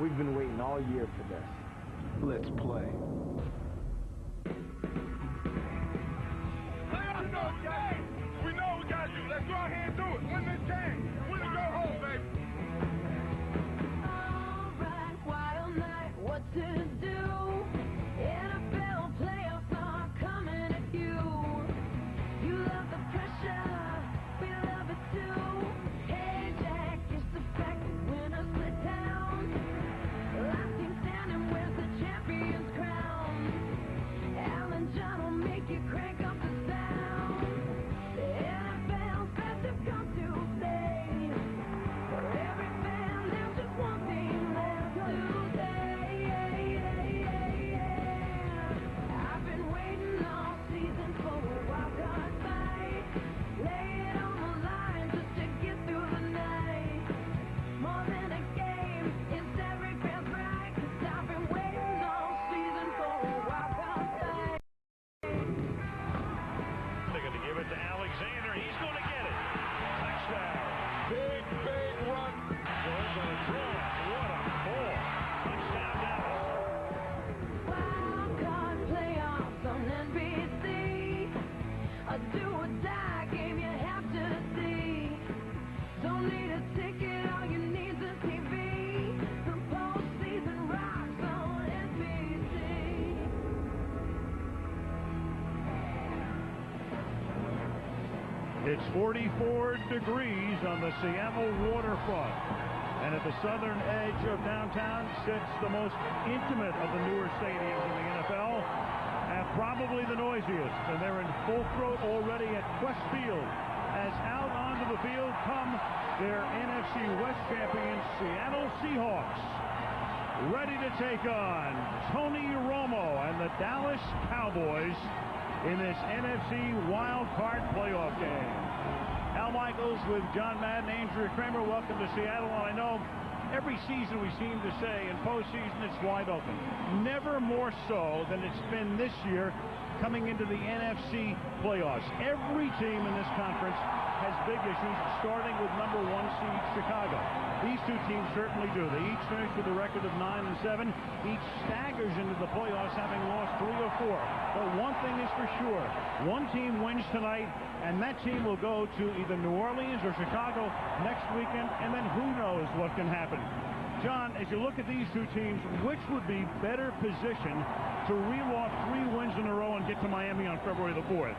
We've been waiting all year for this. Let's play. We know we got you. Let's go out here and do it. Win this game. Win and go home, baby. All right, wild night, what to do? NFL playoffs are coming at you. You love the pressure, we love it too. Hey Jack, it's the fact that winners split down. Last team standing wears the champion's crown. Al and John will make you crank up the sound. The NFL's best have come to play. For every fan, there's just one thing left to say. I've been waiting all season for a wildcard fight. Lay it on the line just to get through the night. More than a game, it's every fan's right. 'Cause I've been waiting all season for a wildcard fight. They're going to give it to Alexander. He's going to get it. Touchdown. Big run. Goes on a draw. What a ball. Touchdown Dallas. Wildcard playoffs on NBC. A do-or-die game you have to see. Don't need a ticket, all you need's a TV. The postseason rocks on NBC. It's 44 degrees on the Seattle waterfront. And at the southern edge of downtown sits the most intimate of the newer stadiums in the NFL, and probably the noisiest. And they're in full throat already at Quest Field, as out onto the field come their NFC West champions, Seattle Seahawks, ready to take on Tony Romo and the Dallas Cowboys in this NFC Wildcard playoff game. Al Michaels with John Madden, Andrea Kramer, welcome to Seattle. And I know every season we seem to say in postseason it's wide open. Never more so than it's been this year coming into the NFC playoffs. Every team in this conference has big issues, starting with number 1 seed Chicago. These two teams certainly do. They each finish with a record of 9-7. Each staggers into the playoffs having lost 3 or 4. But one thing is for sure, one team wins tonight, and that team will go to either New Orleans or Chicago next weekend, and then who knows what can happen. John, as you look at these two teams, which would be better positioned to reel off 3 wins in a row and get to Miami on February the 4th?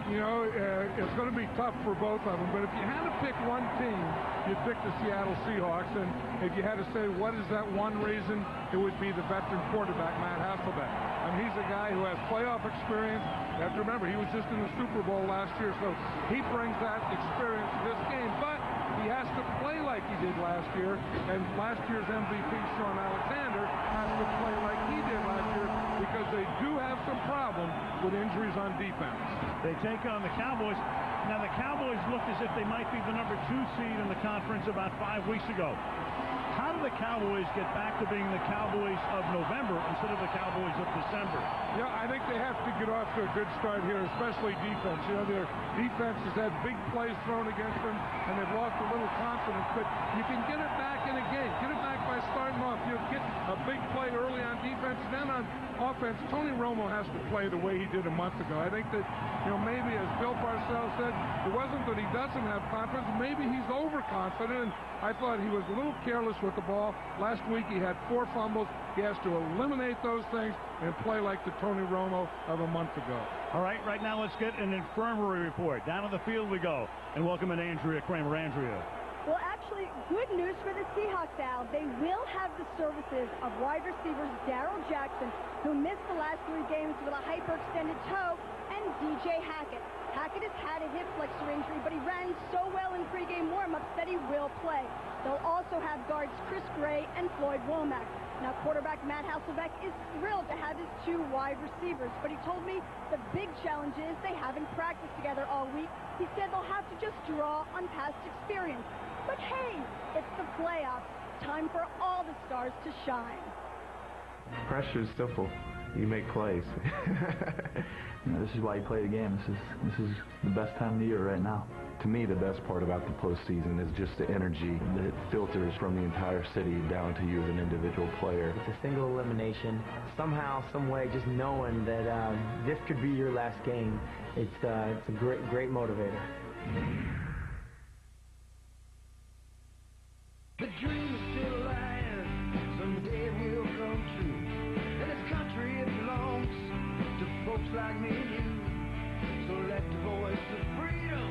You know, it's going to be tough for both of them, but if you had to pick one team, you'd pick the Seattle Seahawks, and if you had to say what is that one reason, it would be the veteran quarterback, Matt Hasselbeck. I mean, he's a guy who has playoff experience. You have to remember, he was just in the Super Bowl last year, so he brings that experience to this game, but he has to play like he did last year, and last year's MVP, Sean Alexander, has to play like he did last year, because they do have some problems with injuries on defense. They take on the Cowboys. Now, the Cowboys looked as if they might be the number 2 seed in the conference about 5 weeks ago. How do the Cowboys get back to being the Cowboys of November instead of the Cowboys of December? Yeah, I think they have to get off to a good start here, especially defense. You know, their defense has had big plays thrown against them, and they've lost a little confidence. But you can get it back in a game. Get it back by starting off. You get a big play early on defense, then on offense. Tony Romo has to play the way he did a month ago. I think that, you know, maybe as Bill Parcells said, it wasn't that he doesn't have confidence. Maybe he's overconfident. And I thought he was a little careless with the ball. Last week he had 4 fumbles. He has to eliminate those things and play like the Tony Romo of a month ago. All right, right now let's get an infirmary report. Down on the field we go. And welcome in Andrea Kramer. Andrea. Well, actually, good news for the Seahawks, Al. They will have the services of wide receivers Darrell Jackson, who missed the last 3 games with a hyperextended toe, and DJ Hackett. Hackett has had a hip flexor injury, but he ran so well in pregame warm-ups that he will play. They'll also have guards Chris Gray and Floyd Womack. Now, quarterback Matt Hasselbeck is thrilled to have his 2 wide receivers, but he told me the big challenge is they haven't practiced together all week. He said they'll have to just draw on past experience. But hey, it's the playoffs. Time for all the stars to shine. Pressure is simple. You make plays. You know, this is why you play the game. This is the best time of the year right now. To me, the best part about the postseason is just the energy that filters from the entire city down to you as an individual player. It's a single elimination. Somehow, some way, just knowing that this could be your last game, it's a great motivator. The dream is still alive, someday it will come true. In this country it belongs to folks like me and you. So let the voice of freedom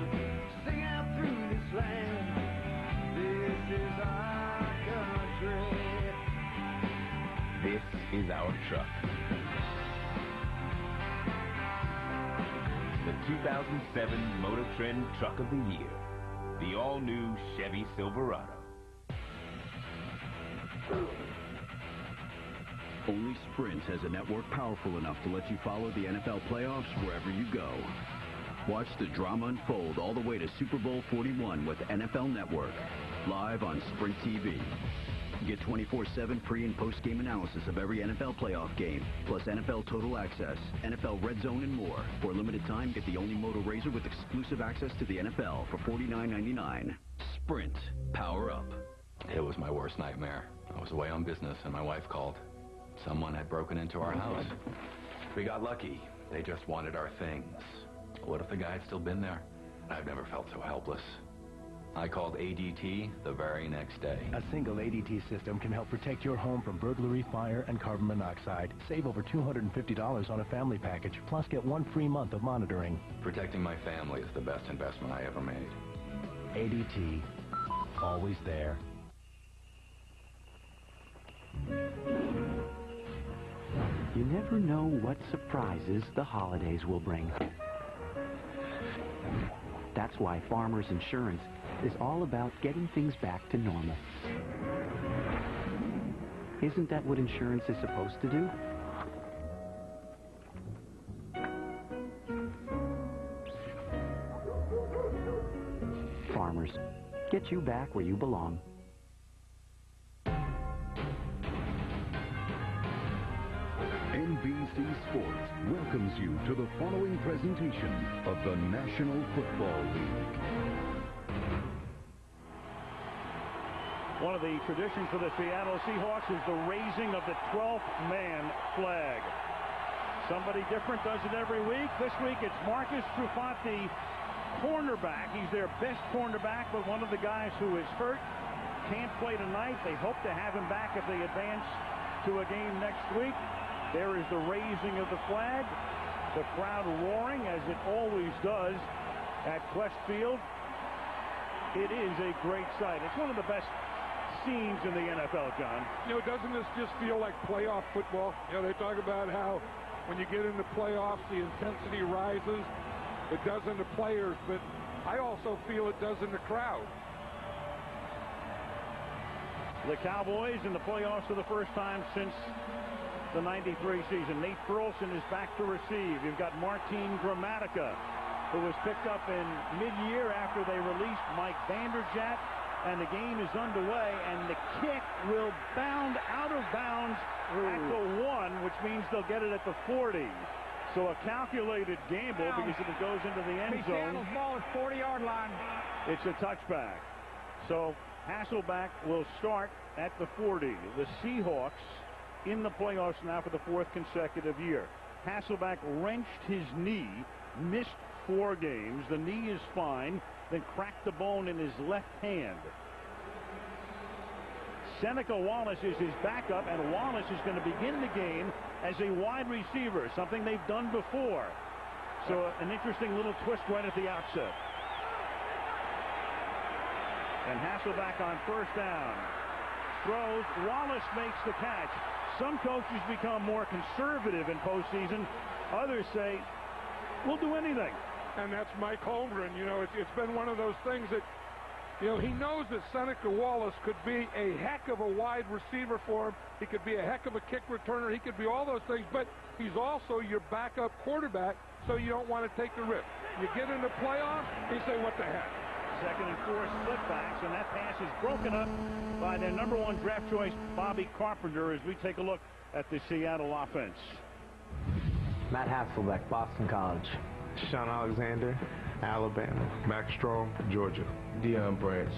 sing out through this land. This is our country. This is our truck. The 2007 Motor Trend Truck of the Year. The all-new Chevy Silverado. Only Sprint has a network powerful enough to let you follow the NFL playoffs wherever you go. Watch the drama unfold all the way to Super Bowl 41 with NFL Network, live on Sprint TV. Get 24/7 pre- and post-game analysis of every NFL playoff game, plus NFL Total Access, NFL Red Zone, and more. For a limited time, get the only Moto Razor with exclusive access to the NFL for $49.99. Sprint. Power up. It was my worst nightmare. I was away on business and my wife called. Someone had broken into our house. We got lucky. They just wanted our things. What if the guy had still been there? I've never felt so helpless. I called ADT the very next day. A single ADT system can help protect your home from burglary, fire, and carbon monoxide. Save over $250 on a family package, plus get 1 free month of monitoring. Protecting my family is the best investment I ever made. ADT. Always there. You never know what surprises the holidays will bring. That's why Farmers Insurance is all about getting things back to normal. Isn't that what insurance is supposed to do? Farmers, get you back where you belong. NBC Sports welcomes you to the following presentation of the National Football League. One of the traditions for the Seattle Seahawks is the raising of the 12th man flag. Somebody different does it every week. This week it's Marcus Trufant, the cornerback. He's their best cornerback, but one of the guys who is hurt can't play tonight. They hope to have him back if they advance to a game next week. There is the raising of the flag. The crowd roaring, as it always does at Quest Field. It is a great sight. It's one of the best scenes in the NFL, John. You know, doesn't this just feel like playoff football? You know, they talk about how when you get into playoffs, the intensity rises. It does in the players, but I also feel it does in the crowd. The Cowboys in the playoffs for the first time since the 93 season. Nate Burleson is back to receive. You've got Martin Gramatica, who was picked up in mid-year after they released Mike Vanderjagt, and the game is underway, and the kick will bound out of bounds at the 1, which means they'll get it at the 40. So a calculated gamble, because if it goes into the end zone, Seattle's ball is 40-yard line. It's a touchback. So Hasselbeck will start at the 40. The Seahawks in the playoffs now for the 4th consecutive year. Hasselbeck wrenched his knee, missed 4 games. The knee is fine, then cracked the bone in his left hand. Seneca Wallace is his backup, and Wallace is going to begin the game as a wide receiver, something they've done before. So an interesting little twist right at the outset. And Hasselbeck on first down. Throws. Wallace makes the catch. Some coaches become more conservative in postseason. Others say, we'll do anything. And that's Mike Holmgren. You know, it's been one of those things that, you know, he knows that Seneca Wallace could be a heck of a wide receiver for him. He could be a heck of a kick returner. He could be all those things, but he's also your backup quarterback, so you don't want to take the risk. You get in the playoffs, you say, what the heck? 2nd and 4 splitbacks, and that pass is broken up by their #1 draft choice, Bobby Carpenter, as we take a look at the Seattle offense. Matt Hasselbeck, Boston College. Sean Alexander, Alabama. Max Strong, Georgia. Deion Branch,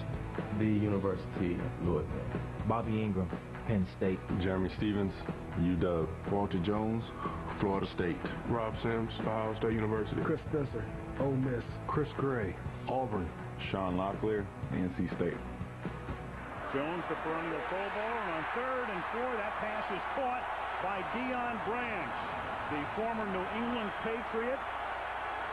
the University of Louisville. Bobby Ingram, Penn State. Jeremy Stevens, UW. Walter Jones, Florida State. Rob Sims, Ohio State University. Chris Spencer, Ole Miss. Chris Gray, Auburn. Sean Locklear, NC State. Jones, the perennial Pro Bowler, and on 3rd and 4, that pass is caught by Deion Branch, the former New England Patriot.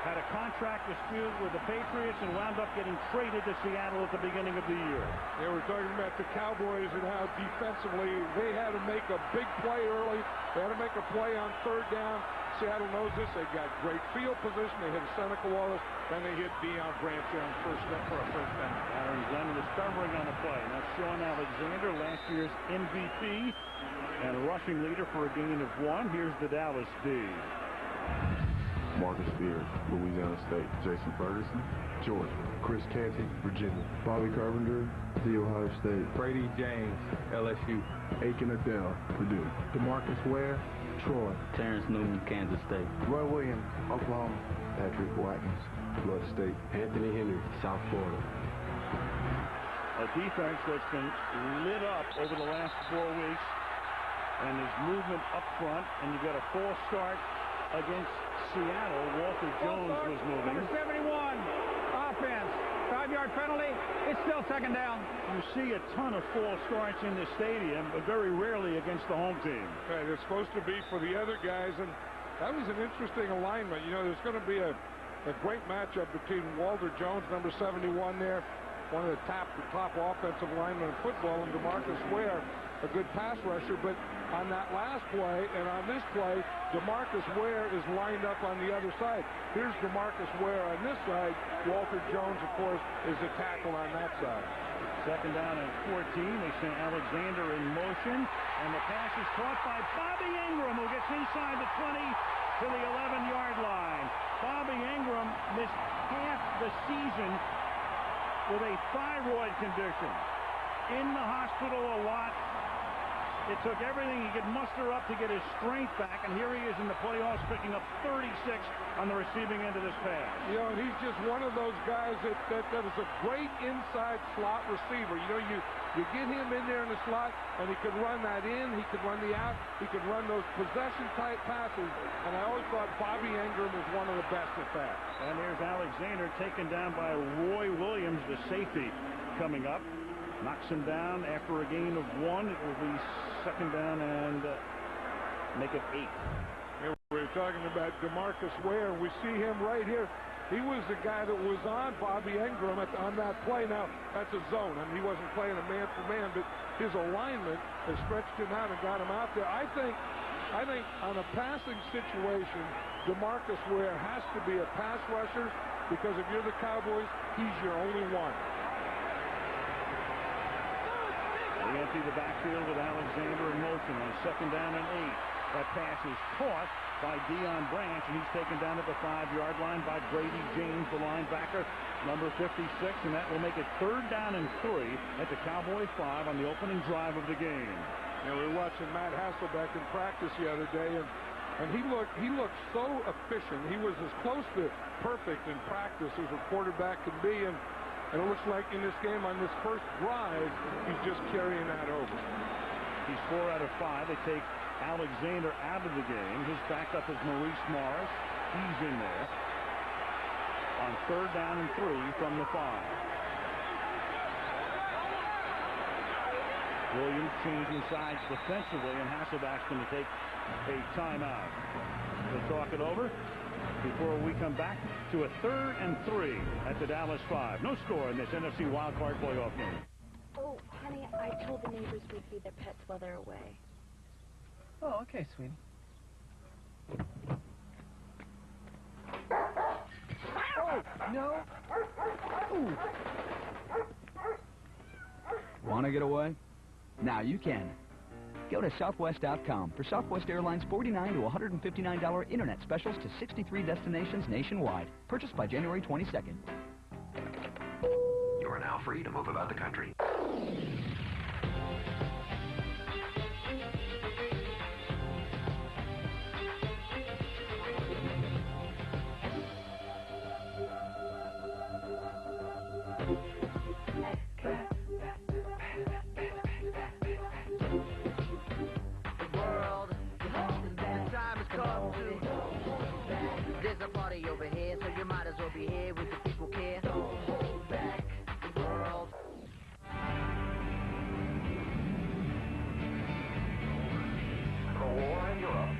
Had a contract dispute with the Patriots and wound up getting traded to Seattle at the beginning of the year. Yeah, we're talking about the Cowboys and how defensively they had to make a big play early. They had to make a play on 3rd down. Seattle knows this. They got great field position. They hit Seneca Wallace. Then they hit Deion Branch on first down for a first down. Aaron Glenn was covering on the play. Now Sean Alexander, last year's MVP and rushing leader for a gain of 1. Here's the Dallas D. Marcus Spears, Louisiana State. Jason Ferguson, Georgia. Chris Canty, Virginia. Bobby Carpenter, The Ohio State. Brady James, LSU. Aiken Adele, Purdue. DeMarcus Ware, Troy. Terrence Newman, Kansas State. Roy Williams, Oklahoma. Patrick Watkins, Florida State. Anthony Henry, South Florida. A defense that's been lit up over the last 4 weeks, and his movement up front, and you've got a false start against Seattle. Walter Jones was moving. Number 71, offense. 5-yard penalty. It's still 2nd down. You see a ton of false starts in the stadium, but very rarely against the home team. Right, it's supposed to be for the other guys, and that was an interesting alignment. You know, there's going to be a great matchup between Walter Jones, number 71 there, one of the top offensive linemen in football, and DeMarcus Ware, a good pass rusher. But on that last play and on this play, DeMarcus Ware is lined up on the other side. Here's DeMarcus Ware on this side. Walter Jones, of course, is a tackle on that side. 2nd down and 14. They send Alexander in motion, and the pass is caught by Bobby Ingram, who gets inside the 20 to the 11-yard line. Bobby Ingram missed half the season with a thyroid condition. In the hospital a lot. It took everything he could muster up to get his strength back, and here he is in the playoffs picking up 36 on the receiving end of this pass. You know, and he's just one of those guys that is a great inside slot receiver. You know, you get him in there in the slot, and he could run that in, he could run the out, he could run those possession-type passes, and I always thought Bobby Ingram was one of the best at that. And there's Alexander taken down by Roy Williams, the safety, coming up. Knocks him down after a gain of 1. It will be 2nd down and make it 8. Here we're talking about DeMarcus Ware. We see him right here. He was the guy that was on Bobby Ingram on that play. Now, that's a zone. I mean, he wasn't playing a man-for-man, but his alignment has stretched him out and got him out there. I think on a passing situation, DeMarcus Ware has to be a pass rusher, because if you're the Cowboys, he's your only one. They empty the backfield with Alexander in motion on 2nd down and 8. That pass is caught by Deion Branch, and he's taken down at the 5-yard line by Brady James, the linebacker, number 56, and that will make it 3rd down and 3 at the Cowboy 5 on the opening drive of the game. You know, we were watching Matt Hasselbeck in practice the other day, and he looked so efficient. He was as close to perfect in practice as a quarterback can be, and it looks like in this game, on this first drive, he's just carrying that over. He's 4 out of 5. They take Alexander out of the game. His backup is Maurice Morris. He's in there on 3rd down and 3 from the 5. Williams changing sides defensively, and Hasselbeck's going to take a timeout. We'll talk it over before we come back to a 3rd and 3 at the Dallas 5. No score in this NFC Wildcard playoff game. Oh, honey, I told the neighbors we'd feed their pets while they're away. Oh, okay, sweetie. Oh, no. Ooh. Want to get away? Now you can. Go to Southwest.com for Southwest Airlines $49 to $159 internet specials to 63 destinations nationwide. Purchased by January 22nd. You are now free to move about the country.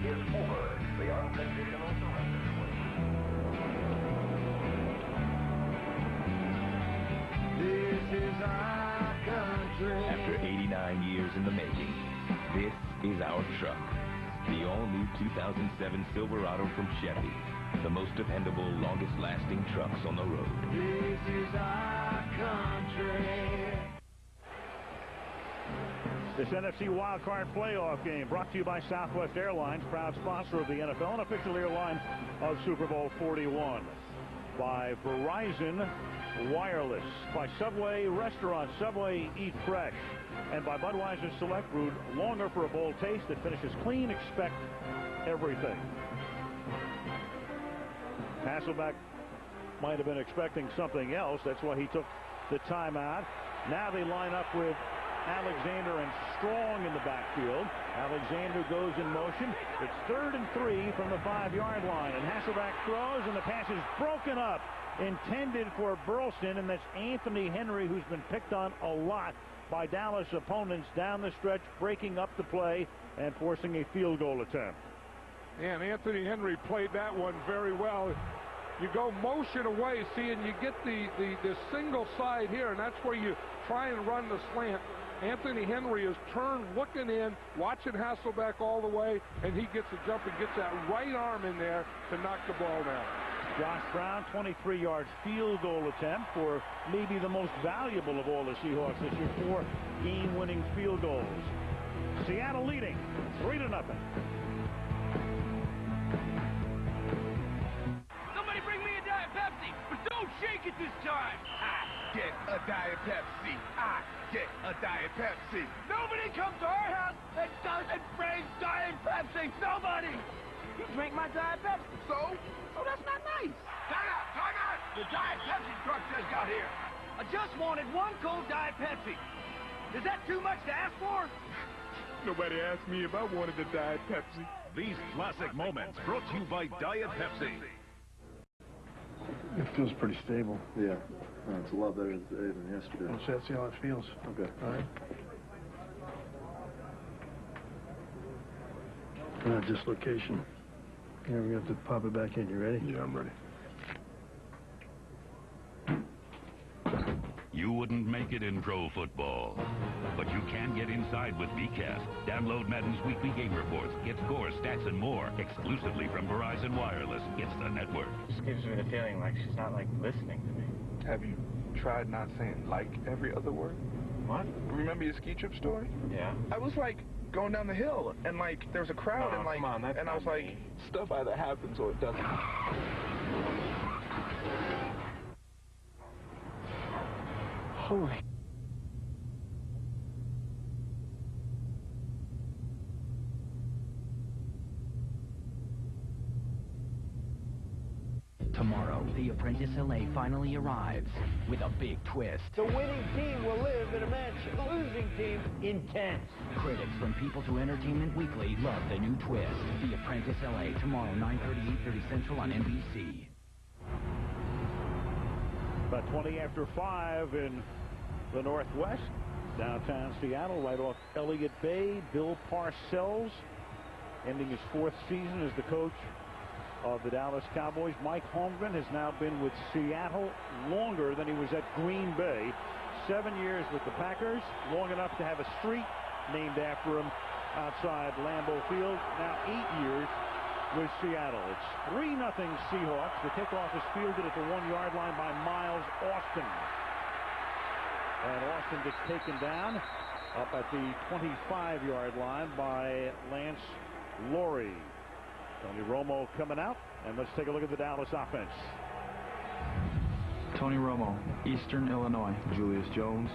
is over. The unconditional surrender. This is our country. After 89 years in the making, this is our truck. The all-new 2007 Silverado from Chevy. The most dependable, longest-lasting trucks on the road. This is our country. This NFC Wildcard playoff game brought to you by Southwest Airlines, proud sponsor of the NFL and official airline of Super Bowl 41. By Verizon Wireless, by Subway Restaurants, Subway Eat Fresh, and by Budweiser Select Brewed, longer for a bold taste that finishes clean. Expect everything. Hasselbeck might have been expecting something else. That's why he took the timeout. Now they line up with Alexander and Strong in the backfield. Alexander goes in motion. It's 3rd and 3 from the 5-yard line, and Hasselbeck throws, and the pass is broken up, intended for Burleson, and that's Anthony Henry, who's been picked on a lot by Dallas opponents down the stretch, breaking up the play and forcing a field goal attempt. And Anthony Henry played that one very well. You go motion away, see, and you get the single side here, and that's where you try and run the slant. Anthony Henry is turned, looking in, watching Hasselbeck all the way, and he gets a jump and gets that right arm in there to knock the ball down. Josh Brown, 23-yard field goal attempt for maybe the most valuable of all the Seahawks this year, 4 game-winning field goals. Seattle leading 3-0. Somebody bring me a Diet Pepsi, but don't shake it this time. I get a Diet Pepsi. I get a Diet Pepsi. Nobody comes to our house and doesn't bring Diet Pepsi. Nobody. You drink my Diet Pepsi. So that's not nice. Time out. The Diet Pepsi truck just got here. I just wanted one cold Diet Pepsi. Is that too much to ask for? Nobody asked me if I wanted a Diet Pepsi. These classic moments brought to you by Diet Pepsi. It feels pretty stable. Yeah. It's a lot better today than yesterday. Let's see how it feels. Okay. All right. Dislocation. Yeah, we have to pop it back in. You ready? Yeah, I'm ready. You wouldn't make it in pro football, but you can get inside with VCast. Download Madden's weekly game reports, get scores, stats, and more exclusively from Verizon Wireless. It's the network. Just gives me the feeling like she's not, listening to me. Have you tried not saying like every other word? What? Remember your ski trip story? Yeah. I was going down the hill and there was a crowd and come on, that's and I was not me. Stuff either happens or it doesn't. Holy. Tomorrow, The Apprentice LA finally arrives with a big twist. The winning team will live in a mansion. The losing team, intense. Critics from People to Entertainment Weekly love the new twist. The Apprentice LA, tomorrow, 9:30, 8:30 Central on NBC. About 20 after 5 in the Northwest. Downtown Seattle, right off Elliott Bay. Bill Parcells, ending his 4th season as the coach of the Dallas Cowboys. Mike Holmgren has now been with Seattle longer than he was at Green Bay. 7 years with the Packers, long enough to have a street named after him outside Lambeau Field. Now 8 years with Seattle. It's 3-0 Seahawks. The kickoff is fielded at the 1-yard line by Miles Austin. And Austin gets taken down up at the 25-yard line by Lance Laurie. Tony Romo coming out, and let's take a look at the Dallas offense. Tony Romo, Eastern Illinois. Julius Jones,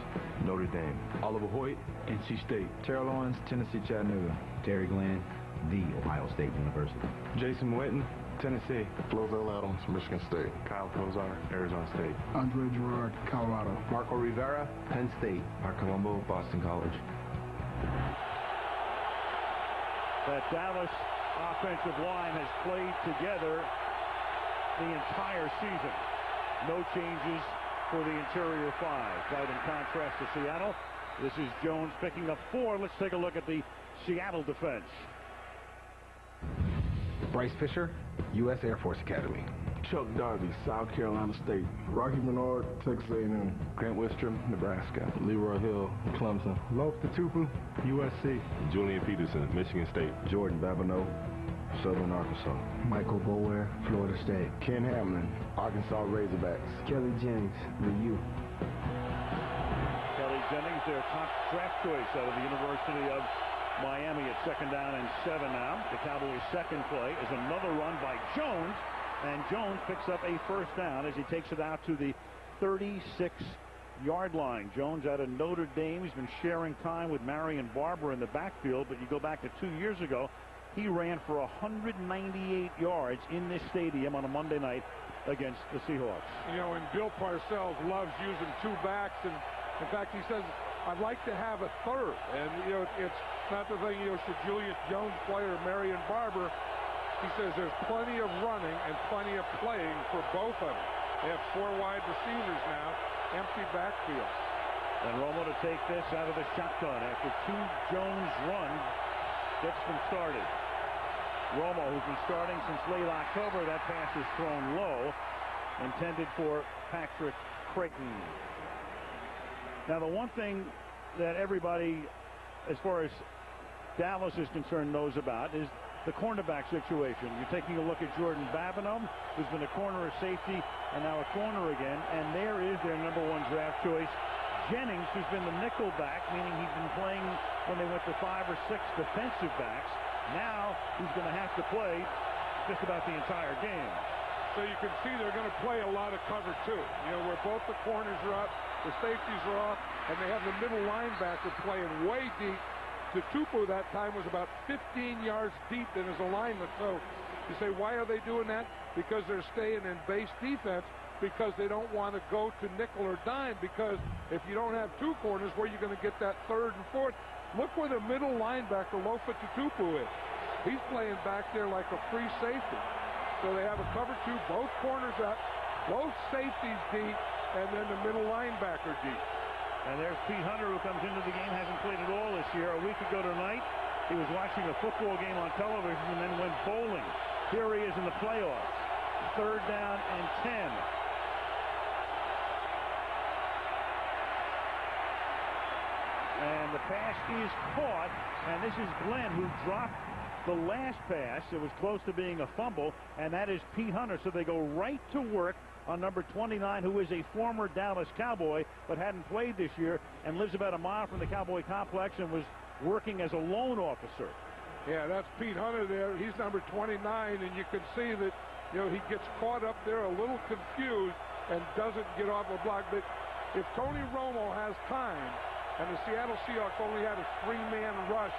Notre Dame. Oliver Hoyt, NC State. Terrell Owens, Tennessee Chattanooga. Terry Glenn, The Ohio State University. Jason Witten, Tennessee. Lovell Adams, Michigan State. Kyle Kozar, Arizona State. Andre Gerard, Colorado. Marco Rivera, Penn State. Mark Colombo, Boston College. That Dallas offensive line has played together the entire season. No changes for the interior 5. Quite in contrast to Seattle. This is Jones picking up 4. Let's take a look at the Seattle defense. Bryce Fisher, U.S. Air Force Academy. Chuck Darby, South Carolina State. Rocky Bernard, Texas A&M. Grant Wistrom, Nebraska. Leroy Hill, Clemson. Lof Tupu, USC. Julian Peterson, Michigan State. Jordan Babineau, Southern Arkansas. Michael Bower, Florida State. Ken Hamlin, Arkansas Razorbacks. Kelly Jennings, the U. Kelly Jennings, their top draft choice out of the University of Miami at 2nd down and 7 now. The Cowboys' second play is another run by Jones, and Jones picks up a first down as he takes it out to the 36-yard line. Jones out of Notre Dame. He's been sharing time with Marion Barber in the backfield, but you go back to 2 years ago, he ran for 198 yards in this stadium on a Monday night against the Seahawks. You know, and Bill Parcells loves using two backs, and in fact, he says, I'd like to have a third. And, you know, it's not the thing, you know, should Julius Jones play or Marion Barber? He says there's plenty of running and plenty of playing for both of them. They have 4 wide receivers now, empty backfield. And Romo to take this out of the shotgun after 2 Jones runs gets them started. Romo, who's been starting since late October, that pass is thrown low, intended for Patrick Creighton. Now, the one thing that everybody, as far as Dallas is concerned, knows about is the cornerback situation. You're taking a look at Jordan Babineau, who's been a corner, a safety, and now a corner again. And there is their #1 draft choice, Jennings, who's been the nickel back, meaning he's been playing when they went to 5 or 6 defensive backs. Now he's going to have to play just about the entire game. So you can see they're going to play a lot of cover, too. You know, where both the corners are up, the safeties are off, and they have the middle linebacker playing way deep. Tupu that time was about 15 yards deep in his alignment. So you say, why are they doing that? Because they're staying in base defense, because they don't want to go to nickel or dime, because if you don't have 2 corners, where are you going to get that 3rd and 4th? Look where the middle linebacker, Lofa Tupu, is. He's playing back there like a free safety. So they have a cover 2, both corners up, both safeties deep, and then the middle linebacker deep. And there's Pete Hunter, who comes into the game, hasn't played at all this year. A week ago tonight, he was watching a football game on television and then went bowling. Here he is in the playoffs. 3rd down and 10. And the pass is caught, and this is Glenn, who dropped the last pass. It was close to being a fumble, and that is Pete Hunter. So they go right to work on number 29, who is a former Dallas Cowboy, but hadn't played this year, and lives about a mile from the Cowboy complex and was working as a loan officer. Yeah, that's Pete Hunter there. He's number 29, and you can see that, you know, he gets caught up there a little confused and doesn't get off a block. But if Tony Romo has time, and the Seattle Seahawks only had a 3-man rush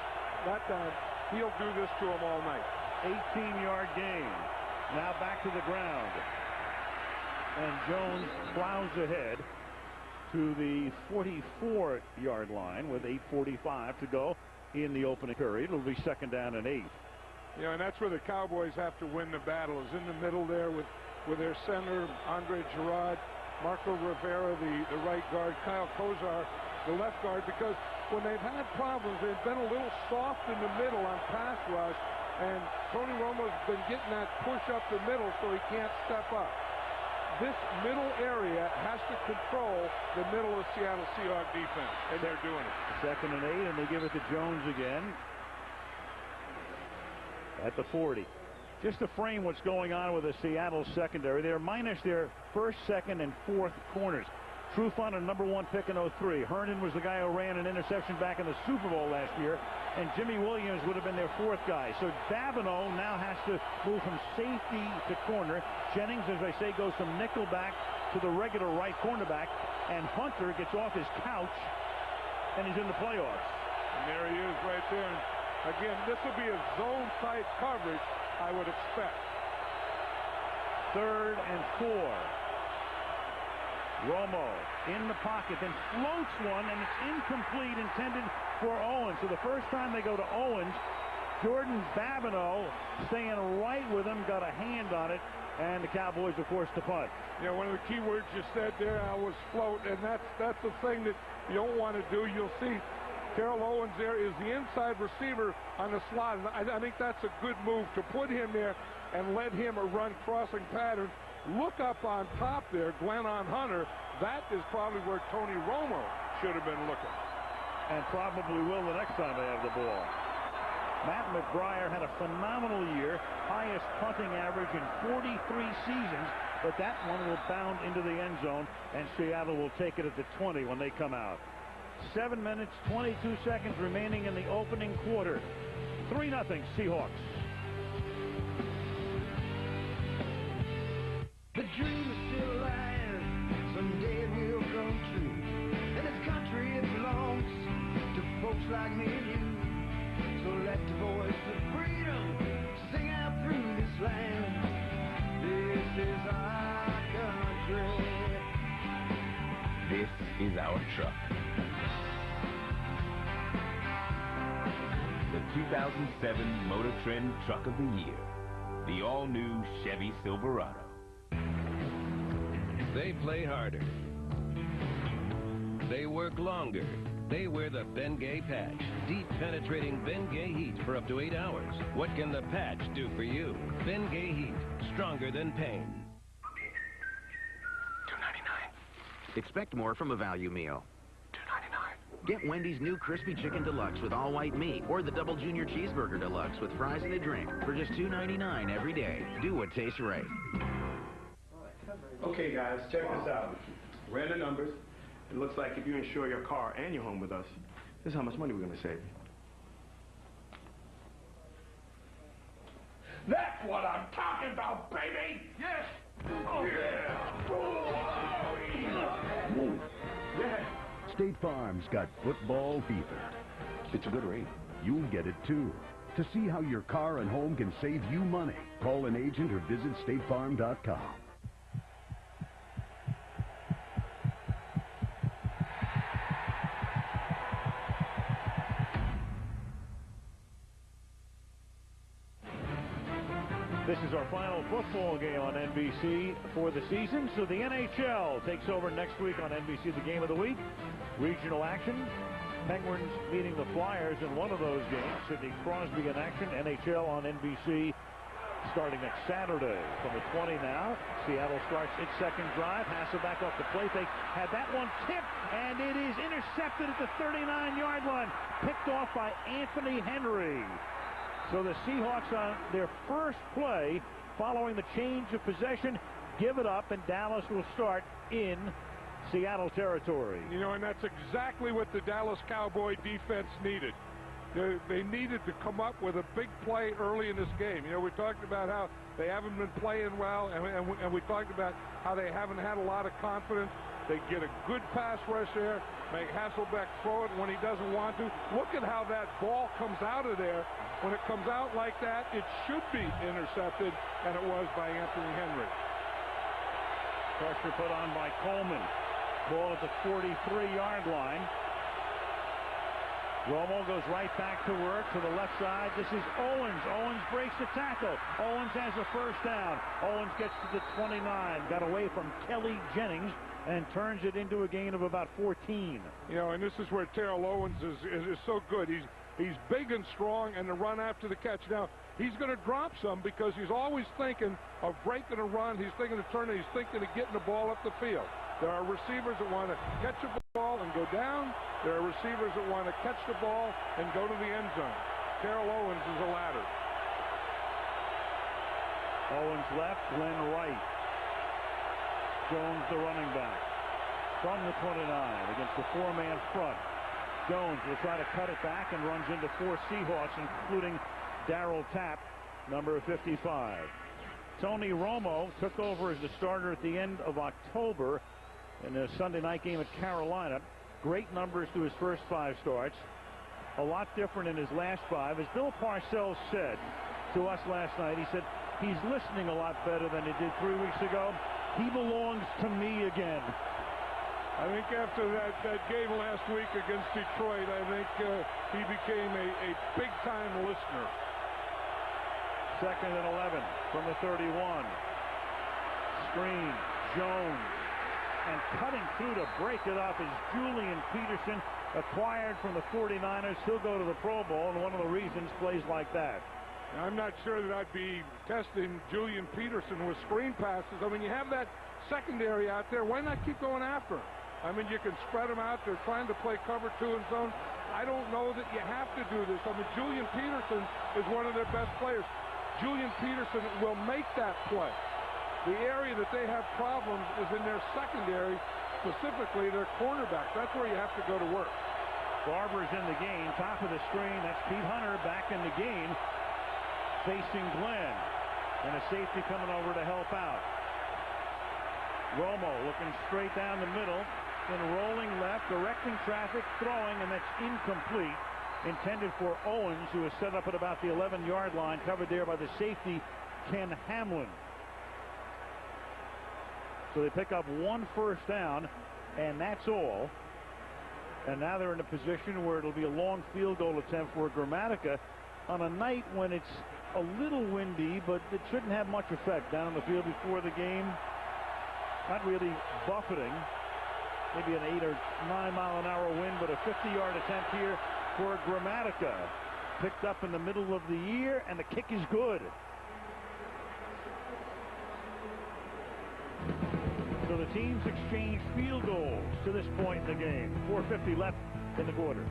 that time, he'll do this to him all night. 18-yard gain. Now back to the ground. And Jones plows ahead to the 44-yard line with 8:45 to go in the opening period. It'll be 2nd down and 8. Yeah, and that's where the Cowboys have to win the battle, is in the middle there with their center, Andre Gerard, Marco Rivera, the right guard, Kyle Kozar, the left guard, because when they've had problems, they've been a little soft in the middle on pass rush, and Tony Romo's been getting that push up the middle so he can't step up. This middle area has to control the middle of Seattle Seahawks defense, and they're doing it. 2nd and 8, and they give it to Jones again at the 40. Just to frame what's going on with the Seattle secondary, they're minus their 1st, 2nd, and 4th corners. Trufant, a #1 pick in 03. Herndon was the guy who ran an interception back in the Super Bowl last year, and Jimmy Williams would have been their 4th guy. So Babineau now has to move from safety to corner. Jennings, as I say, goes from nickel back to the regular right cornerback, and Hunter gets off his couch, and he's in the playoffs. And there he is right there. And again, this will be a zone-type coverage, I would expect. 3rd and 4. Romo in the pocket, then floats one, and it's incomplete, intended for Owens. So the first time they go to Owens, Jordan Babineau staying right with him, got a hand on it, and the Cowboys, of course, to punt. Yeah, one of the key words you said there was float, and that's the thing that you don't want to do. You'll see Terrell Owens there is the inside receiver on the slot. And I think that's a good move to put him there and let him run crossing patterns. Look up on top there, Glenn on Hunter. That is probably where Tony Romo should have been looking. And probably will the next time they have the ball. Matt McBriar had a phenomenal year, highest punting average in 43 seasons, but that one will bound into the end zone, and Seattle will take it at the 20 when they come out. 7 minutes, 22 seconds remaining in the opening quarter. 3-0 Seahawks. The dream is still alive, someday it will come true. And this country, it belongs to folks like me and you. So let the voice of freedom sing out through this land. This is our country. This is our truck. The 2007 Motor Trend Truck of the Year. The all-new Chevy Silverado. They play harder. They work longer. They wear the Bengay patch. Deep penetrating Bengay heat for up to 8 hours. What can the patch do for you? Bengay heat. Stronger than pain. $2.99. Expect more from a value meal. $2.99. Get Wendy's new Crispy Chicken Deluxe with all white meat, or the Double Junior Cheeseburger Deluxe with fries and a drink for just $2.99 every day. Do what tastes right. Okay, guys, check this out. Ran the numbers. It looks like if you insure your car and your home with us, this is how much money we're going to save you. That's what I'm talking about, baby! Yes! Oh, yeah! Oh, yeah! State Farm's got football fever. It's a good rate. You'll get it, too. To see how your car and home can save you money, call an agent or visit statefarm.com. This is our final football game on NBC for the season. So the NHL takes over next week on NBC, the game of the week. Regional action. Penguins meeting the Flyers in one of those games. Sidney Crosby in action. NHL on NBC starting next Saturday. From the 20 now. Seattle starts its second drive. Hasselbeck off the plate. They had that one tipped, and it is intercepted at the 39-yard line. Picked off by Anthony Henry. So the Seahawks on their first play following the change of possession give it up, and Dallas will start in Seattle territory. You know, and that's exactly what the Dallas Cowboy defense needed. They needed to come up with a big play early in this game. You know, we talked about how they haven't been playing well, and we talked about how they haven't had a lot of confidence. They get a good pass rush there, make Hasselbeck throw it when he doesn't want to. Look at how that ball comes out of there. When it comes out like that, it should be intercepted, and it was by Anthony Henry. Pressure put on by Coleman. Ball at the 43-yard line. Romo goes right back to work to the left side. This is Owens. Owens breaks the tackle. Owens has a first down. Owens gets to the 29. Got away from Kelly Jennings and turns it into a gain of about 14. You know, and this is where Terrell Owens is so good. He's big and strong, and to run after the catch. Now, he's going to drop some because he's always thinking of breaking a run. He's thinking of turning. He's thinking of getting the ball up the field. There are receivers that want to catch a ball and go down. There are receivers that want to catch the ball and go to the end zone. Terrell Owens is a ladder. Owens left, Glenn right. Jones the running back. From the 29 against the four-man front. Jones will try to cut it back and runs into four Seahawks, including Darryl Tapp, number 55. Tony Romo took over as the starter at the end of October in a Sunday night game at Carolina. Great numbers to his first 5 starts. A lot different in his last 5. As Bill Parcells said to us last night, he said he's listening a lot better than he did 3 weeks ago. He belongs to me again. I think after that game last week against Detroit, I think he became a big-time listener. 2nd and 11 from the 31. Screen, Jones. And cutting through to break it up is Julian Peterson. acquired from the 49ers. He'll go to the Pro Bowl, and one of the reasons plays like that. I'm not sure that I'd be testing Julian Peterson with screen passes. I mean, you have that secondary out there. Why not keep going after him? I mean, you can spread them out. They're trying to play cover 2 in zone. I don't know that you have to do this. I mean, Julian Peterson is one of their best players. Julian Peterson will make that play. The area that they have problems is in their secondary, specifically their cornerbacks. That's where you have to go to work. Barber's in the game, top of the screen. That's Pete Hunter back in the game, facing Glenn. And a safety coming over to help out. Romo looking straight down the middle, then rolling left, directing traffic, throwing, and that's incomplete. Intended for Owens, who is set up at about the 11-yard line, covered there by the safety, Ken Hamlin. So they pick up 1 first down, and that's all. And now they're in a position where it'll be a long field goal attempt for Gramatica on a night when it's a little windy, but it shouldn't have much effect down on the field before the game. Not really buffeting. Maybe an 8 or 9 mile an hour wind, but a 50-yard attempt here for Gramatica. Picked up in the middle of the year, and the kick is good. So the teams exchange field goals to this point in the game. 4:50 left in the quarter.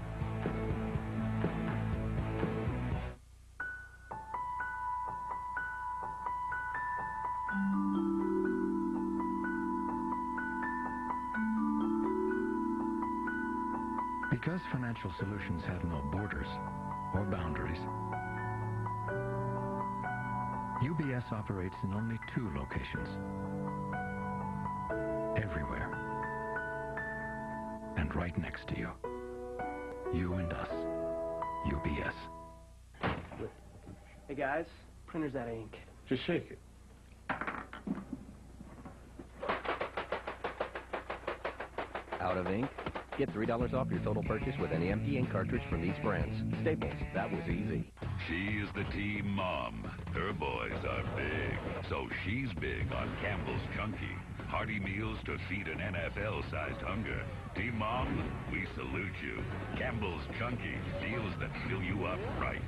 Because financial solutions have no borders or boundaries, UBS operates in only 2 locations. Everywhere. And right next to you. You and us. UBS. Hey guys, printer's out of ink. Just shake it. Out of ink? Get $3 off your total purchase with any empty ink cartridge from these brands. Staples, that was easy. She is the team mom. Her boys are big, so she's big on Campbell's Chunky. Hearty meals to feed an NFL-sized hunger. Team mom, we salute you. Campbell's Chunky, deals that fill you up right.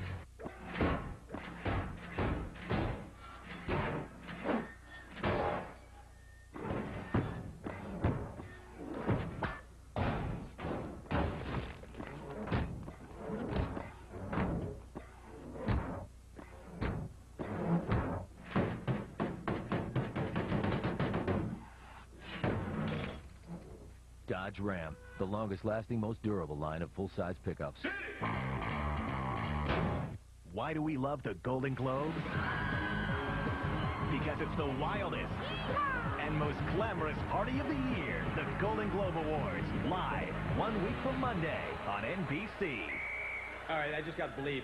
Dodge Ram, the longest-lasting, most durable line of full-size pickups. Why do we love the Golden Globe? Because it's the wildest and most glamorous party of the year. The Golden Globe Awards, live 1 week from Monday on NBC. All right, I just got bleep.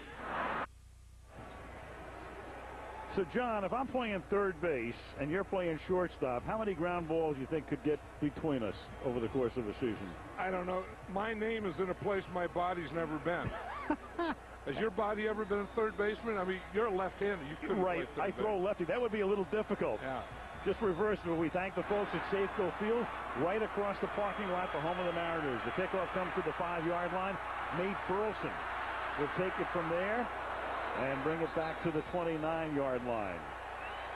So, John, if I'm playing third base and you're playing shortstop, how many ground balls do you think could get between us over the course of a season? I don't know. My name is in a place my body's never been. Has your body ever been a third baseman? I mean, you're a left-hander. You couldn't Right. play I throw lefty. That would be a little difficult. Yeah. Just reverse it. We thank the folks at Safeco Field right across the parking lot, the home of the Mariners. The kickoff comes to the 5-yard line. Nate Burleson will take it from there and bring it back to the 29-yard line.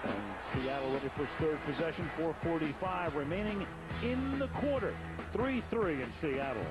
And Seattle looking for its third possession. 4:45 remaining in the quarter. 3-3 in Seattle.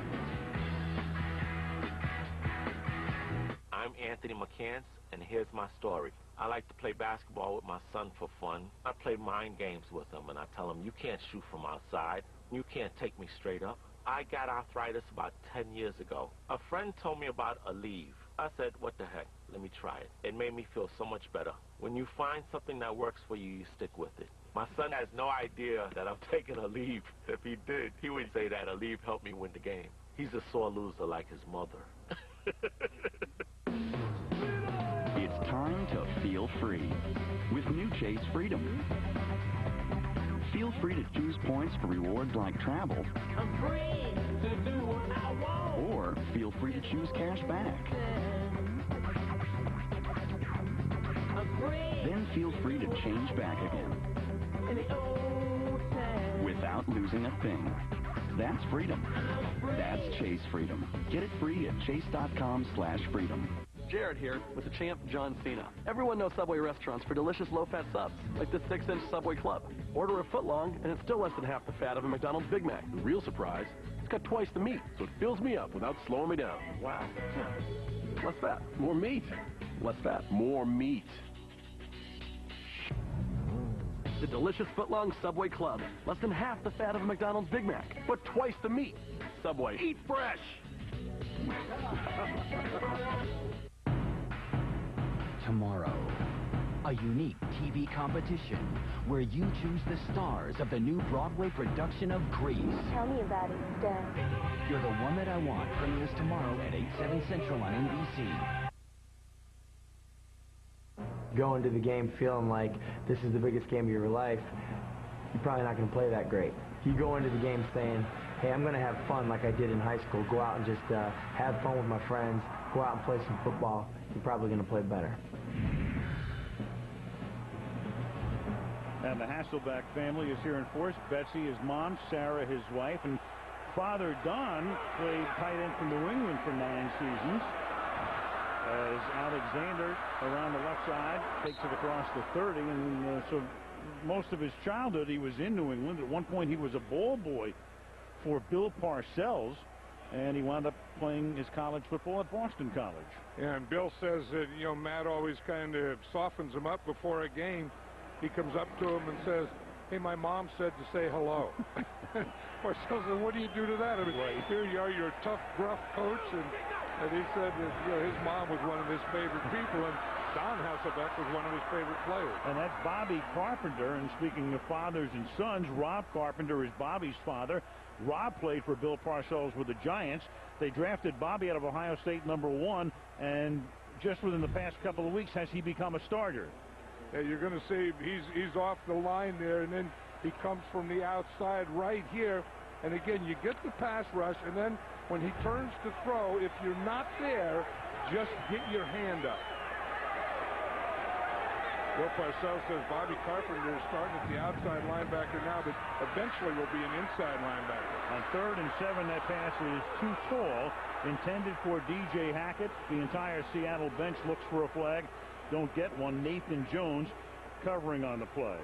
I'm Anthony McCants, and here's my story. I like to play basketball with my son for fun. I play mind games with him, and I tell him, you can't shoot from outside. You can't take me straight up. I got arthritis about 10 years ago. A friend told me about Aleve. I said, what the heck? Let me try it. It made me feel so much better. When you find something that works for you, you stick with it. My son has no idea that I'm taking Aleve. If he did, he would say that Aleve helped me win the game. He's a sore loser like his mother. It's time to feel free with new Chase Freedom. Feel free to choose points for rewards like travel. I'm free to do what I want. Or feel free to choose cash back. I'm free. Then feel free to change back again in the old time. without losing a thing. That's freedom. That's Chase Freedom. Get it free at chase.com/freedom. Jared here with the champ John Cena. Everyone knows Subway restaurants for delicious low-fat subs, like this 6-inch Subway Club. Order a foot long, and it's still less than half the fat of a McDonald's Big Mac. The real surprise, it's got twice the meat, so it fills me up without slowing me down. Wow. Less fat, more meat. Less fat, more meat. The delicious foot-long Subway Club. Less than half the fat of a McDonald's Big Mac, but twice the meat. Subway, eat fresh! Tomorrow, a unique TV competition where you choose the stars of the new Broadway production of Grease. Tell me about it, Dad. You're the One That I Want premieres tomorrow at 8/7 Central on NBC. Going to the game feeling like this is the biggest game of your life, you're probably not going to play that great. You go into the game saying, hey, I'm going to have fun like I did in high school. Go out and just have fun with my friends. Go out and play some football. You're probably going to play better. And the Hasselbeck family is here in force. Betsy, his mom, Sarah, his wife, and Father Don played tight end for New England for 9 seasons. As Alexander, around the left side, takes it across the 30, and so most of his childhood he was in New England. At one point he was a ball boy for Bill Parcells, and he wound up playing his college football at Boston College. Yeah, and Bill says that, you know, Matt always kind of softens him up before a game. He comes up to him and says, hey, my mom said to say hello. Parcells said, what do you do to that? I mean, here you are, you're a tough, gruff coach, and he said that, you know, his mom was one of his favorite people, and Don Hasselbeck was one of his favorite players. And that's Bobby Carpenter. And speaking of fathers and sons, Rob Carpenter is Bobby's father. Rob played for Bill Parcells with the Giants. They drafted Bobby out of Ohio State #1, and just within the past couple of weeks has he become a starter. Yeah, you're going to see he's off the line there, and then he comes from the outside right here. And again, you get the pass rush, and then when he turns to throw, if you're not there, just get your hand up. Bill Parcells says Bobby Carpenter is starting at the outside linebacker now, but eventually will be an inside linebacker. On 3rd and 7, that pass is too tall, intended for D.J. Hackett. The entire Seattle bench looks for a flag. Don't get one. Nathan Jones covering on the play.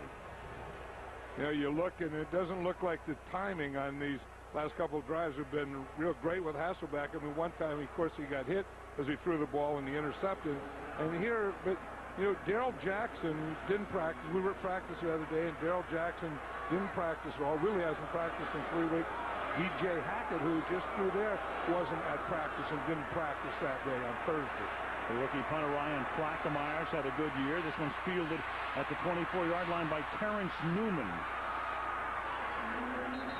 You know, you look, and it doesn't look like the timing on these last couple of drives have been real great with Hasselbeck. I mean, one time, of course, he got hit as he threw the ball and he intercepted. And here, but you know, Darrell Jackson didn't practice. We were at practice the other day, and Darrell Jackson didn't practice at all. Really hasn't practiced in 3 weeks. D.J. Hackett, who just threw there, wasn't at practice and didn't practice that day on Thursday. The rookie punter Ryan Plackemeyer's had a good year. This one's fielded at the 24-yard line by Terrence Newman.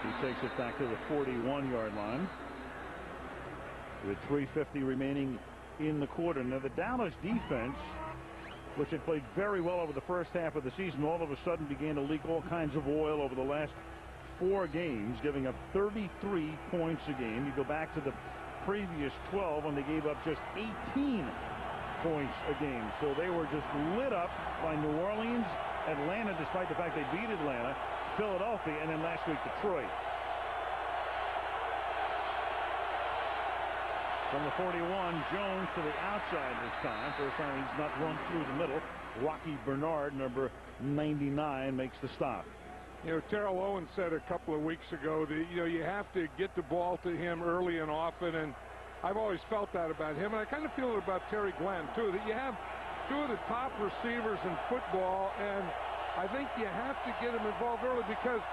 He takes it back to the 41-yard line with 3:50 remaining in the quarter. Now, the Dallas defense, which had played very well over the first half of the season, all of a sudden began to leak all kinds of oil over the last 4 games, giving up 33 points a game. You go back to the previous 12, and they gave up just 18 points a game. So they were just lit up by New Orleans, Atlanta, despite the fact they beat Atlanta, Philadelphia, and then last week Detroit. From the 41, Jones to the outside this time. First time he's not run through the middle. Rocky Bernard, number 99, makes the stop. You know, Terrell Owens said a couple of weeks ago that, you know, you have to get the ball to him early and often, and I've always felt that about him, and I kind of feel it about Terry Glenn, too, that you have 2 of the top receivers in football, and I think you have to get him involved early, because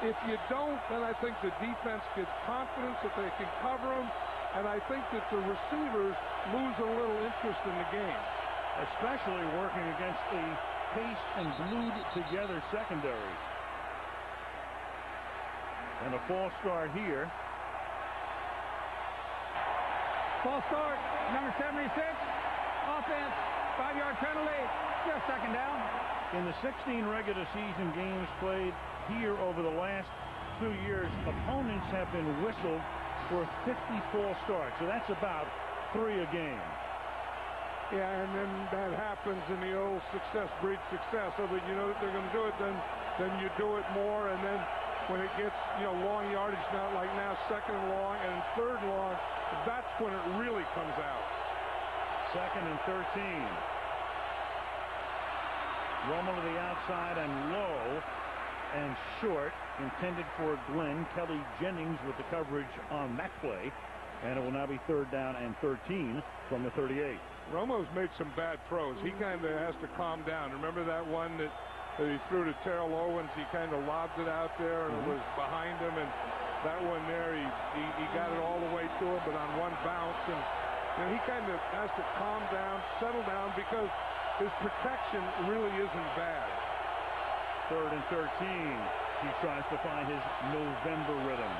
if you don't, then I think the defense gets confidence that they can cover him, and I think that the receivers lose a little interest in the game. Especially working against a paced and glued-together secondary. And a false start here. False start, number 76. Offense, 5-yard penalty. Just second down. In the 16 regular season games played here over the last 2 years, opponents have been whistled for 50 false starts. So that's about 3 a game. Yeah, and then that happens, in the old success breeds success. So that you know that they're going to do it, then you do it more, and then when it gets, long yardage, not like now, second and long and third and long, that's when it really comes out. Second and 13. Romo to the outside and low and short, intended for Glenn. Kelly Jennings with the coverage on that play. And it will now be third down and 13 from the 38. Romo's made some bad throws. He kind of has to calm down. Remember that one that he threw to Terrell Owens? He kind of lobbed it out there, and it was behind him. And that one there, he got it all the way to him, but on one bounce. And he kind of has to calm down, settle down, because his protection really isn't bad. Third and 13. He tries to find his November rhythm.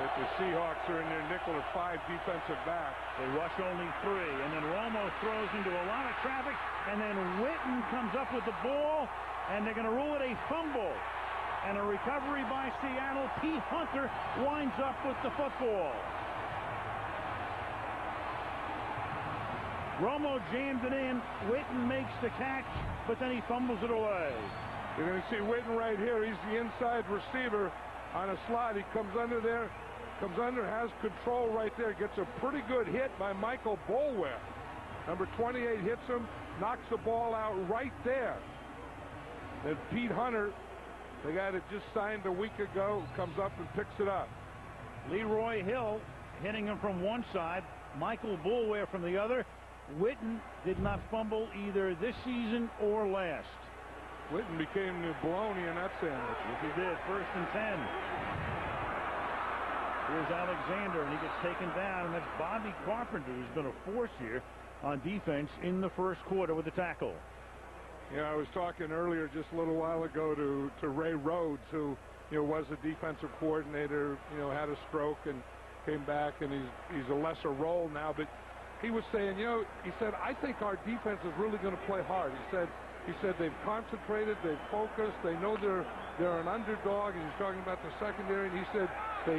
If the Seahawks are in their nickel or 5 defensive back. They rush only 3, and then Romo throws into a lot of traffic, and then Witten comes up with the ball, and they're going to rule it a fumble. And a recovery by Seattle. Pete Hunter winds up with the football. Romo jams it in. Witten makes the catch, but then he fumbles it away. You're going to see Witten right here. He's the inside receiver on a slot. He comes under there, has control right there, gets a pretty good hit by Michael Boulware. Number 28 hits him, knocks the ball out right there. Then Pete Hunter, the guy that just signed a week ago, comes up and picks it up. Leroy Hill hitting him from one side, Michael Boulware from the other. Witten did not fumble either this season or last. Witten became the bologna in that sandwich. Yes, he did. First and 10. Here's Alexander, and he gets taken down, and that's Bobby Carpenter, who's been a force here on defense in the first quarter with the tackle. Yeah, I was talking earlier just a little while ago to Ray Rhodes, who was a defensive coordinator, had a stroke and came back, and he's a lesser role now, but he was saying, he said, I think our defense is really going to play hard. He said they've concentrated, they've focused, they know they're an underdog, and he's talking about the secondary, and he said they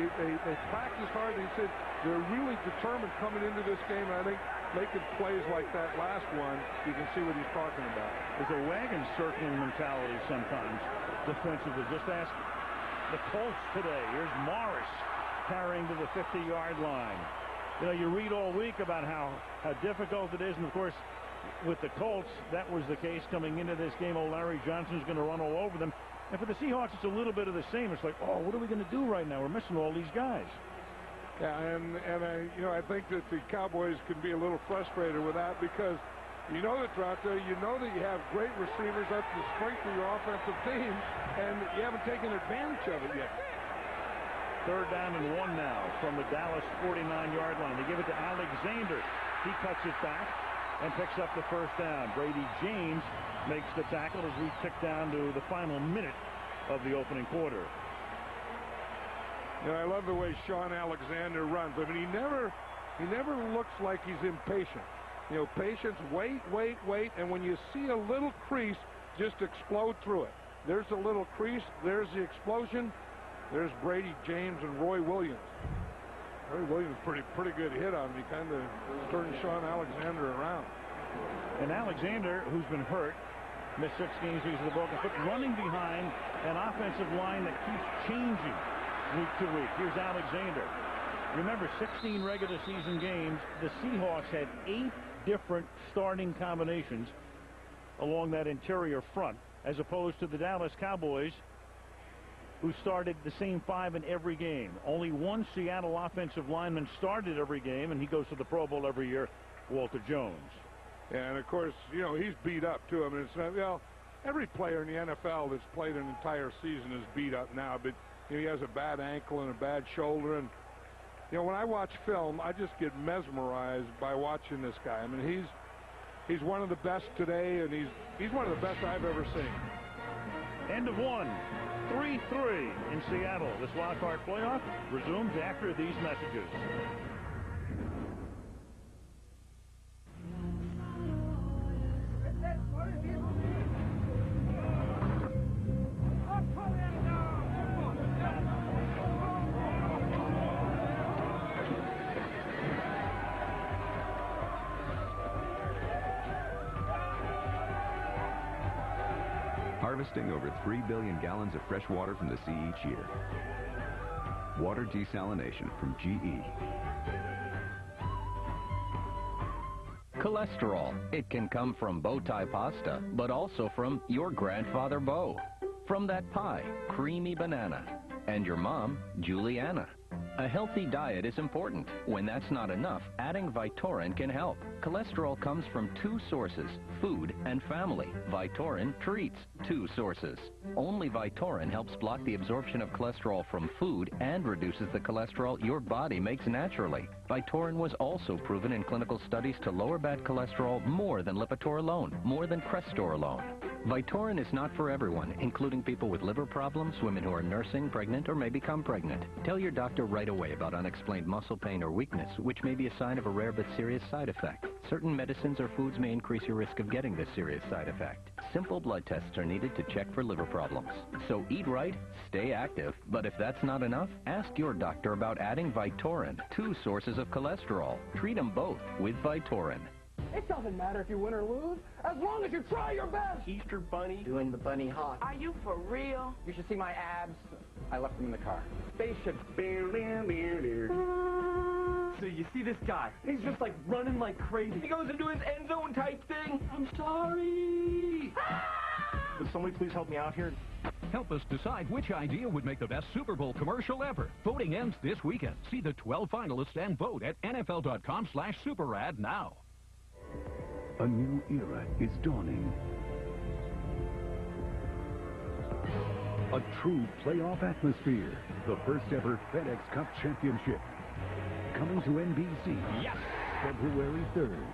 practice hard, and he said they're really determined coming into this game, and I think making plays like that last one, you can see what he's talking about. There's a wagon circling mentality sometimes defensively. Just ask the Colts today. Here's Morris carrying to the 50-yard line. You read all week about how difficult it is, and of course, with the Colts, that was the case coming into this game. Larry Johnson's going to run all over them. And for the Seahawks, it's a little bit of the same. It's like, what are we going to do right now? We're missing all these guys. Yeah, and I think that the Cowboys can be a little frustrated with that because that they're out there. You know that you have great receivers. That's the strength of your offensive team, and you haven't taken advantage of it yet. Third down and 1 now from the Dallas 49-yard line. They give it to Alexander. He cuts it back and picks up the first down. Brady James makes the tackle as we tick down to the final minute of the opening quarter. I love the way Sean Alexander runs. I mean, he never looks like he's impatient. Patience, wait, and when you see a little crease, just explode through it. There's a little crease, there's the explosion. There's Brady James and Roy Williams. Roy Williams, pretty good hit on him. He kind of turned Sean Alexander around. And Alexander, who's been hurt, missed 6 games because of the broken foot, running behind an offensive line that keeps changing week to week. Here's Alexander. Remember, 16 regular season games. The Seahawks had 8 different starting combinations along that interior front, as opposed to the Dallas Cowboys, who started the same 5 in every game. Only one Seattle offensive lineman started every game, and he goes to the Pro Bowl every year, Walter Jones. Yeah, and of course, he's beat up too. I mean, it's not, every player in the NFL that's played an entire season is beat up now, but he has a bad ankle and a bad shoulder, and when I watch film, I just get mesmerized by watching this guy. I mean, he's one of the best today, and he's one of the best I've ever seen. End of 1. 3-3 in Seattle. This wildcard playoff resumes after these messages. harvesting over 3 billion gallons of fresh water from the sea each year. Water desalination from GE. Cholesterol. It can come from bow tie pasta, but also from your grandfather Bo. From that pie, creamy banana. And your mom, Juliana. A healthy diet is important. When that's not enough, adding Vytorin can help. Cholesterol comes from two sources, food and family. Vytorin treats two sources. Only Vytorin helps block the absorption of cholesterol from food and reduces the cholesterol your body makes naturally. Vytorin was also proven in clinical studies to lower bad cholesterol more than Lipitor alone, more than Crestor alone. Vytorin is not for everyone, including people with liver problems, women who are nursing, pregnant, or may become pregnant. Tell your doctor right away about unexplained muscle pain or weakness, which may be a sign of a rare but serious side effect. Certain medicines or foods may increase your risk of getting this serious side effect. Simple blood tests are needed to check for liver problems. So eat right, stay active, but if that's not enough, ask your doctor about adding Vytorin, two sources of cholesterol. Treat them both with Vytorin. It doesn't matter if you win or lose, as long as you try your best. Easter Bunny doing the bunny hop. Are you for real? You should see my abs. I left them in the car. Spaceship. So you see this guy. He's just like running like crazy. He goes into his end zone type thing. I'm sorry. Would somebody please help me out here? Help us decide which idea would make the best Super Bowl commercial ever. Voting ends this weekend. See the 12 finalists and vote at NFL.com/superad now. A new era is dawning. A true playoff atmosphere. The first ever FedEx Cup Championship. Coming to NBC. Yes! February 3rd.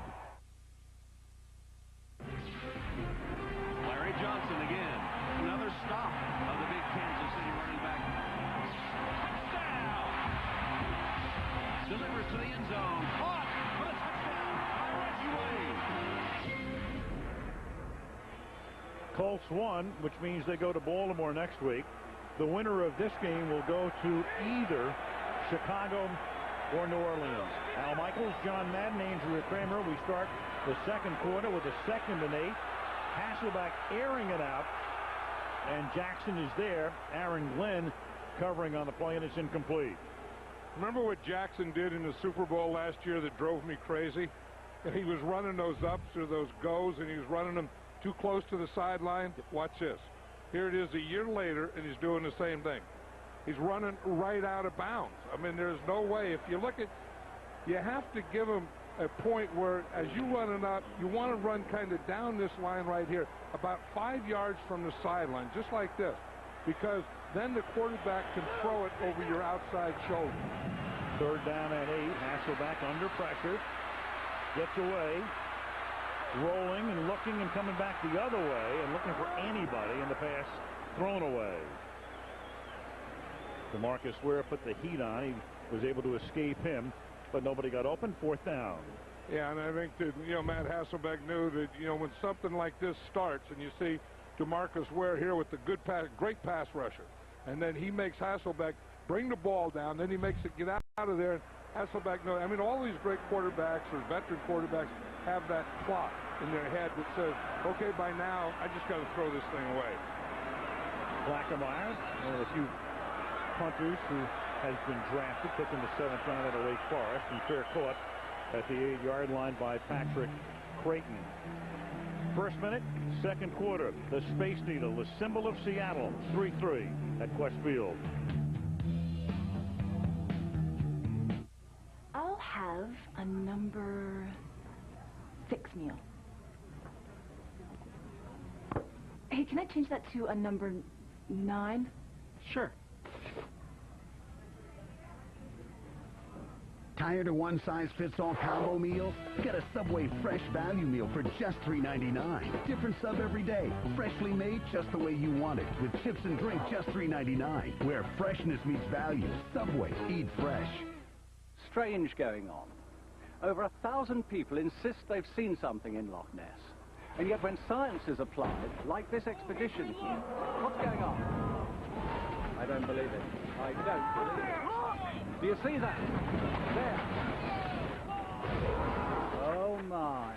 Larry Johnson again. Another stop of the big Kansas City running back. Touchdown! Delivers to the end zone. Caught for a touchdown by Reggie Wayne. Colts won, which means they go to Baltimore next week. The winner of this game will go to either Chicago or New Orleans. Al Michaels, John Madden, Andrew Kramer. We start the second quarter with a 2nd and 8. Hasselbeck airing it out, and Jackson is there. Aaron Glenn covering on the play, and it's incomplete. Remember what Jackson did in the Super Bowl last year that drove me crazy? And he was running those ups or those goes, and he was running them too close to the sideline. Watch this. Here it is a year later, and he's doing the same thing. He's running right out of bounds. I mean, there's no way. If you look at, you have to give him a point where, as you run it up, you want to run kind of down this line right here, about 5 yards from the sideline, just like this, because then the quarterback can throw it over your outside shoulder. 3rd down and 8. Hasselbeck under pressure. Gets away. Rolling and looking and coming back the other way and looking for anybody, and the pass thrown away. DeMarcus Ware put the heat on. He was able to escape him, but nobody got open. 4th down. Yeah, and I think that, Matt Hasselbeck knew that, when something like this starts and you see DeMarcus Ware here with the great pass rusher, and then he makes Hasselbeck bring the ball down, then he makes it get out of there. Hasselbeck knows. I mean, all these great quarterbacks or veteran quarterbacks have that clock in their head that says, okay, by now, I just got to throw this thing away. Blackermeyer, one of the few punters who has been drafted, took in the 7th round out of Wake Forest, and fair caught at the 8-yard line by Patrick Creighton. 1st minute, 2nd quarter. The Space Needle, the symbol of Seattle, 3-3 at Quest Field. I'll have a number 6 meal. Hey, can I change that to a number 9? Sure. Tired of one-size-fits-all combo meals? Get a Subway Fresh Value Meal for just $3.99. Different sub every day. Freshly made just the way you want it. With chips and drink just $3.99. Where freshness meets value. Subway. Eat fresh. Strange going on. Over 1,000 people insist they've seen something in Loch Ness. And yet when science is applied, like this expedition here, what's going on? I don't believe it. I don't believe it. Do you see that? There. Oh, my.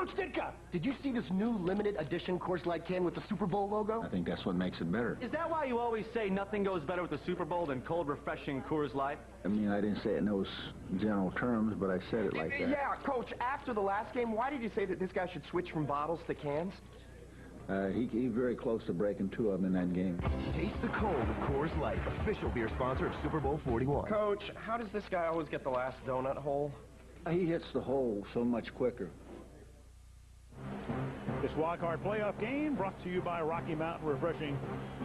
Coach Ditka, did you see this new limited edition Coors Light can with the Super Bowl logo? I think that's what makes it better. Is that why you always say nothing goes better with the Super Bowl than cold, refreshing Coors Light? I mean, I didn't say it in those general terms, but I said it like that. Yeah, Coach, after the last game, why did you say that this guy should switch from bottles to cans? He very close to breaking 2 of them in that game. Taste the cold of Coors Light, official beer sponsor of Super Bowl 41. Coach, how does this guy always get the last donut hole? He hits the hole so much quicker. This Wildcard playoff game brought to you by Rocky Mountain Refreshing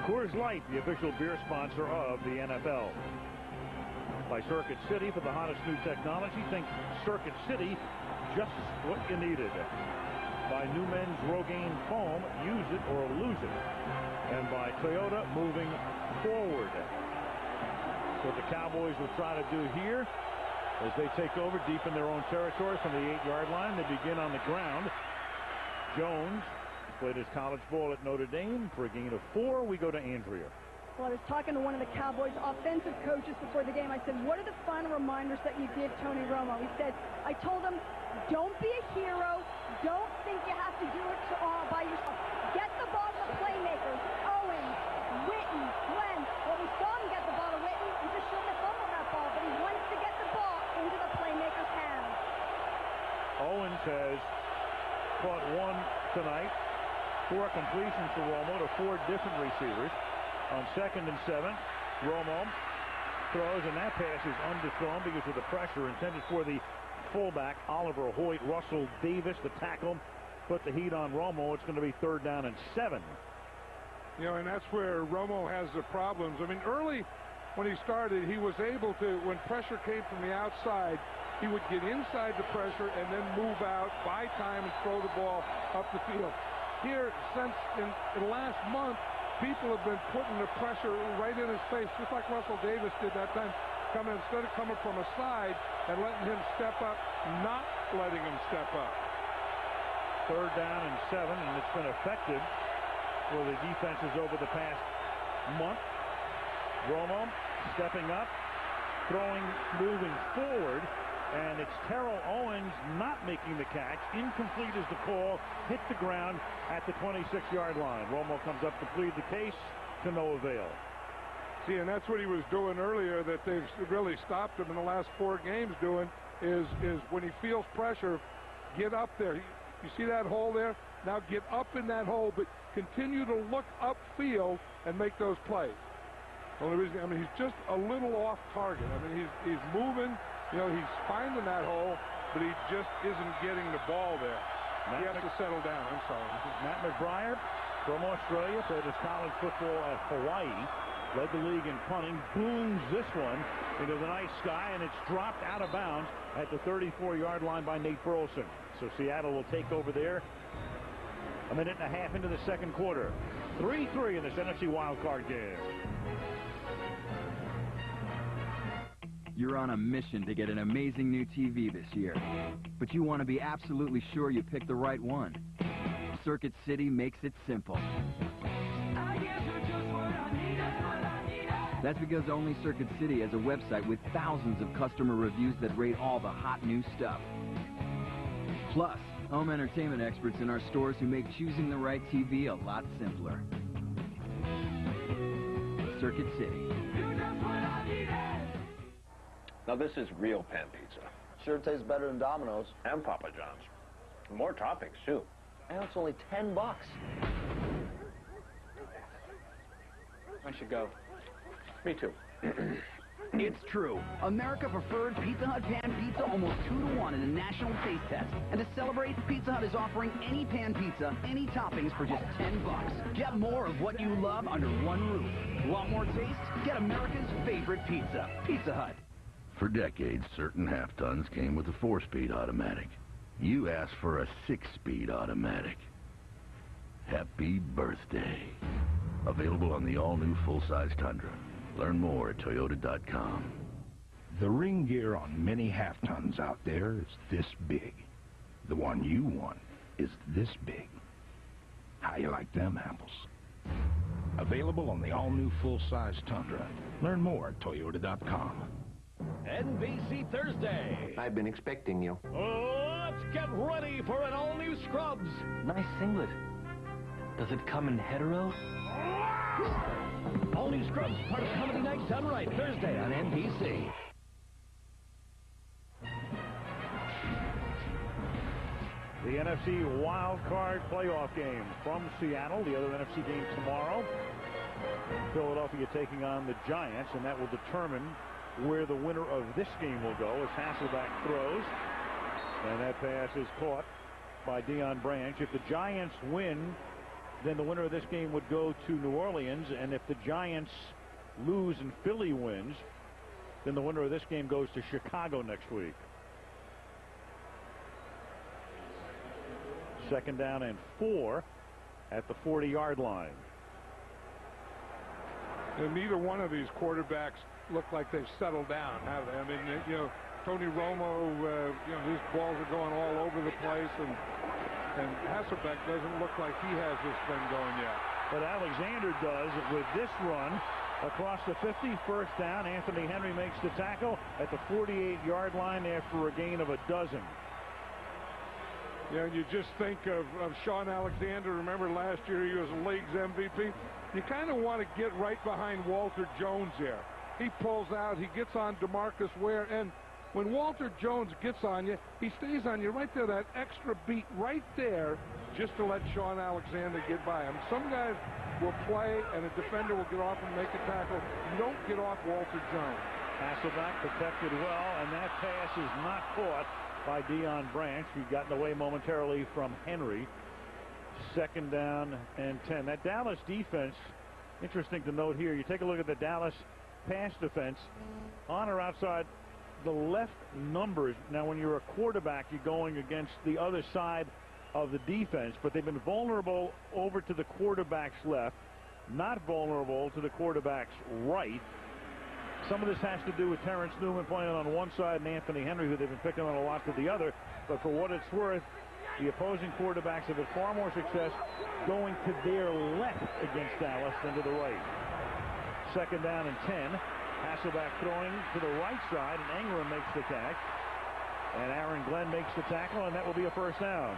Coors Light, the official beer sponsor of the NFL. By Circuit City for the hottest new technology. Think Circuit City, just what you needed. By New Men's Rogaine Foam, use it or lose it. And by Toyota, moving forward. What the Cowboys will try to do here as they take over deep in their own territory from the 8-yard line. They begin on the ground. Jones played his college ball at Notre Dame for a gain of 4. We go to Andrea. Well, I was talking to one of the Cowboys offensive coaches before the game. I said, what are the final reminders that you give Tony Romo? He said, I told him, don't be a hero. Don't think you have to do it all by yourself. Get the ball to the playmakers. Owens, Witten, Glenn. Well, we saw him get the ball to Witten. He just shouldn't have fumbled that ball, but he wants to get the ball into the playmakers' hands. Owens has caught 1 tonight. 4 completions to Romo to 4 different receivers. On 2nd and 7, Romo throws, and that pass is underthrown because of the pressure intended for the fullback, Oliver Hoyt. Russell Davis, the tackle, put the heat on Romo. It's going to be 3rd down and 7. You know, and that's where Romo has the problems. I mean, early when he started, he was able to, when pressure came from the outside, he would get inside the pressure and then move out, buy time, and throw the ball up the field. Here, since in the last month, people have been putting the pressure right in his face, just like Russell Davis did that time, instead of coming from a side and letting him step up, not letting him step up. 3rd down and 7, and it's been effective for the defenses over the past month. Romo stepping up, throwing, moving forward, and it's Terrell Owens not making the catch. Incomplete is the call. Hit the ground at the 26-yard line. Romo comes up to plead the case, to no avail. See, and that's what he was doing earlier that they've really stopped him in the last 4 games doing is when he feels pressure, get up there. You see that hole there? Now get up in that hole, but continue to look upfield and make those plays. Only reason, I mean, he's just a little off target. I mean, he's moving. You know, he's finding that hole, but he just isn't getting the ball there. He has to settle down. I'm sorry. Matt McBriar from Australia, played his college football at Hawaii, led the league in punting, booms this one into the night sky, and it's dropped out of bounds at the 34-yard line by Nate Burleson. So Seattle will take over there. A minute and a half into the 2nd quarter. 3-3 in this NFC wildcard game. You're on a mission to get an amazing new TV this year, but you want to be absolutely sure you pick the right one. Circuit City makes it simple. That's because only Circuit City has a website with thousands of customer reviews that rate all the hot new stuff. Plus, home entertainment experts in our stores who make choosing the right TV a lot simpler. Circuit City. Now this is real pan pizza. Sure tastes better than Domino's. And Papa John's. More toppings, too. And it's only $10. I should go. Me too. It's true. America preferred Pizza Hut pan pizza almost 2-to-1 in a national taste test. And to celebrate, Pizza Hut is offering any pan pizza, any toppings for just $10. Get more of what you love under one roof. Want more taste? Get America's favorite pizza. Pizza Hut. For decades, certain half-tons came with a 4-speed automatic. You asked for a 6-speed automatic. Happy birthday. Available on the all-new full-size Tundra. Learn more at Toyota.com. The ring gear on many half-tons out there is this big. The one you want is this big. How you like them apples? Available on the all-new full-size Tundra. Learn more at Toyota.com. NBC Thursday. I've been expecting you. Oh, Cubs get ready for an all-new Scrubs. Nice singlet. Does it come in hetero? All-new Scrubs, part of Comedy Night Done Right, Thursday on NBC. The NFC Wildcard playoff game from Seattle. The other NFC game tomorrow. Philadelphia taking on the Giants, and that will determine where the winner of this game will go as Hasselbeck throws. And that pass is caught by Deion Branch. If the Giants win, then the winner of this game would go to New Orleans. And if the Giants lose and Philly wins, then the winner of this game goes to Chicago next week. Second down and 4 at the 40-yard line. And neither one of these quarterbacks look like they've settled down, have they? I mean, you know, Tony Romo, you know, his balls are going all over the place, and Hasselbeck doesn't look like he has this thing going yet. But Alexander does with this run across the 50, first down. Anthony Henry makes the tackle at the 48-yard line after a gain of a dozen. Yeah, and you just think of Sean Alexander. Remember last year he was the league's MVP. You kind of want to get right behind Walter Jones here. He pulls out, he gets on DeMarcus Ware, and when Walter Jones gets on you, he stays on you right there, that extra beat right there, just to let Sean Alexander get by him. Some guys will play, and a defender will get off and make a tackle. You don't get off Walter Jones. Hasselbeck protected well, and that pass is not caught by Deion Branch, who got away momentarily from Henry. Second down and 10. That Dallas defense, interesting to note here, you take a look at the Dallas pass defense, on or outside the left numbers. Now when you're a quarterback, you're going against the other side of the defense, but they've been vulnerable over to the quarterback's left, not vulnerable to the quarterback's right. Some of this has to do with Terrence Newman playing on one side and Anthony Henry, who they've been picking on a lot, to the other. But for what it's worth, the opposing quarterbacks have had far more success going to their left against Dallas than to the right. Second down and 10. Hasselbeck throwing to the right side, and Ingram makes the catch. And Aaron Glenn makes the tackle, and that will be a first down.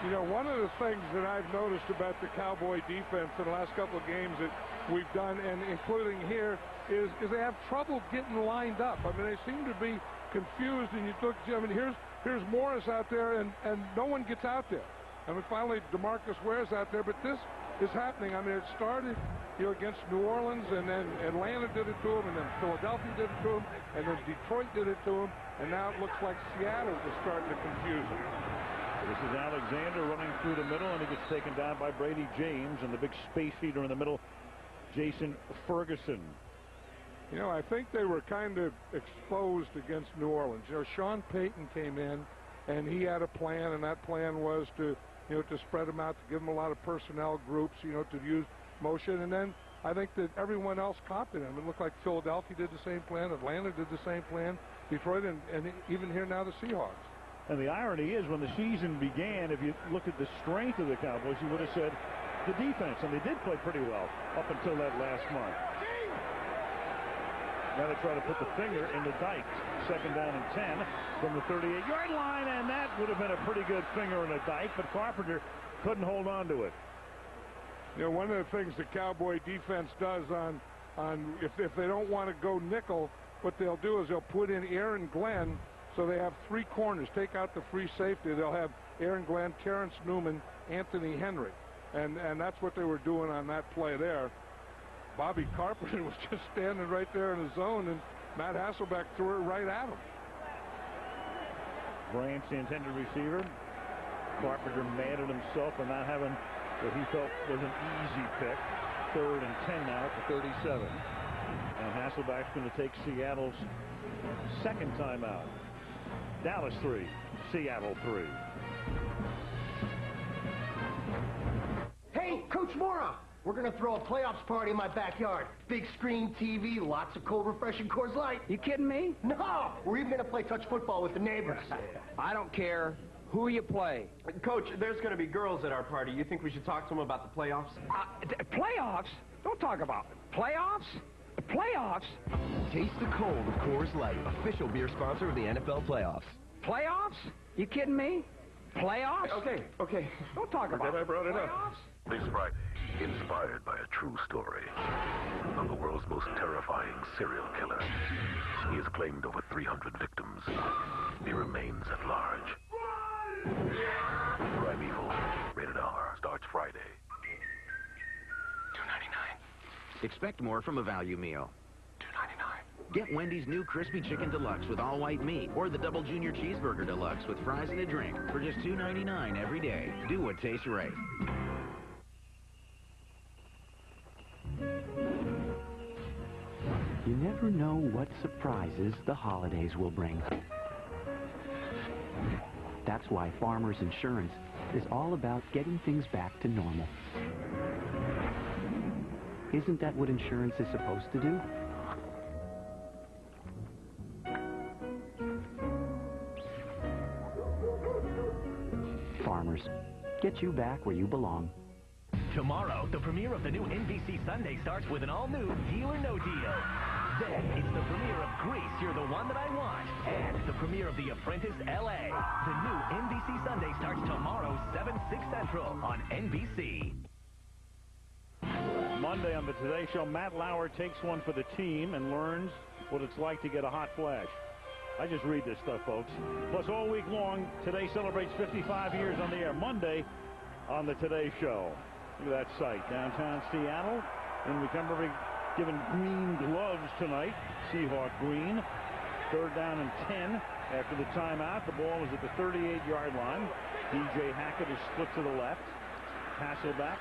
You know, one of the things that I've noticed about the Cowboy defense in the last couple of games that we've done, and including here, is they have trouble getting lined up. I mean, they seem to be confused, and you look, I mean, here's Morris out there, and no one gets out there. I mean, finally, DeMarcus Ware's out there, but this is happening. I mean, it started, you know, against New Orleans, and then Atlanta did it to him, and then Philadelphia did it to him, and then Detroit did it to him, and now it looks like Seattle is starting to confuse him. This is Alexander running through the middle, and he gets taken down by Brady James, and the big space feeder in the middle, Jason Ferguson. You know, I think they were kind of exposed against New Orleans. You know, Sean Payton came in, and he had a plan, and that plan was to, you know, to spread them out, to give them a lot of personnel groups, you know, to use motion. And then I think that everyone else copied him. It looked like Philadelphia did the same plan, Atlanta did the same plan, Detroit, and even here now the Seahawks. And the irony is, when the season began, if you look at the strength of the Cowboys, you would have said the defense, and they did play pretty well up until that last month. Now they try to put the finger in the dike. Second down and 10 from the 38-yard line, and that would have been a pretty good finger in the dike, but Carpenter couldn't hold on to it. You know, one of the things the Cowboy defense does on if they don't want to go nickel, what they'll do is they'll put in Aaron Glenn, so they have three corners. Take out the free safety. They'll have Aaron Glenn, Terrence Newman, Anthony Henry. And that's what they were doing on that play there. Bobby Carpenter was just standing right there in the zone, and Matt Hasselbeck threw it right at him. Branch, the intended receiver. Carpenter mad at himself for not having what he felt was an easy pick. Third and 10 now at the 37. And Hasselbeck's going to take Seattle's second timeout. Dallas 3, Seattle 3. Hey, Coach Mora, we're going to throw a playoffs party in my backyard. Big screen TV, lots of cold, refreshing Coors Light. You kidding me? No, we're even going to play touch football with the neighbors. I don't care who you play. Coach, there's going to be girls at our party. You think we should talk to them about the playoffs? Playoffs? Don't talk about it. Playoffs? Playoffs? Taste the cold of Coors Light, official beer sponsor of the NFL playoffs. Playoffs? You kidding me? Playoffs? Okay. Don't talk about I brought it up. playoffs. This Friday, inspired by a true story of the world's most terrifying serial killer. He has claimed over 300 victims. He remains at large. Primeval, rated R, starts Friday. $2.99. Expect more from a value meal. $2.99. Get Wendy's new Crispy Chicken Deluxe with all-white meat, or the Double Junior Cheeseburger Deluxe with fries and a drink for just $2.99 every day. Do what tastes right. You never know what surprises the holidays will bring. That's why Farmers Insurance is all about getting things back to normal. Isn't that what insurance is supposed to do? Farmers, get you back where you belong. Tomorrow, the premiere of the new NBC Sunday starts with an all-new Deal or No Deal. Then, it's the premiere of Grease, You're the One That I Want, and the premiere of The Apprentice, L.A. The new NBC Sunday starts tomorrow, 7, 6 Central on NBC. Monday on the Today Show, Matt Lauer takes one for the team and learns what it's like to get a hot flash. I just read this stuff, folks. Plus, all week long, Today celebrates 55 years on the air. Monday on the Today Show. Look at that sight. Downtown Seattle. And we come to be given green gloves tonight. Seahawk green. 3rd down and 10 after the timeout. The ball is at the 38-yard line. DJ Hackett is split to the left. Hasselbeck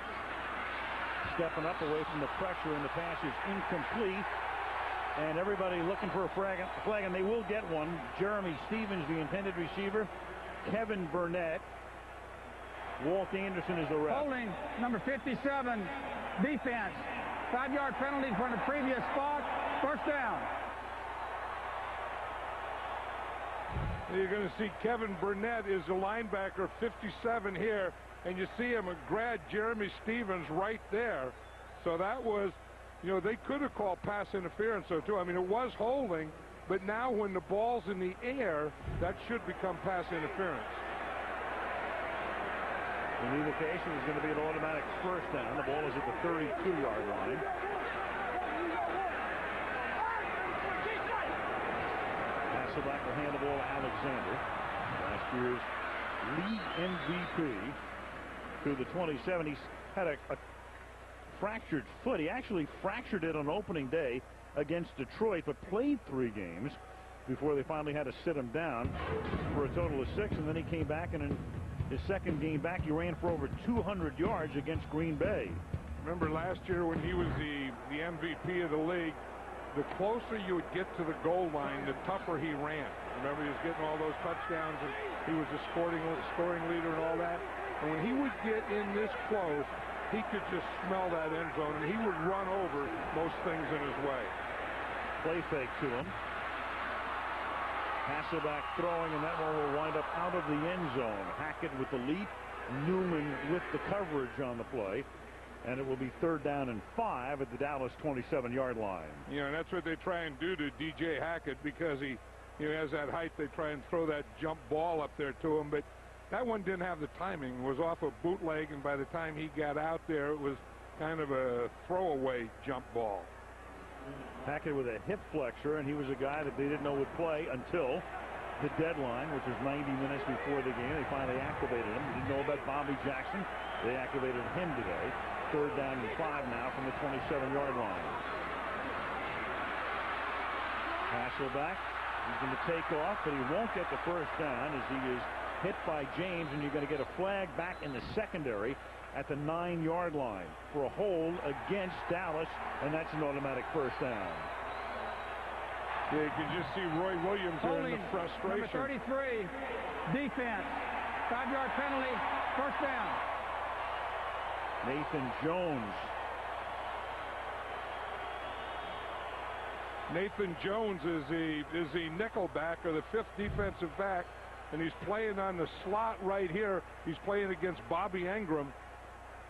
stepping up away from the pressure, and the pass is incomplete. And everybody looking for a flag, and they will get one. Jeremy Stevens, the intended receiver. Kevin Burnett. Walt Anderson is the ref. Holding, number 57, defense. 5-yard penalty from the previous spot. 1st down. You're going to see Kevin Burnett is the linebacker, 57 here, and you see him grab Jeremy Stevens right there. So that was, you know, they could have called pass interference, though, too. I mean, it was holding, but now when the ball's in the air, that should become pass interference. In either case, it was going to be an automatic 1st down. The ball is at the 32-yard line. Hasselbeck will hand the ball to Alexander. Last year's league MVP through the 27. He's had a fractured foot. He actually fractured it on opening day against Detroit, but played 3 games before they finally had to sit him down for a total of 6, and then he came back, and in his 2nd game back, he ran for over 200 yards against Green Bay. Remember last year when he was the MVP of the league, the closer you would get to the goal line, the tougher he ran. Remember, he was getting all those touchdowns, and he was the scoring leader and all that. And when he would get in this close, he could just smell that end zone, and he would run over most things in his way. Play fake to him. Hasselbeck throwing, and that one will wind up out of the end zone. Hackett with the lead. Newman with the coverage on the play. And it will be 3rd down and 5 at the Dallas 27-yard line. Yeah, and that's what they try and do to DJ Hackett, because he has that height. They try and throw that jump ball up there to him, but that one didn't have the timing. It was off a bootleg, and by the time he got out there, it was kind of a throwaway jump ball. Hackett with a hip flexor, and he was a guy that they didn't know would play until the deadline, which was 90 minutes before the game. They finally activated him. They didn't know about Bobby Jackson. They activated him today. 3rd down and 5 now from the 27-yard line. Hasselbeck, he's going to take off, but he won't get the 1st down as he is hit by James, and you're going to get a flag back in the secondary at the 9-yard line for a hold against Dallas, and that's an automatic 1st down. Yeah, you can just see Roy Williams there in the frustration. Number 33, defense. 5-yard penalty, 1st down. Nathan Jones. Nathan Jones is the nickel back, or the 5th defensive back, and he's playing on the slot right here. He's playing against Bobby Engram.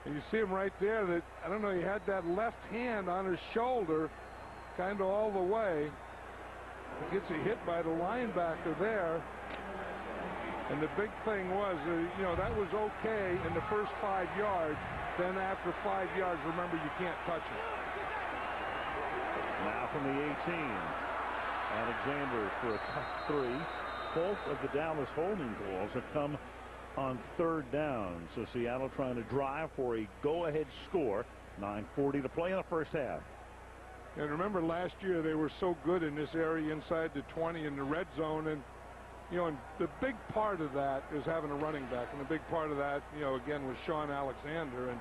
And you see him right there, that, I don't know, he had that left hand on his shoulder kind of all the way. He gets hit by the linebacker there. And the big thing was, that was okay in the first 5 yards. Then after 5 yards, remember, you can't touch it. Now from the 18. Alexander for a tough 3. Both of the Dallas holding calls have come on 3rd down. So Seattle trying to drive for a go-ahead score. 9:40 to play in the first half. And remember, last year they were so good in this area inside the 20 in the red zone. And, and the big part of that is having a running back. And the big part of that, again, was Sean Alexander.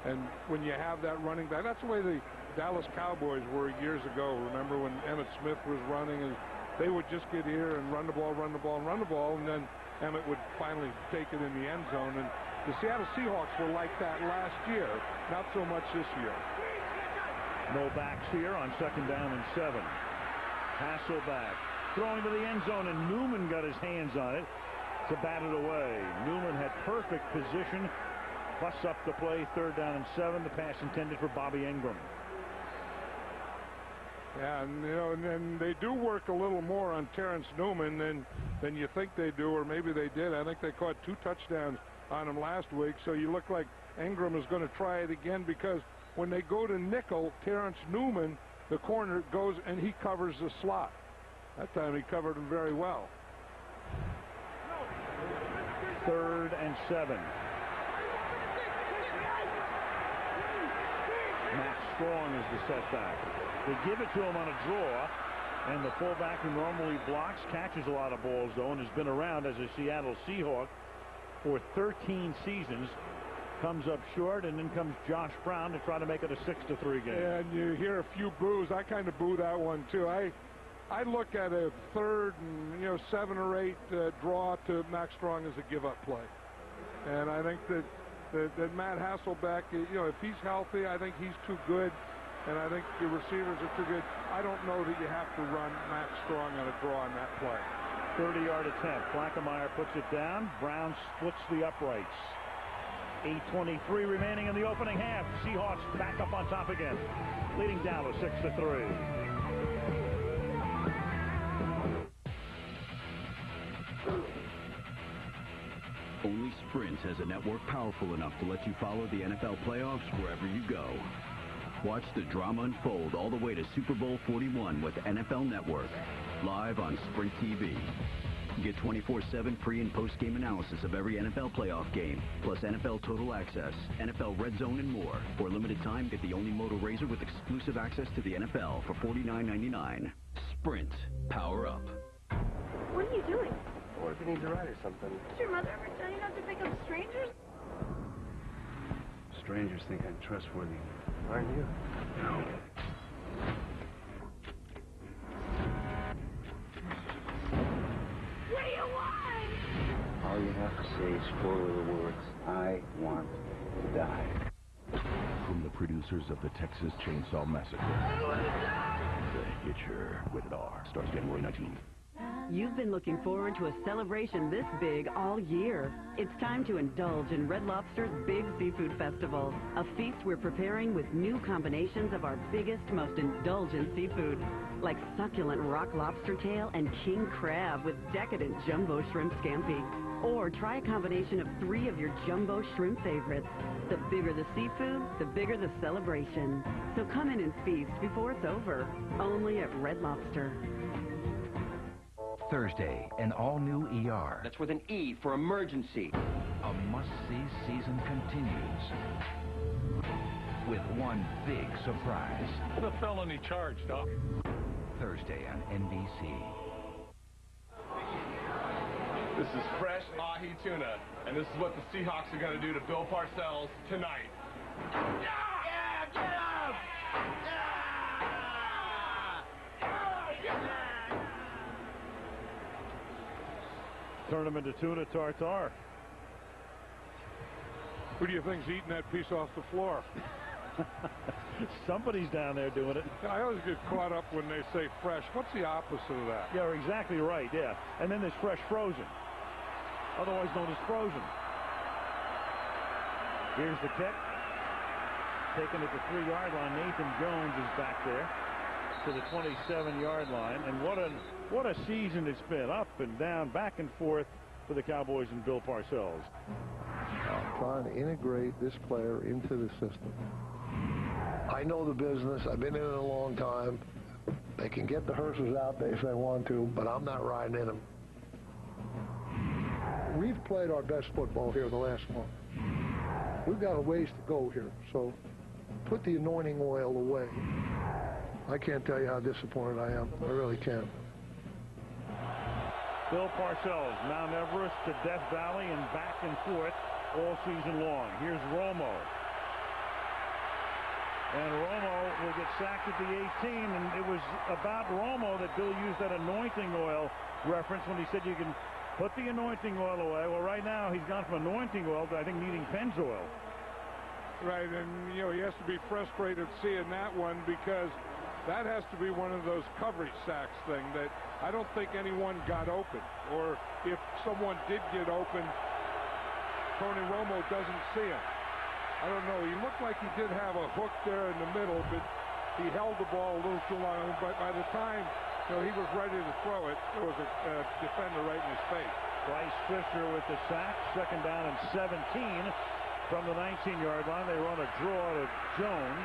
And when you have that running back, that's the way the Dallas Cowboys were years ago. Remember when Emmitt Smith was running, and they would just get here and run the ball, run the ball, and run the ball, and then Emmitt would finally take it in the end zone. And the Seattle Seahawks were like that last year, not so much this year. No backs here on 2nd down and 7. Hasselbeck throwing to the end zone, and Newman got his hands on it to bat it away. Newman had perfect position. Busts up the play, 3rd down and 7. The pass intended for Bobby Ingram. Yeah, and then they do work a little more on Terrence Newman than you think they do, or maybe they did. I think they caught 2 touchdowns on him last week, so you look like Ingram is going to try it again, because when they go to nickel, Terrence Newman, the corner, goes and he covers the slot. That time he covered him very well. 3rd and 7. Matt Strong is the setback. They give it to him on a draw, and the fullback who normally blocks catches a lot of balls, though, and has been around as a Seattle Seahawk for 13 seasons. Comes up short, and then comes Josh Brown to try to make it a 6-3 game. And you hear a few boos. I kind of boo that one too. I look at a 3rd and 7 or 8 draw to Max Strong as a give-up play, and I think that Matt Hasselbeck, if he's healthy, I think he's too good, and I think the receivers are too good. I don't know that you have to run Max Strong on a draw on that play. 30-yard attempt. Blankemeyer puts it down. Brown splits the uprights. 8:23 remaining in the opening half. Seahawks back up on top again, leading Dallas 6-3. Only Sprint has a network powerful enough to let you follow the NFL playoffs wherever you go. Watch the drama unfold all the way to Super Bowl 41 with NFL Network, live on Sprint TV. Get 24/7 pre- and post-game analysis of every NFL playoff game, plus NFL Total Access, NFL Red Zone, and more. For a limited time, get the only Moto Razor with exclusive access to the NFL for $49.99. Sprint. Power up. What are you doing? What if you need to ride or something? Did your mother ever tell you not to pick up strangers? Strangers think I'm trustworthy. Aren't you? No. What do you want? All you have to say is 4 little words. I want to die. From the producers of the Texas Chainsaw Massacre. The Hitcher, rated R, starts January 19th. You've been looking forward to a celebration this big all year. It's time to indulge in Red Lobster's Big Seafood Festival, a feast we're preparing with new combinations of our biggest, most indulgent seafood, like succulent rock lobster tail and king crab with decadent jumbo shrimp scampi. Or try a combination of 3 of your jumbo shrimp favorites. The bigger the seafood, the bigger the celebration. So come in and feast before it's over, only at Red Lobster. Thursday, an all-new ER. That's with an E for emergency. A must-see season continues with one big surprise. What a felony charge, Doc. Thursday on NBC. This is fresh ahi tuna, and this is what the Seahawks are going to do to Bill Parcells tonight. Yeah, get up! Turn them into tuna tartare. Who do you think's eating that piece off the floor? Somebody's down there doing it. I always get caught up when they say fresh. What's the opposite of that? Yeah, you're exactly right, yeah. And then there's fresh frozen, otherwise known as frozen. Here's the kick. Taken at the 3-yard line. Nathan Jones is back there to the 27-yard line. And what a season it's been. Up and down, back and forth. for the Cowboys and Bill Parcells. Trying to integrate this player into the system. I know the business. I've been in it a long time. They can get the hearses out there if they want to, but I'm not riding in them. We've played our best football here the last month. We've got a ways to go here, so put the anointing oil away. I can't tell you how disappointed I am. I really can't. Bill Parcells, Mount Everest to Death Valley and back and forth all season long. Here's Romo. And Romo will get sacked at the 18, and it was about Romo that Bill used that anointing oil reference when he said you can put the anointing oil away. Well, right now he's gone from anointing oil to, I think, needing Pennzoil. Right, and, you know, he has to be frustrated seeing that one because that has to be one of those coverage sacks thing that I don't think anyone got open. Or if someone did get open, Tony Romo doesn't see him. I don't know. He looked like he did have a hook there in the middle, but he held the ball a little too long. But by the time he was ready to throw it, there was a defender right in his face. Bryce Fisher with the sack. Second down and 17 from the 19-yard line. They run a draw to Jones.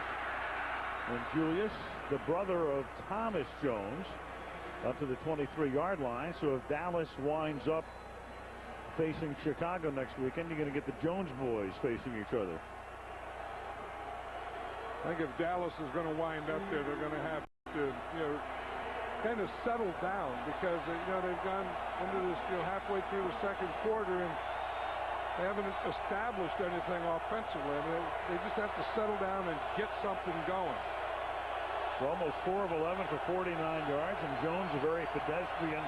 And Julius, the brother of Thomas Jones, up to the 23-yard line. So if Dallas winds up facing Chicago next weekend, you're going to get the Jones boys facing each other. I think if Dallas is going to wind up there, they're going to have to, kind of settle down because, they've gone into this, halfway through the second quarter and they haven't established anything offensively. I mean, they just have to settle down and get something going. Almost 4 of 11 for 49 yards, and Jones, a very pedestrian,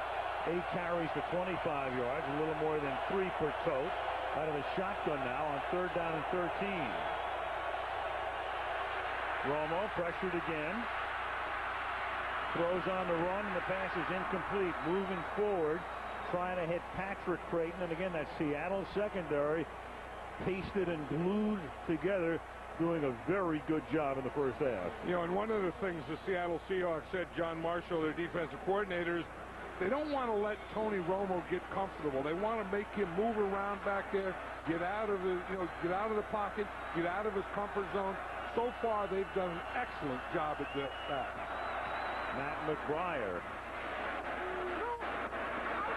8 carries for 25 yards, a little more than 3 per tote. Out of the shotgun now on 3rd down and 13. Romo pressured again. Throws on the run, and the pass is incomplete. Moving forward, trying to hit Patrick Creighton, and again, that Seattle secondary pasted and glued together, doing a very good job in the first half. And one of the things the Seattle Seahawks said, John Marshall, their defensive coordinators, they don't want to let Tony Romo get comfortable. They want to make him move around back there, get out of the, get out of the pocket, get out of his comfort zone. So far, they've done an excellent job at that. Matt McBriar.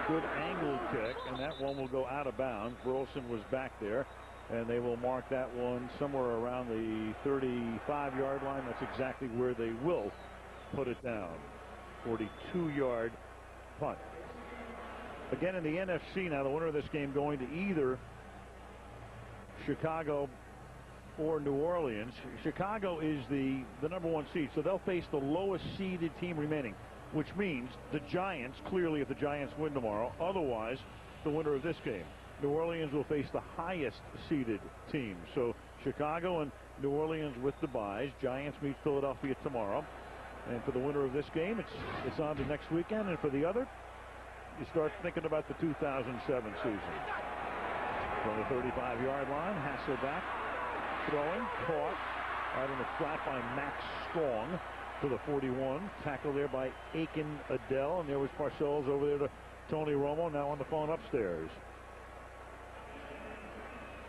Good angle kick, and that one will go out of bounds. Burleson was back there, and they will mark that one somewhere around the 35-yard line. That's exactly where they will put it down. 42-yard punt. Again, in the NFC now, the winner of this game going to either Chicago or New Orleans. Chicago is the number 1 seed, so they'll face the lowest seeded team remaining, which means the Giants, clearly if the Giants win tomorrow, otherwise the winner of this game. New Orleans will face the highest seeded team. So Chicago and New Orleans with the byes. Giants meet Philadelphia tomorrow. And for the winner of this game, it's on to next weekend. And for the other, you start thinking about the 2007 season. From the 35-yard line, Hasselbeck throwing, caught out in the flat by Max Strong to the 41. Tackle there by Aiken Adele. And there was Parcells over there to Tony Romo, now on the phone upstairs.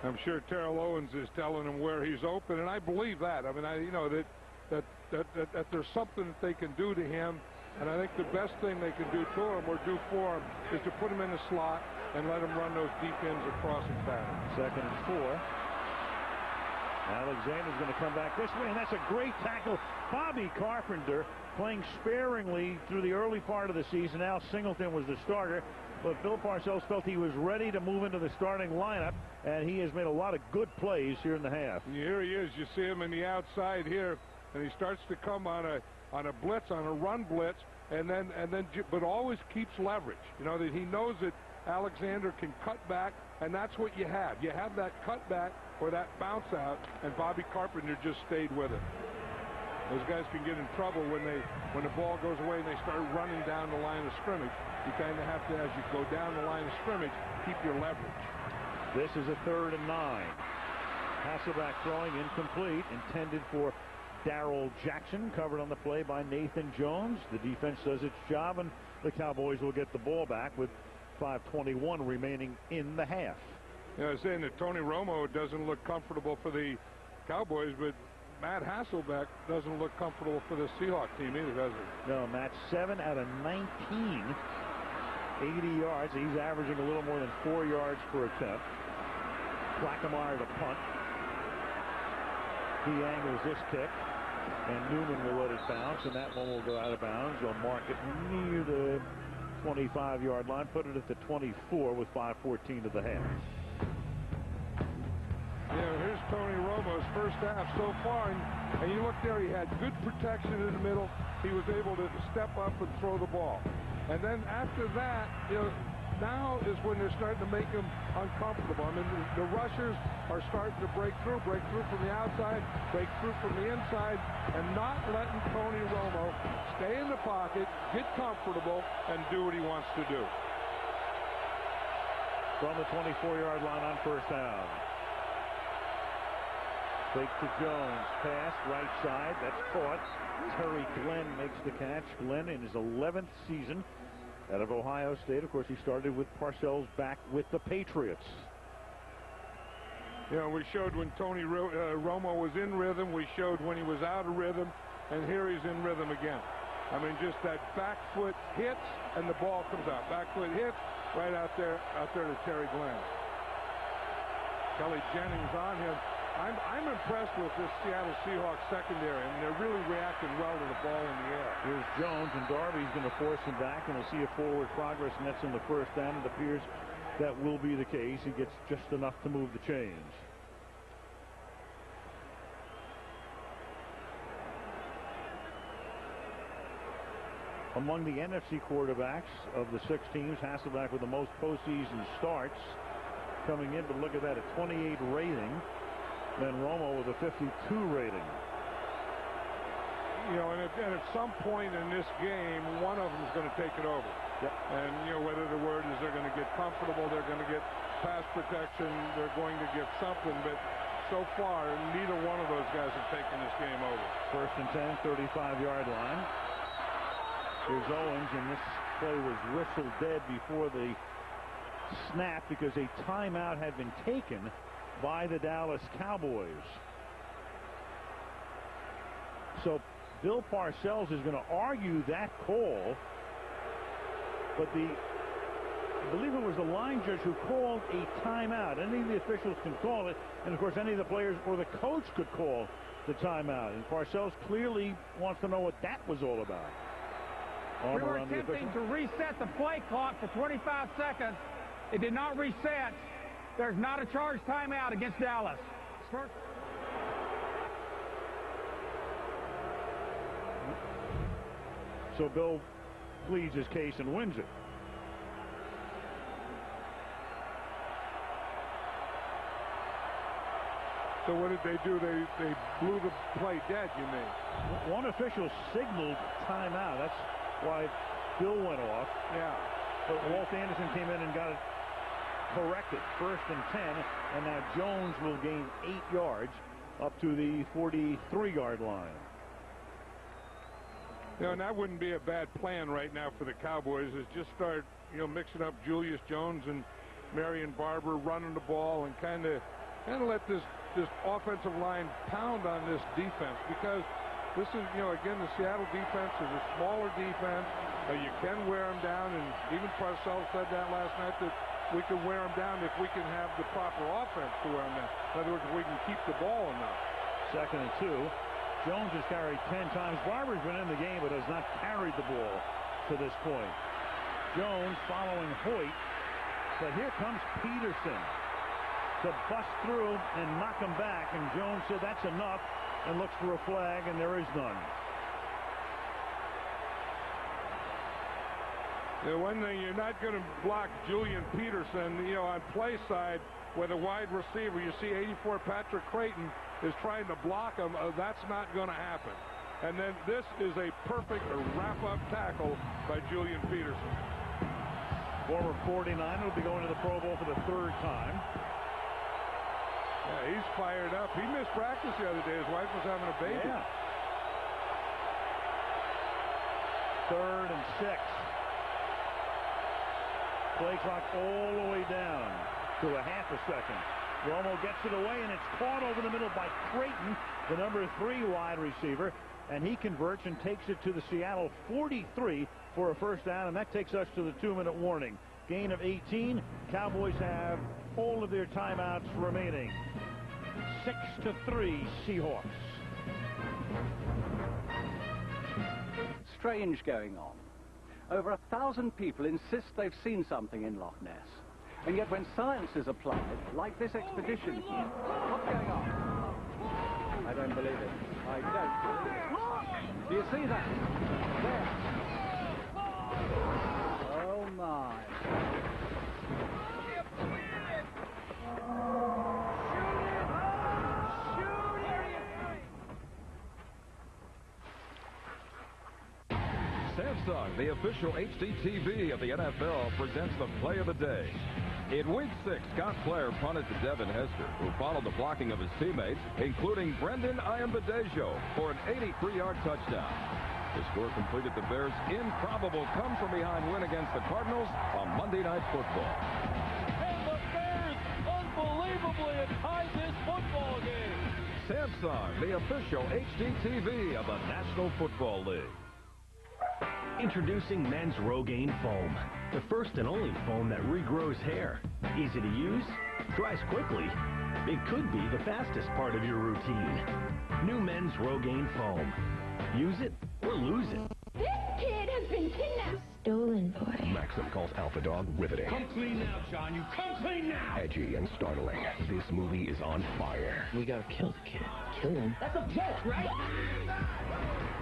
I'm sure Terrell Owens is telling him where he's open, and I believe that. I mean, that there's something that they can do to him, and I think the best thing they can do to him or do for him is to put him in the slot and let him run those deep ends or crossing patterns. 2nd and 4. Alexander's going to come back this way, and that's a great tackle. Bobby Carpenter playing sparingly through the early part of the season. Al Singleton was the starter, but Bill Parcells felt he was ready to move into the starting lineup, and he has made a lot of good plays here in the half. Here he is. You see him in the outside here, and he starts to come on a blitz, on a run blitz, but always keeps leverage. That he knows that Alexander can cut back, and that's what you have. You have that cutback or that bounce out, and Bobby Carpenter just stayed with it. Those guys can get in trouble when the ball goes away and they start running down the line of scrimmage. You kind of have to, as you go down the line of scrimmage, keep your leverage. This is a 3rd and 9. Hasselbeck throwing incomplete, intended for Darrell Jackson, covered on the play by Nathan Jones. The defense does its job, and the Cowboys will get the ball back with 5:21 remaining in the half. I was saying that Tony Romo doesn't look comfortable for the Cowboys, but Matt Hasselbeck doesn't look comfortable for the Seahawks team either, does he? No, Matt, 7 out of 19, 80 yards. He's averaging a little more than 4 yards per attempt. Plaquemire to punt. He angles this kick, and Newman will let it bounce, and that one will go out of bounds. They'll mark it near the 25-yard line, put it at the 24 with 5:14 to the half. Here's Tony Romo's first half so far, and you look there, he had good protection in the middle. He was able to step up and throw the ball. And then after that, now is when they're starting to make him uncomfortable. I mean, the rushers are starting to break through from the outside, break through from the inside, and not letting Tony Romo stay in the pocket, get comfortable, and do what he wants to do. From the 24-yard line on first down. Fake to Jones, pass, right side, that's caught. Terry Glenn makes the catch. Glenn in his 11th season out of Ohio State. Of course, he started with Parcells back with the Patriots. We showed when Tony Romo was in rhythm. We showed when he was out of rhythm. And here he's in rhythm again. I mean, just that back foot hits and the ball comes out. Back foot hits right out there to Terry Glenn. Kelly Jennings on him. I'm impressed with this Seattle Seahawks secondary. I mean, they're really reacting well to the ball in the air. Here's Jones, and Darby's going to force him back, and we'll see a forward progress, and that's in the first down. It appears that will be the case. He gets just enough to move the chains. Among the NFC quarterbacks of the 6 teams, Hasselbeck with the most postseason starts coming in, but look at that, a 28 rating. Then Romo with a 52 rating. And at some point in this game, one of them is going to take it over. Yep. And, whether the word is they're going to get comfortable, they're going to get pass protection, they're going to get something. But so far, neither one of those guys have taken this game over. First and 10, 35-yard line. Here's Owens, and this play was whistled dead before the snap because a timeout had been taken by the Dallas Cowboys. So Bill Parcells is going to argue that call, but I believe it was the line judge who called a timeout. Any of the officials can call it, and of course any of the players or the coach could call the timeout. And Parcells clearly wants to know what that was all about. We were attempting to reset the play clock for 25 seconds. It did not reset. There's not a charged timeout against Dallas. So Bill pleads his case and wins it. So what did they do? They blew the play dead, you mean? One official signaled timeout. That's why Bill went off. Yeah. But Walt Anderson came in and got it corrected. First and 10, and now Jones will gain 8 yards up to the 43-yard line. And that wouldn't be a bad plan right now for the Cowboys, is just start, mixing up Julius Jones and Marion Barber running the ball and kind of let this offensive line pound on this defense, because this is, again, the Seattle defense is a smaller defense. You can wear them down, and even Parcells said that last night, that we can wear them down if we can have the proper offense to wear them down. In other words, if we can keep the ball enough. Second and 2. Jones has carried 10 times. Barber's been in the game but has not carried the ball to this point. Jones following Hoyt, but here comes Peterson to bust through and knock him back, and Jones said that's enough and looks for a flag, and there is none. One thing, you're not going to block Julian Peterson, on play side with a wide receiver. You see 84 Patrick Creighton is trying to block him. That's not going to happen. And then this is a perfect wrap-up tackle by Julian Peterson. Former 49 will be going to the Pro Bowl for the 3rd time. Yeah, he's fired up. He missed practice the other day. His wife was having a baby. Yeah. 3rd and 6. Play clock all the way down to a half a second. Romo gets it away, and it's caught over the middle by Creighton, the number 3 wide receiver, and he converts and takes it to the Seattle 43 for a first down, and that takes us to the 2-minute warning. Gain of 18. Cowboys have all of their timeouts remaining. 6-3 Seahawks. Strange going on. Over 1,000 people insist they've seen something in Loch Ness. And yet when science is applied, like this expedition here, what's going on? I don't believe it. I don't believe it. Do you see that? There. Oh, my. Samsung, the official HD TV of the NFL, presents the play of the day. In Week 6, Scott Clair punted to Devin Hester, who followed the blocking of his teammates, including Brendan Iambadejo, for an 83-yard touchdown. The score completed the Bears' improbable come-from-behind win against the Cardinals on Monday Night Football. And the Bears unbelievably have tied this football game. Samsung, the official HD TV of the National Football League. Introducing Men's Rogaine Foam, the first and only foam that regrows hair. Easy to use, dries quickly. It could be the fastest part of your routine. New Men's Rogaine Foam. Use it or lose it. This kid has been kidnapped. Stolen boy. Maxim calls Alpha Dog riveting. Come clean now, John. You come clean now. Edgy and startling. This movie is on fire. We gotta kill the kid. Kill him. That's a joke, right?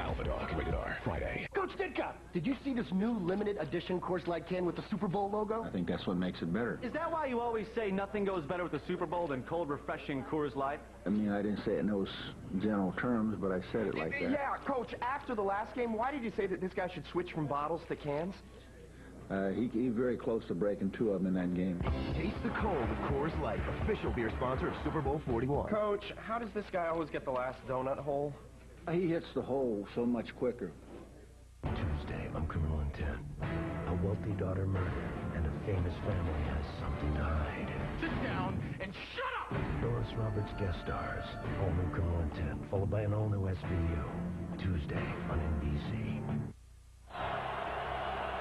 Alpha Dog, rated R, Friday. Coach Ditka, did you see this new limited edition Coors Light can with the Super Bowl logo? I think that's what makes it better. Is that why you always say nothing goes better with the Super Bowl than cold, refreshing Coors Light? I mean, I didn't say it in those general terms, but I said it like that. Yeah, Coach, after the last game, why did you say that this guy should switch from bottles to cans? He very close to breaking 2 of them in that game. Taste the cold with Coors Light, official beer sponsor of Super Bowl 41. Coach, how does this guy always get the last donut hole? He hits the hole so much quicker. Tuesday on Criminal Intent. A wealthy daughter murdered, and a famous family has something to hide. Sit down and shut up! Doris Roberts guest stars. All new Criminal Intent, followed by an all-new SVU. Tuesday on NBC.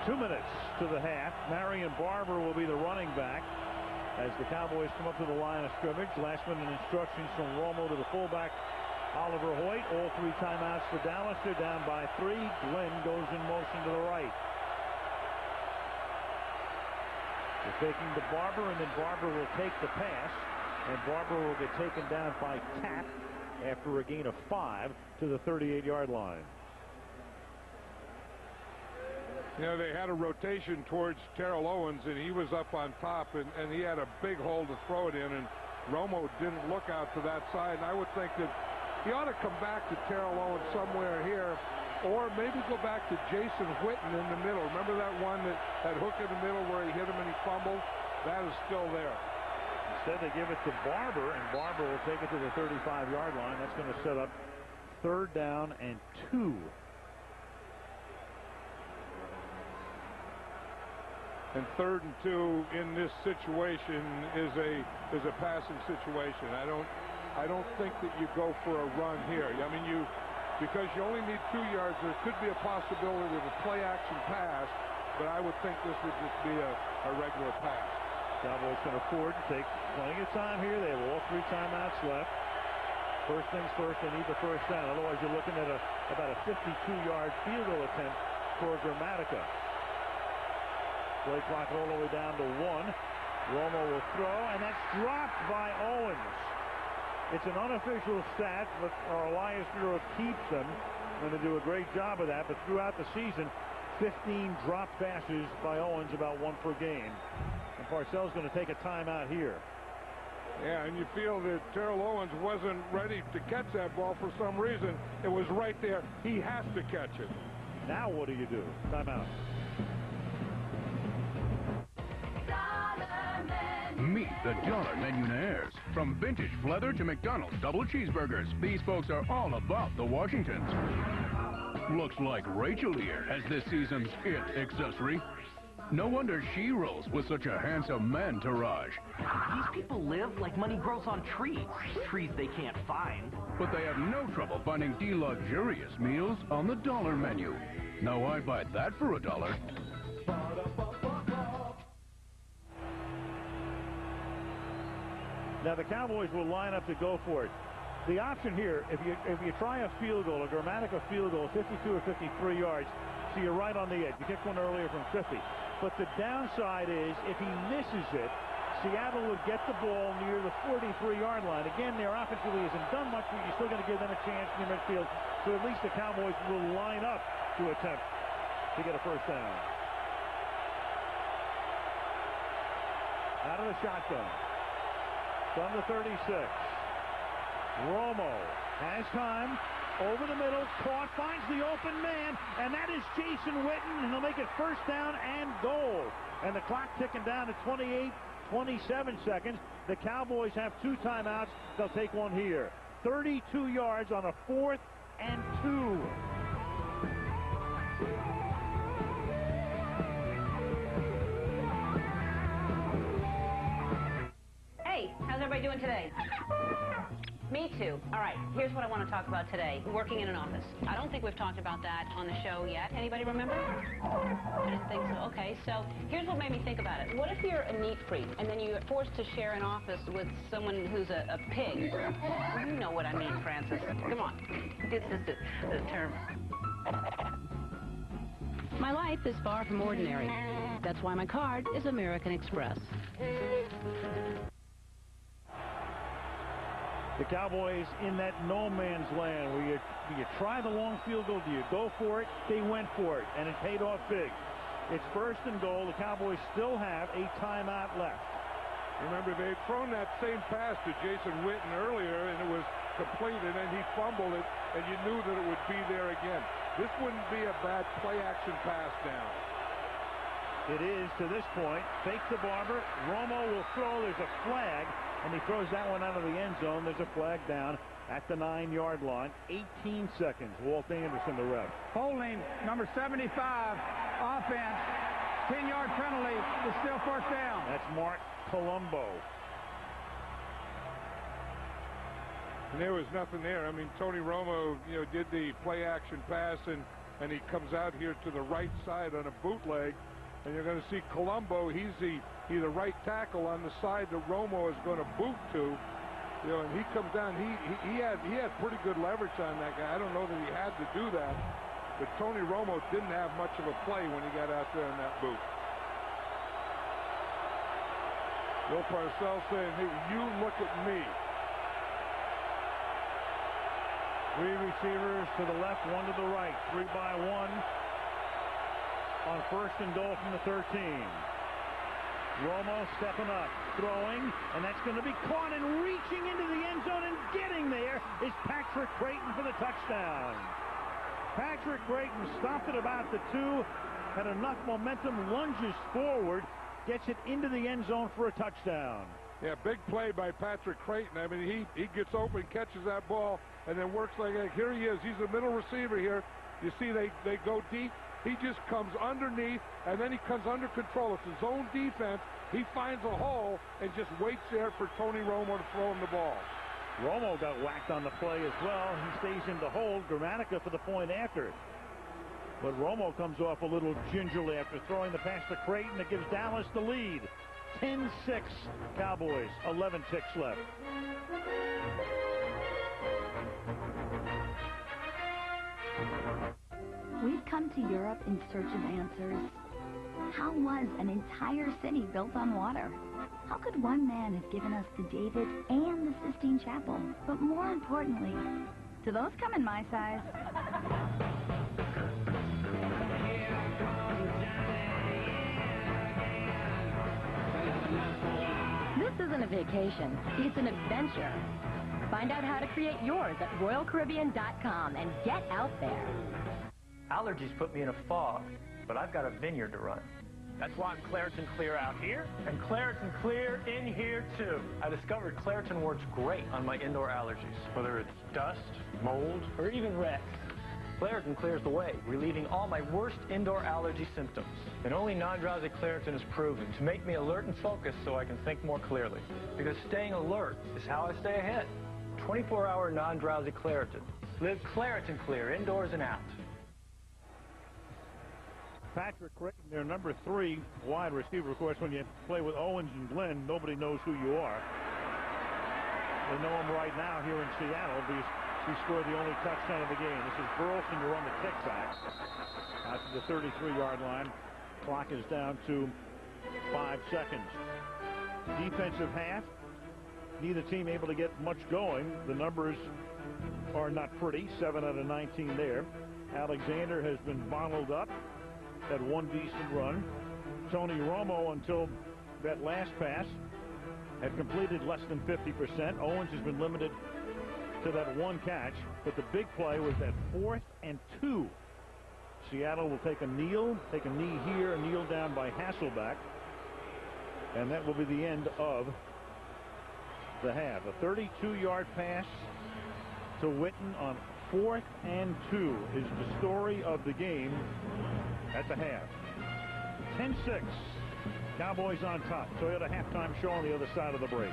2 minutes to the half. Marion Barber will be the running back as the Cowboys come up to the line of scrimmage. Last-minute instructions from Romo to the fullback, Oliver Hoyt. All 3 timeouts for Dallas. They're down by 3. Glenn goes in motion to the right. They're taking to Barber, and then Barber will take the pass, and Barber will get taken down by Tapp after a gain of 5 to the 38-yard line. You know, they had a rotation towards Terrell Owens, and he was up on top, and he had a big hole to throw it in, and Romo didn't look out to that side. And I would think that he ought to come back to Terrell Owens somewhere here, or maybe go back to Jason Witten in the middle. Remember that one, that hook in the middle where he hit him and he fumbled? That is still there. Instead, they give it to Barber, and Barber will take it to the 35-yard line. That's going to set up 3rd down and 2. And 3rd and 2 in this situation is a passing situation. I don't think that you go for a run here. I mean, because you only need 2 yards, there could be a possibility of a play-action pass, but I would think this would just be a regular pass. Cowboys can afford to take plenty of time here. They have all 3 timeouts left. First things first, they need the first down. Otherwise, you're looking at about a 52-yard field goal attempt for Gramatica. Play clock all the way down to 1. Romo will throw, and that's dropped by Owens. It's an unofficial stat, but our Elias Bureau keeps them. Going to do a great job of that, but throughout the season, 15 drop passes by Owens, about 1 per game. And Parcells going to take a timeout here. Yeah, and you feel that Terrell Owens wasn't ready to catch that ball for some reason. It was right there. He has to catch it. Now what do you do? Timeout. Meet the Dollar Millionaires. From vintage leather to McDonald's double cheeseburgers, these folks are all about the Washingtons. Looks like Rachel here has this season's It accessory. No wonder she rolls with such a handsome entourage. These people live like money grows on trees. Trees they can't find. But they have no trouble finding luxurious meals on the dollar menu. Now I'd buy that for $1. Now the Cowboys will line up to go for it. The option here, if you try a field goal, a grammatical field goal, 52 or 53 yards, so you're right on the edge. You kicked one earlier from 50. But the downside is, if he misses it, Seattle would get the ball near the 43-yard line. Again, their offense really isn't done much, but you're still going to give them a chance in the midfield. So at least the Cowboys will line up to attempt to get a first down. Out of the shotgun. From the 36. Romo has time. Over the middle. Caught. Finds the open man. And that is Jason Witten. And he'll make it first down and goal. And the clock ticking down to 27 seconds. The Cowboys have 2 timeouts. They'll take one here. 32 yards on a 4th and 2. Hey, how's everybody doing today? Me too. All right, here's what I want to talk about today. Working in an office. I don't think we've talked about that on the show yet. Anybody remember? I didn't think so. Okay, so here's what made me think about it. What if you're a neat freak and then you're forced to share an office with someone who's a pig? You know what I mean, Francis. Come on. This is the term. My life is far from ordinary. That's why my card is American Express. The Cowboys in that no man's land where do you try the long field goal? Do you go for it? They went for it, and it paid off big. It's first and goal. The Cowboys still have a timeout left. Remember, they had thrown that same pass to Jason Witten earlier, and it was complete, and then he fumbled it, and you knew that it would be there again. This wouldn't be a bad play-action pass now. It is to this point. Fake the Barber. Romo will throw. There's a flag. And he throws that one out of the end zone. There's a flag down at the 9-yard line. 18 seconds. Walt Anderson, the ref. Holding, number 75, offense. 10-yard penalty. It's still first down. That's Mark Colombo. And there was nothing there. I mean, Tony Romo, did the play-action pass, and he comes out here to the right side on a bootleg. And you're going to see Colombo. He's the right tackle on the side that Romo is going to boot to. And he comes down. He had pretty good leverage on that guy. I don't know that he had to do that, but Tony Romo didn't have much of a play when he got out there in that boot. Bill Parcells saying, "Hey, you look at me." 3 receivers to the left, 1 to the right. 3 by 1. On first and goal from the 13. Romo stepping up, throwing, and that's going to be caught, and reaching into the end zone and getting there is Patrick Creighton for the touchdown. Patrick Creighton stopped at about the 2, had enough momentum, lunges forward, gets it into the end zone for a touchdown. Yeah, big play by Patrick Creighton. I mean, he gets open, catches that ball, and then works like that. Here he is. He's the middle receiver here. You see they go deep. He just comes underneath, and then he comes under control. It's his own defense. He finds a hole and just waits there for Tony Romo to throw him the ball. Romo got whacked on the play as well. He stays in the hold. Gramatica for the point after. But Romo comes off a little gingerly after throwing the pass to Creighton. That gives Dallas the lead. 10-6 Cowboys. 11 ticks left. We've come to Europe in search of answers. How was an entire city built on water? How could one man have given us the David and the Sistine Chapel? But more importantly, do those come in my size? This isn't a vacation, it's an adventure. Find out how to create yours at RoyalCaribbean.com and get out there. Allergies put me in a fog, but I've got a vineyard to run. That's why I'm Claritin Clear out here, and Claritin Clear in here, too. I discovered Claritin works great on my indoor allergies, whether it's dust, mold, Or even rats. Claritin clears the way, relieving all my worst indoor allergy symptoms. And only non-drowsy Claritin is proven to make me alert and focused so I can think more clearly. Because staying alert is how I stay ahead. 24-hour non-drowsy Claritin. Live Claritin clear, indoors and out. Patrick Creighton, their number 3 wide receiver. Of course, when you play with Owens and Glenn, nobody knows who you are. They know him right now here in Seattle because he scored the only touchdown of the game. This is Burleson to run the kickback out to the 33-yard line. Clock is down to 5 seconds. Defensive half. Neither team able to get much going. The numbers are not pretty. 7 out of 19 there. Alexander has been bottled up. Had one decent run. Tony Romo, until that last pass, had completed less than 50%. Owens has been limited to that one catch, but the big play was that 4th and 2. Seattle will take a knee here, a kneel down by Hasselbeck, and that will be the end of the half. A 32-yard pass to Witten on 4th and 2 is the story of the game at the half. 10-6. Cowboys on top. Toyota halftime show on the other side of the break.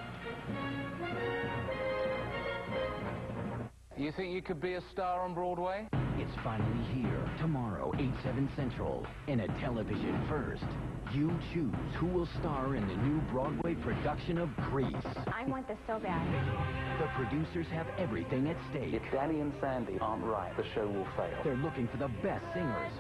You think you could be a star on Broadway? It's finally here. Tomorrow, 8/7 Central. In a television first. You choose who will star in the new Broadway production of Grease. I want this so bad. The producers have everything at stake. If Danny and Sandy aren't right, the show will fail. They're looking for the best singers,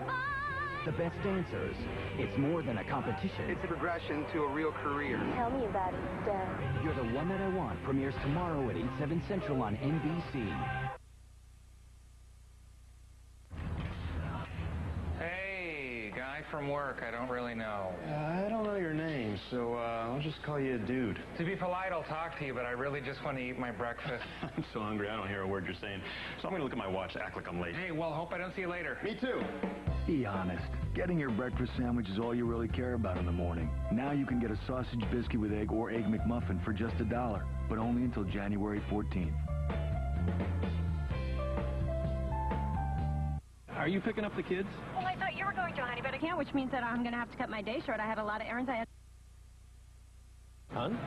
the best dancers. It's more than a competition. It's a progression to a real career. Tell me about it, Dad. You're the One That I Want premieres tomorrow at 8/7 Central on NBC. From work, I don't really know. I don't know your name, so I'll just call you a dude. To be polite, I'll talk to you, but I really just want to eat my breakfast. I'm so hungry, I don't hear a word you're saying. So I'm going to look at my watch to act like I'm late. Hey, well, hope I don't see you later. Me too. Be honest. Getting your breakfast sandwich is all you really care about in the morning. Now you can get a sausage biscuit with egg or Egg McMuffin for just $1, but only until January 14th. Are you picking up the kids? Well, I thought you were going to, honey, but I can't, which means that I'm going to have to cut my day short. I had a lot of errands I had. Hun?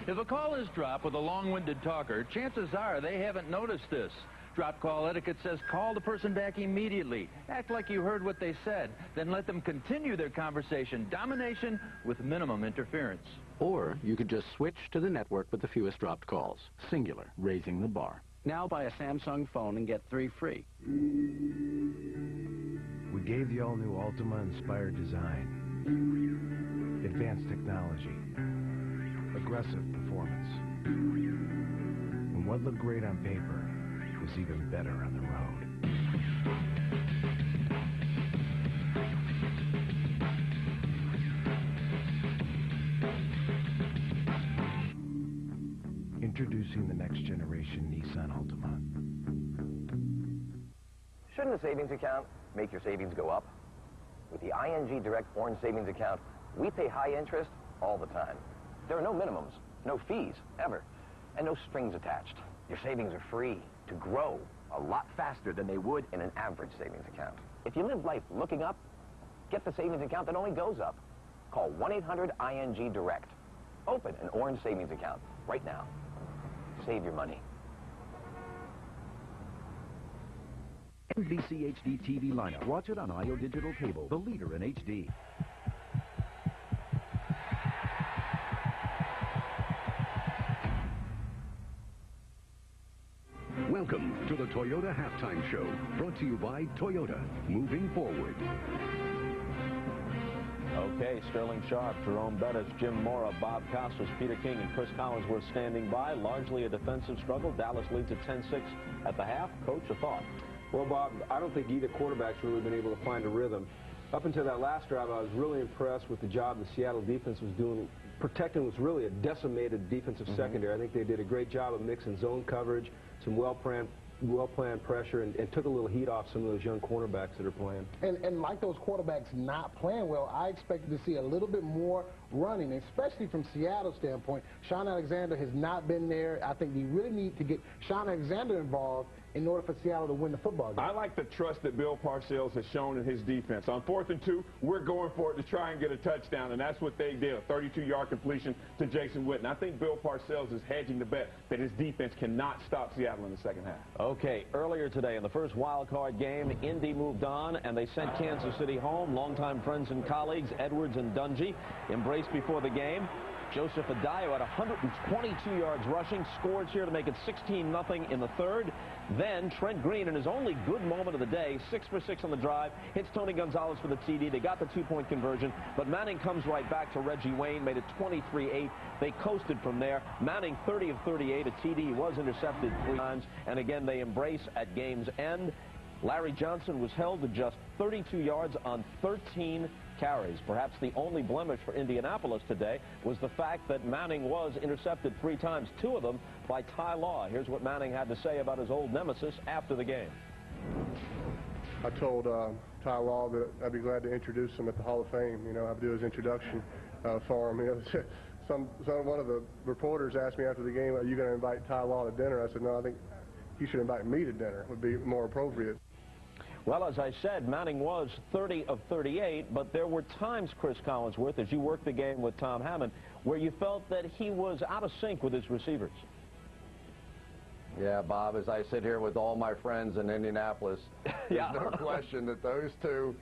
If a call is dropped with a long-winded talker, chances are they haven't noticed this. Drop call etiquette says call the person back immediately. Act like you heard what they said. Then let them continue their conversation. Domination with minimum interference. Or you could just switch to the network with the fewest dropped calls. Singular, raising the bar. Now buy a Samsung phone and get 3 free. We gave the all-new Altima inspired design, advanced technology, aggressive performance. And what looked great on paper was even better on the road. Introducing the next generation Nissan Altima. Shouldn't a savings account make your savings go up? With the ING Direct Orange Savings Account, we pay high interest all the time. There are no minimums, no fees, ever, and no strings attached. Your savings are free to grow a lot faster than they would in an average savings account. If you live life looking up, get the savings account that only goes up. Call 1-800-ING-DIRECT. Open an Orange Savings Account right now. Save your money. NBC HD TV lineup. Watch it on IO Digital Cable, the leader in HD. Welcome to the Toyota Halftime Show, brought to you by Toyota, moving forward. Okay, Sterling Sharp, Jerome Bettis, Jim Mora, Bob Costas, Peter King, and Chris Collinsworth standing by. Largely a defensive struggle. Dallas leads at 10-6 at the half. Coach, a thought? Well, Bob, I don't think either quarterback's really been able to find a rhythm. Up until that last drive, I was really impressed with the job the Seattle defense was doing, protecting what's really a decimated defensive secondary. I think they did a great job of mixing zone coverage, some well-planned pressure, and took a little heat off some of those young cornerbacks that are playing. And like those quarterbacks not playing well, I expected to see a little bit more running, especially from Seattle's standpoint. Shaun Alexander has not been there. I think we really need to get Shaun Alexander involved in order for Seattle to win the football game. I like the trust that Bill Parcells has shown in his defense. On 4th and 2, we're going for it to try and get a touchdown, and that's what they did, a 32-yard completion to Jason Witten. I think Bill Parcells is hedging the bet that his defense cannot stop Seattle in the second half. Okay, earlier today in the first wild card game, Indy moved on, and they sent Kansas City home. Longtime friends and colleagues, Edwards and Dungy, embraced before the game. Joseph Adebayo at 122 yards rushing, scores here to make it 16-0 in the third. Then Trent Green, in his only good moment of the day, 6 for 6 on the drive, hits Tony Gonzalez for the TD. They got the 2-point conversion, but Manning comes right back to Reggie Wayne, made it 23-8. They coasted from there. Manning 30 of 38, a TD was intercepted 3 times, and again they embrace at game's end. Larry Johnson was held to just 32 yards on 13 carries. Perhaps the only blemish for Indianapolis today was the fact that Manning was intercepted 3 times, 2 of them by Ty Law. Here's what Manning had to say about his old nemesis after the game. I told Ty Law that I'd be glad to introduce him at the Hall of Fame. You know, I'd do his introduction for him. You know, one of the reporters asked me after the game, "Are you going to invite Ty Law to dinner?" I said, "No, I think you should invite me to dinner. Would be more appropriate." Well, as I said, Manning was 30 of 38, but there were times, Chris Collinsworth, as you worked the game with Tom Hammond, where you felt that he was out of sync with his receivers. Yeah, Bob, as I sit here with all my friends in Indianapolis, there's no question that those two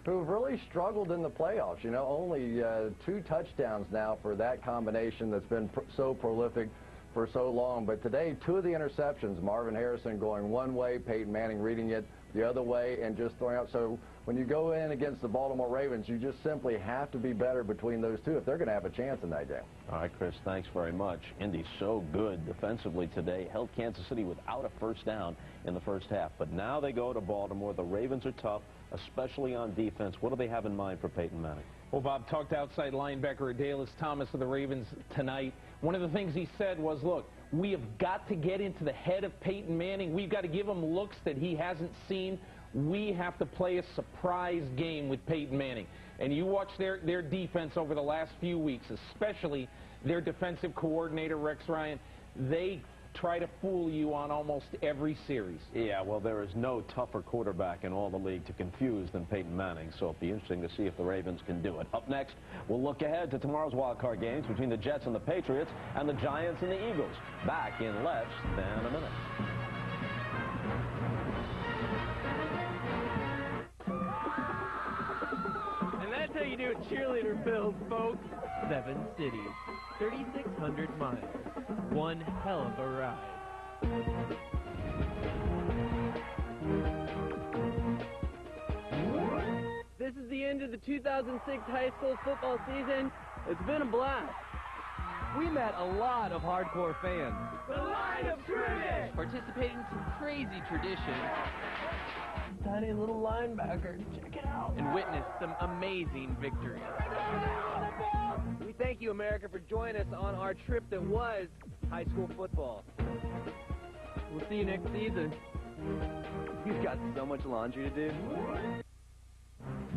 who've really struggled in the playoffs, you know, only 2 touchdowns now for that combination that's been so prolific for so long. But today, 2 of the interceptions, Marvin Harrison going one way, Peyton Manning reading it the other way and just throwing out. So when you go in against the Baltimore Ravens, you just simply have to be better between those two if they're going to have a chance in that game. All right, Chris, thanks very much. Indy's so good defensively today, held Kansas City without a first down in the first half. But now they go to Baltimore. The Ravens are tough, especially on defense. What do they have in mind for Peyton Manning? Well, Bob talked to outside linebacker Adalys Thomas of the Ravens tonight. One of the things he said was, look, we have got to get into the head of Peyton Manning. We've got to give him looks that he hasn't seen. We have to play a surprise game with Peyton Manning. And you watch their defense over the last few weeks, especially their defensive coordinator, Rex Ryan. They try to fool you on almost every series. Yeah, well, there is no tougher quarterback in all the league to confuse than Peyton Manning, so it'll be interesting to see if the Ravens can do it. Up next, we'll look ahead to tomorrow's wildcard games between the Jets and the Patriots and the Giants and the Eagles. Back in less than a minute. And that's how you do it, cheerleader build, folks. 7 cities, 3,600 miles. One hell of a ride. This is the end of the 2006 high school football season. It's been a blast. We met a lot of hardcore fans. The line of scrimmage! Participated in some crazy traditions. Tiny little linebacker, check it out. And witnessed some amazing victories. We thank you, America, for joining us on our trip that was high school football. We'll see you next season. You've got so much laundry to do.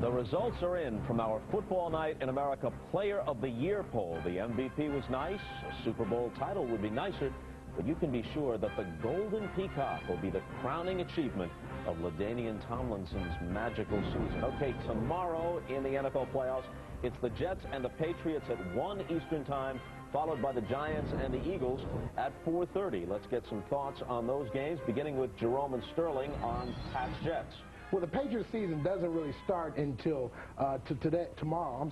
The results are in from our Football Night in America Player of the Year poll. The MVP was nice. A Super Bowl title would be nicer. But you can be sure that the Golden Peacock will be the crowning achievement of LaDainian Tomlinson's magical season. Okay, tomorrow in the NFL playoffs, it's the Jets and the Patriots at 1 Eastern time, followed by the Giants and the Eagles at 4:30. Let's get some thoughts on those games, beginning with Jerome and Sterling on Pats Jets. Well, the Patriots season doesn't really start until tomorrow.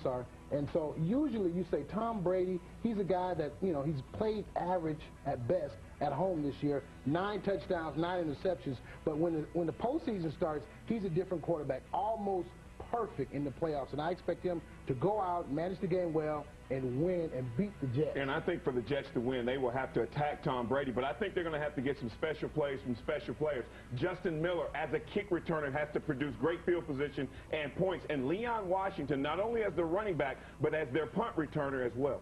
And so usually you say Tom Brady, he's a guy that, you know, he's played average at best at home this year. 9 touchdowns, 9 interceptions. But when the postseason starts, he's a different quarterback, almost perfect in the playoffs. And I expect him to go out, manage the game well, and win and beat the Jets. And I think for the Jets to win, they will have to attack Tom Brady, but I think they're going to have to get some special plays from special players. Justin Miller, as a kick returner, has to produce great field position and points. And Leon Washington, not only as the running back, but as their punt returner as well.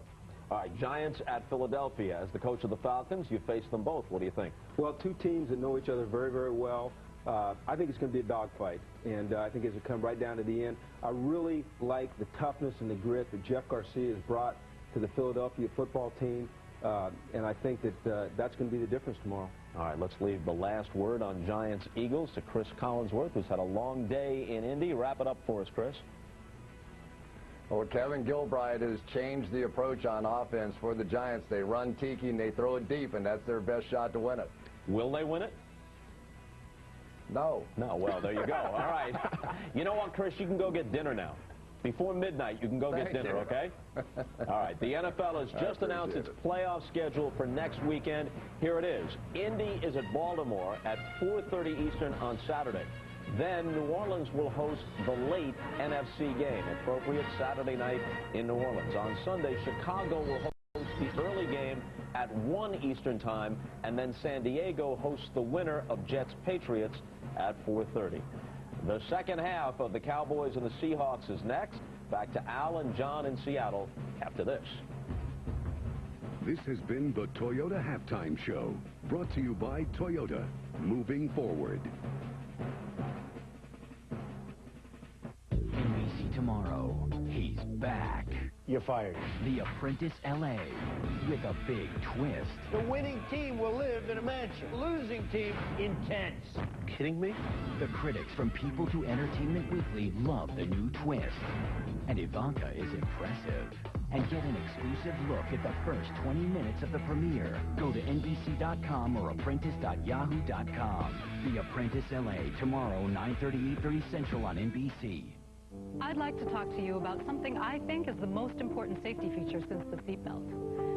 All right, Giants at Philadelphia. As the coach of the Falcons, you faced them both. What do you think? Well, 2 teams that know each other very, very well. I think it's going to be a dogfight, and I think it's going to come right down to the end. I really like the toughness and the grit that Jeff Garcia has brought to the Philadelphia football team, and I think that that's going to be the difference tomorrow. All right, let's leave the last word on Giants-Eagles to Chris Collinsworth, who's had a long day in Indy. Wrap it up for us, Chris. Well, Kevin Gilbride has changed the approach on offense for the Giants. They run tiki and they throw it deep, and that's their best shot to win it. Will they win it? No. No, well, there you go. All right. You know what, Chris? You can go get dinner now. Before midnight, you can go get dinner, okay? All right. The NFL has just announced its playoff schedule for next weekend. Here it is. Indy is at Baltimore at 4:30 Eastern on Saturday. Then New Orleans will host the late NFC game, appropriate Saturday night in New Orleans. On Sunday, Chicago will host the early game at 1 Eastern time, and then San Diego hosts the winner of Jets-Patriots at 4:30. The second half of the Cowboys and the Seahawks is next. Back to Al and John in Seattle after this. This has been the Toyota Halftime Show, brought to you by Toyota, moving forward. NBC tomorrow, he's back. You're fired. The Apprentice LA with a big twist. The winning team will live in a mansion. Losing team, intense. Kidding me? The critics from People to Entertainment Weekly love the new twist. And Ivanka is impressive. And get an exclusive look at the first 20 minutes of the premiere. Go to NBC.com or apprentice.yahoo.com. The Apprentice LA, tomorrow, 9:30, 8:30 Central on NBC. I'd like to talk to you about something I think is the most important safety feature since the seatbelt.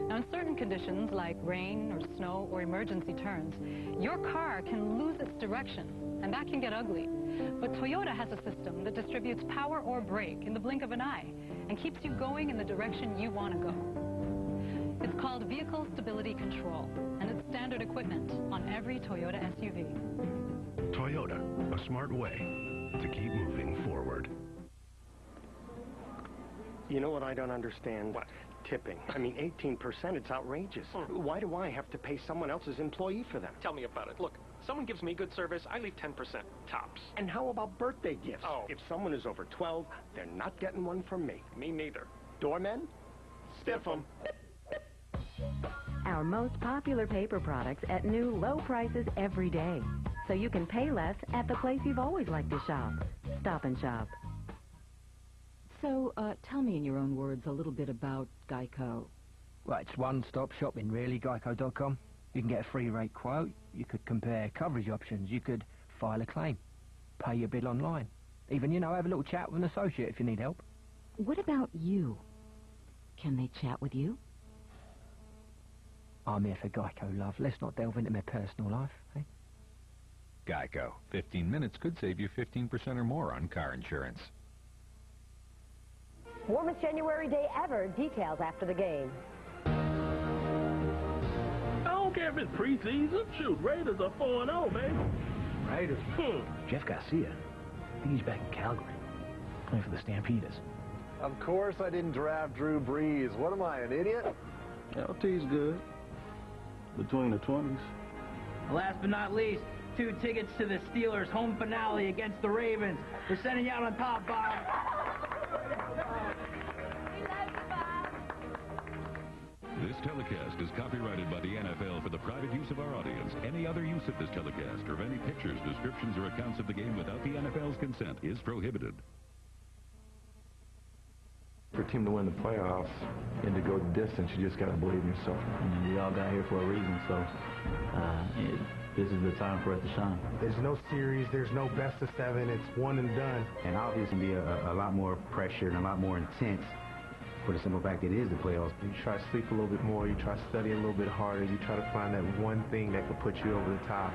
Now, in certain conditions like rain or snow or emergency turns, your car can lose its direction, and that can get ugly. But Toyota has a system that distributes power or brake in the blink of an eye and keeps you going in the direction you want to go. It's called Vehicle Stability Control, and it's standard equipment on every Toyota SUV. Toyota, a smart way to keep moving forward. You know what I don't understand? What? Tipping. I mean, 18%, it's outrageous. Why do I have to pay someone else's employee for them? Tell me about it. Look, someone gives me good service, I leave 10% tops. And how about birthday gifts? Oh. If someone is over 12, they're not getting one from me. Me neither. Doormen? Stiff them. Our most popular paper products at new low prices every day. So you can pay less at the place you've always liked to shop. Stop and Shop. So, tell me in your own words a little bit about Geico. Well, it's one-stop shopping, really, Geico.com. You can get a free rate quote, you could compare coverage options, you could file a claim, pay your bill online, even, you know, have a little chat with an associate if you need help. What about you? Can they chat with you? I'm here for Geico, love. Let's not delve into my personal life, eh? Geico. 15 minutes could save you 15% or more on car insurance. Warmest January day ever. Details after the game. I don't care if it's preseason. Shoot, Raiders are 4-0, baby. Raiders? Jeff Garcia. I think he's back in Calgary, playing for the Stampeders. Of course I didn't draft Drew Brees. What am I, an idiot? LT's good. Between the 20s. Last but not least, 2 tickets to the Steelers' home finale against the Ravens. We're sending you out on top, Bob. This telecast is copyrighted by the NFL for the private use of our audience. Any other use of this telecast or of any pictures, descriptions, or accounts of the game without the NFL's consent is prohibited. For a team to win the playoffs and to go the distance, you just got to believe in yourself. We all got here for a reason, so this is the time for us to shine. There's no series, there's no best of 7, it's one and done. And obviously be a lot more pressure and a lot more intense for the simple fact it is the playoffs. You try to sleep a little bit more, you try to study a little bit harder, you try to find that one thing that could put you over the top.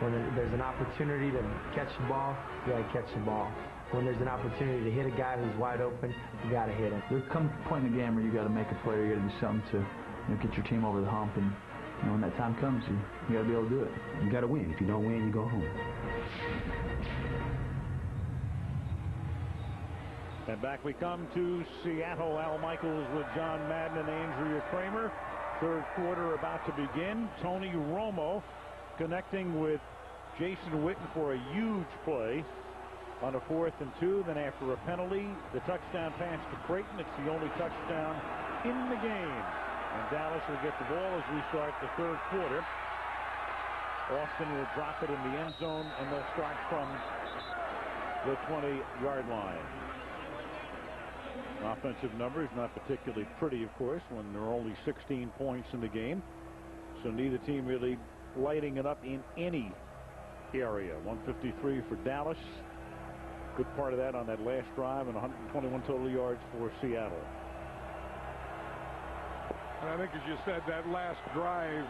When there's an opportunity to catch the ball, you got to catch the ball. When there's an opportunity to hit a guy who's wide open, you got to hit him. There comes a point in the game where you got to make a play, you got to do something to get your team over the hump, and when that time comes, you got to be able to do it. You got to win. If you don't win, you go home. And back we come to Seattle. Al Michaels with John Madden and Andrea Kramer. Third quarter about to begin. Tony Romo connecting with Jason Witten for a huge play on a 4th and 2. Then after a penalty, the touchdown pass to Creighton. It's the only touchdown in the game. And Dallas will get the ball as we start the 3rd quarter. Austin will drop it in the end zone, and they'll start from the 20-yard line. Offensive numbers not particularly pretty, of course, when there are only 16 points in the game. So neither team really lighting it up in any area. 153 for Dallas. Good part of that on that last drive, and 121 total yards for Seattle. And I think, as you said, that last drive,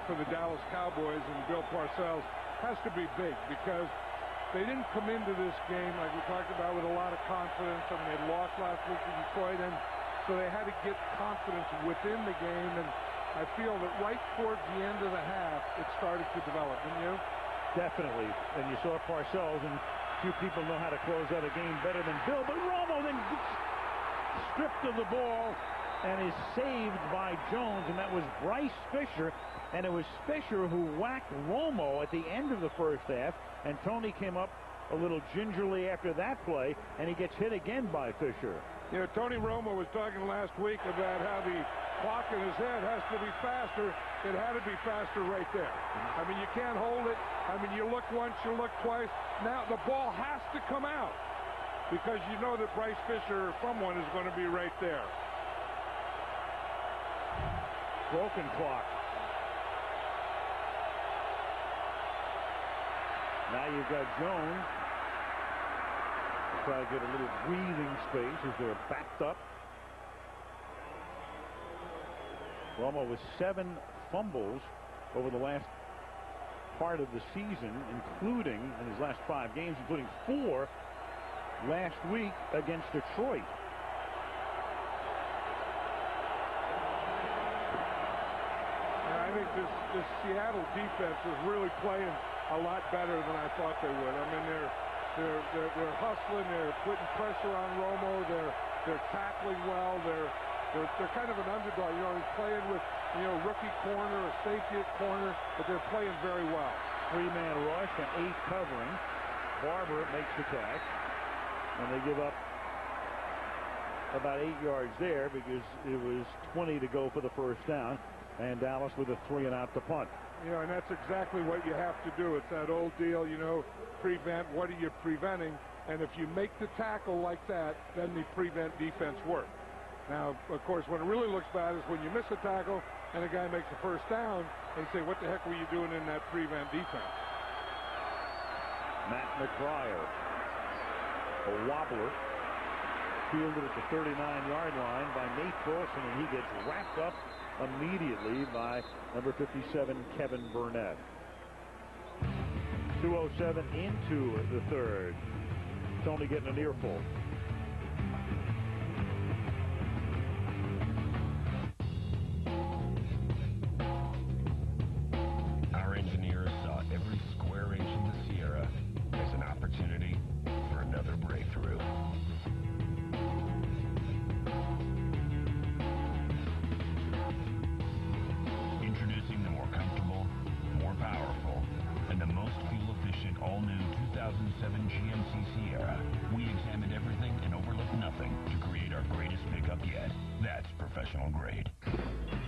for the Dallas Cowboys and Bill Parcells has to be big, because they didn't come into this game, like we talked about, with a lot of confidence. I mean, they lost last week to Detroit, and so they had to get confidence within the game. And I feel that right towards the end of the half, it started to develop, didn't you? Definitely. And you saw Parcells, and few people know how to close out a game better than Bill. But Romo then gets stripped of the ball and is saved by Jones, and that was Bryce Fisher. And it was Fisher who whacked Romo at the end of the first half, and Tony came up a little gingerly after that play, and he gets hit again by Fisher. Tony Romo was talking last week about how the clock in his head has to be faster. It had to be faster right there. I mean, you can't hold it. I mean, you look once, you look twice. Now the ball has to come out, because you know that Bryce Fisher or someone is going to be right there. Broken clock. Now you've got Jones. Try to get a little breathing space as they're backed up. Romo with 7 fumbles over the last part of the season, including in his last 5 games, including 4 last week against Detroit. I think this Seattle defense is really playing a lot better than I thought they would. I mean, they're hustling, they're putting pressure on Romo, they're tackling well, they're kind of an underdog. He's playing with rookie corner, a safety at corner, but they're playing very well. 3-man rush and 8 covering. Barber makes the catch, and they give up about 8 yards there because it was 20 to go for the first down, and Dallas with a 3-and-out to punt. And that's exactly what you have to do. It's that old deal, prevent. What are you preventing? And if you make the tackle like that, then the prevent defense works. Now, of course, when it really looks bad is when you miss a tackle and a guy makes a first down, and you say, what the heck were you doing in that prevent defense? Matt McBriar, a wobbler, fielded at the 39-yard line by Nate Wilson, and he gets wrapped up immediately by number 57, Kevin Burnett. 2:07 into the 3rd. Tony getting an earful. Our engineers saw every square inch of the Sierra as an opportunity for another breakthrough. Introducing the more comfortable, more powerful, and the most fuel-efficient all-new 2007 GMC Sierra. We examined everything and overlooked nothing to create our greatest pickup yet. That's professional grade.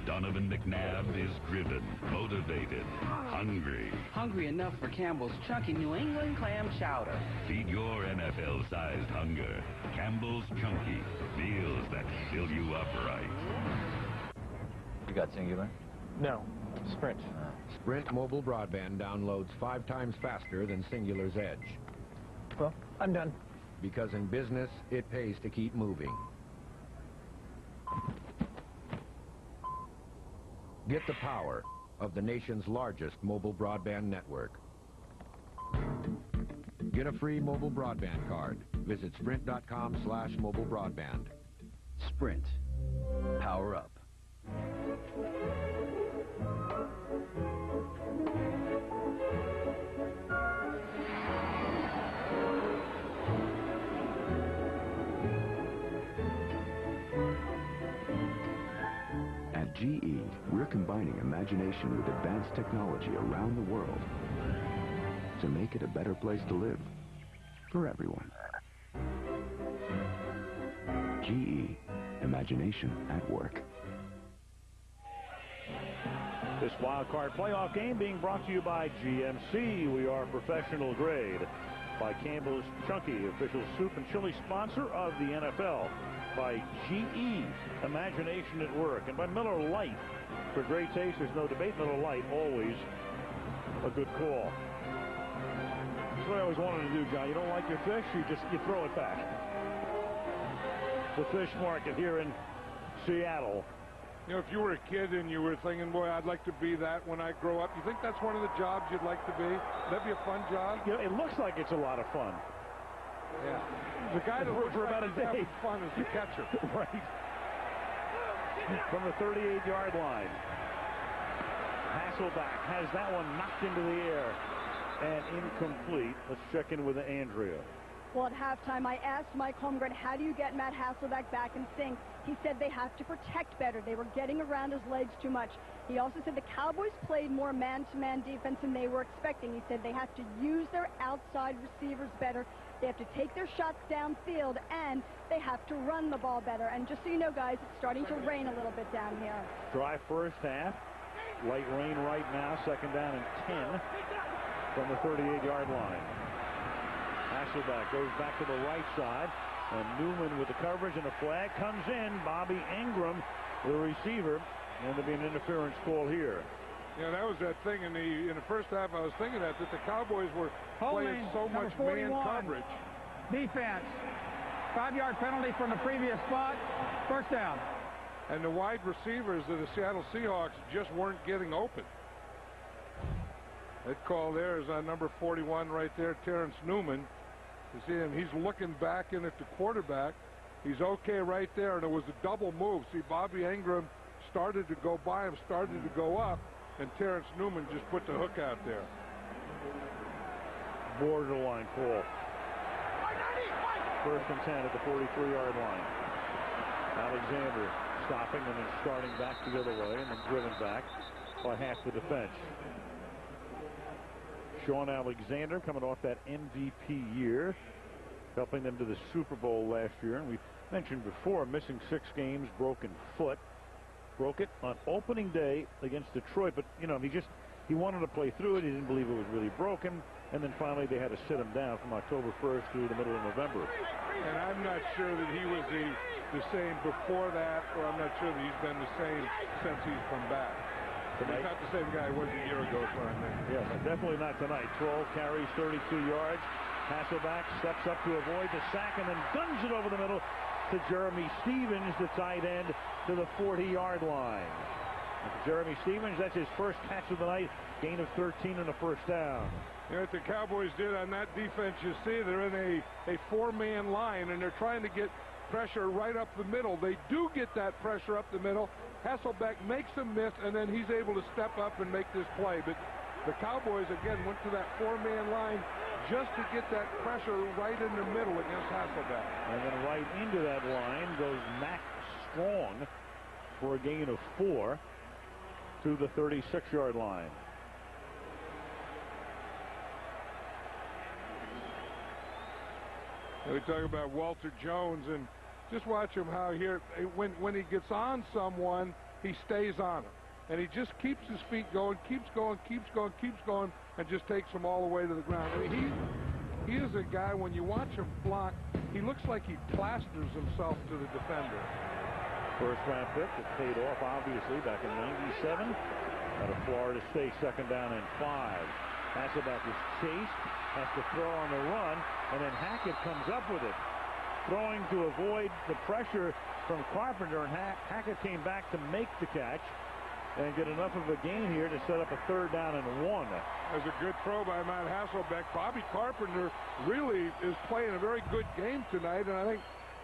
Donovan McNabb is driven, motivated, hungry. Hungry enough for Campbell's chunky New England clam chowder. Feed your NFL-sized hunger. Campbell's Chunky. Meals that fill you up right. You got Singular? No. Sprint. Sprint mobile broadband downloads 5 times faster than Singular's Edge. Well, I'm done. Because in business, it pays to keep moving. Get the power of the nation's largest mobile broadband network. Get a free mobile broadband card. Visit sprint.com/mobile broadband. Sprint. Power up. At GE, we're combining imagination with advanced technology around the world to make it a better place to live for everyone. GE, imagination at work. This wild card playoff game being brought to you by GMC. We are professional grade. By Campbell's Chunky, official soup and chili sponsor of the NFL. By GE, imagination at work. And by Miller Lite. For great taste, there's no debate. Miller Lite, always a good call. That's what I always wanted to do, John. You don't like your fish, you throw it back. The fish market here in Seattle. You know, if you were a kid and you were thinking, boy, I'd like to be that when I grow up, you think that's one of the jobs you'd like to be? That'd be a fun job? You know, it looks like it's a lot of fun. Yeah. The guy that looks for like about a he's day. having fun is the catcher. Right. From the 38-yard line. Hasselback has that one knocked into the air and incomplete. Let's check in with Andrea. Well, at halftime, I asked Mike Holmgren, how do you get Matt Hasselbeck back in sync? He said they have to protect better. They were getting around his legs too much. He also said the Cowboys played more man-to-man defense than they were expecting. He said they have to use their outside receivers better. They have to take their shots downfield, and they have to run the ball better. And just so you know, guys, it's starting to rain a little bit down here. Dry first half. Light rain right now. Second down and 10 from the 38-yard line. Hasselback goes back to the right side, and Newman with the coverage, and a flag comes in. Bobby Ingram, the receiver, and there'll be an interference call here. Yeah, that was that thing in the first half. I was thinking that the Cowboys were playing so much man coverage. Defense. 5-yard penalty from the previous spot. First down. And the wide receivers of the Seattle Seahawks just weren't getting open. That call there is on number 41 right there, Terrence Newman. You see him, he's looking back in at the quarterback. He's okay right there, and it was a double move. See, Bobby Ingram started to go by him, started to go up, and Terrence Newman just put the hook out there. Borderline call. First and 10 at the 43-yard line. Alexander stopping and then starting back the other way, and then driven back by half the defense. Sean Alexander coming off that MVP year, helping them to the Super Bowl last year. And we mentioned before, missing 6 games, broken foot. Broke it on opening day against Detroit, but you know, he wanted to play through it. He didn't believe it was really broken, and then finally they had to sit him down from October 1st through the middle of November. And I'm not sure that he was the same before that, or I'm not sure that he's been the same since he's come back. He's not the same guy he was a year ago, so I think. Yes, definitely not tonight. 12 carries, 32 yards. Hasselback steps up to avoid the sack and then guns it over the middle to Jeremy Stevens, the tight end, to the 40-yard line. Jeremy Stevens, that's his first catch of the night, gain of 13 and a first down. You know what the Cowboys did on that defense, you see they're in a 4-man line, and they're trying to get pressure right up the middle. They do get that pressure up the middle. Hasselbeck makes a miss, and then he's able to step up and make this play. But the Cowboys, again, went to that 4-man line just to get that pressure right in the middle against Hasselbeck. And then right into that line goes Mac Strong for a gain of 4 to the 36-yard line. We talk about Walter Jones, and just watch him how here, when he gets on someone, he stays on him. And he just keeps his feet going, keeps going, and just takes them all the way to the ground. I mean, he is a guy, when you watch him block, he looks like he plasters himself to the defender. First round pick that paid off, obviously, back in '97 out of Florida State, second down and 5. Hasselback is chased, has to throw on the run, and then Hackett comes up with it. Throwing to avoid the pressure from Carpenter, and Hackett came back to make the catch and get enough of a gain here to set up a 3rd down and 1. That was a good throw by Matt Hasselbeck. Bobby Carpenter really is playing a very good game tonight, and I think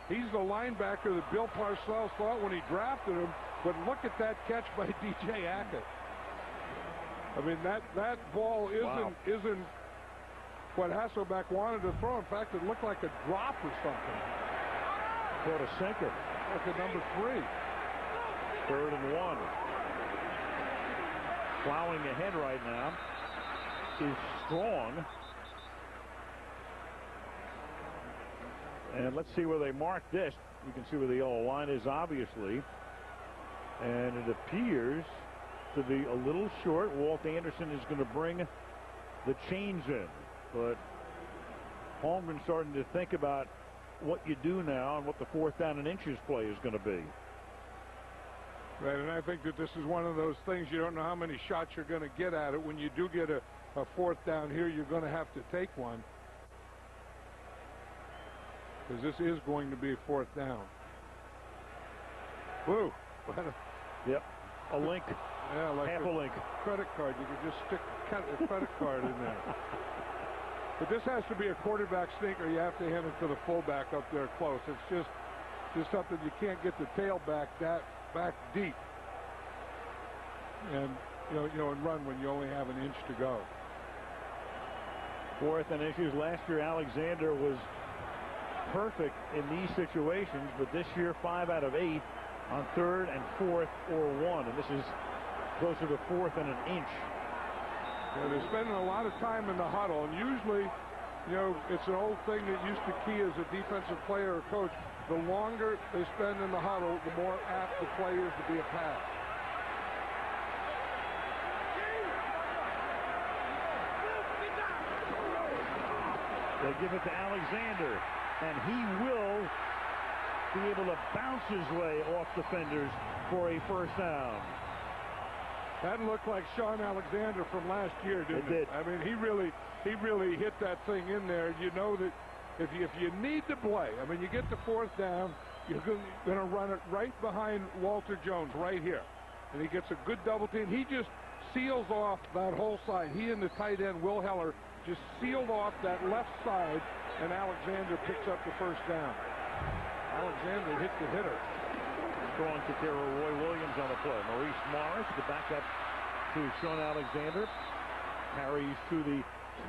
he's the linebacker that Bill Parcells thought when he drafted him. But look at that catch by DJ Hackett. I mean, that ball isn't what Hasselbeck wanted to throw. In fact, it looked like a drop or something. Caught a sinker. Like a number 3. 3rd and 1. Plowing ahead right now is Strong. And let's see where they mark this. You can see where the yellow line is, obviously. And it appears to be a little short. Walt Anderson is going to bring the chains in. But Holmgren's starting to think about what you do now and what the 4th down and inches play is going to be. Right, and I think that this is one of those things you don't know how many shots you're going to get at it. When you do get a 4th down here, you're going to have to take one. Because this is going to be a 4th down. Woo! Yep, a link. Yeah, like half a link. Credit card. You could just stick a credit card in there. But this has to be a quarterback sneak, or you have to hand it to the fullback up there close. It's just something you can't get the tailback back deep, and and run when you only have an inch to go. 4th and inches. Last year, Alexander was perfect in these situations, but this year 5 out of 8 on 3rd and 4th or 1, and this is closer to 4th and an inch. Yeah, they're spending a lot of time in the huddle, and usually, it's an old thing that used to key as a defensive player or coach. The longer they spend in the huddle, the more apt the play is to be a pass. They give it to Alexander, and he will be able to bounce his way off defenders for a 1st down. That looked like Sean Alexander from last year, didn't it? I mean, he really hit that thing in there. You know that if you need to play, I mean, you get the 4th down, you're going to run it right behind Walter Jones right here. And he gets a good double team. He just seals off that whole side. He and the tight end, Will Heller, just sealed off that left side, and Alexander picks up the 1st down. Alexander hit the hitter. Strong took care of Roy Williams on the play. Maurice Morris, the backup to Sean Alexander, carries to the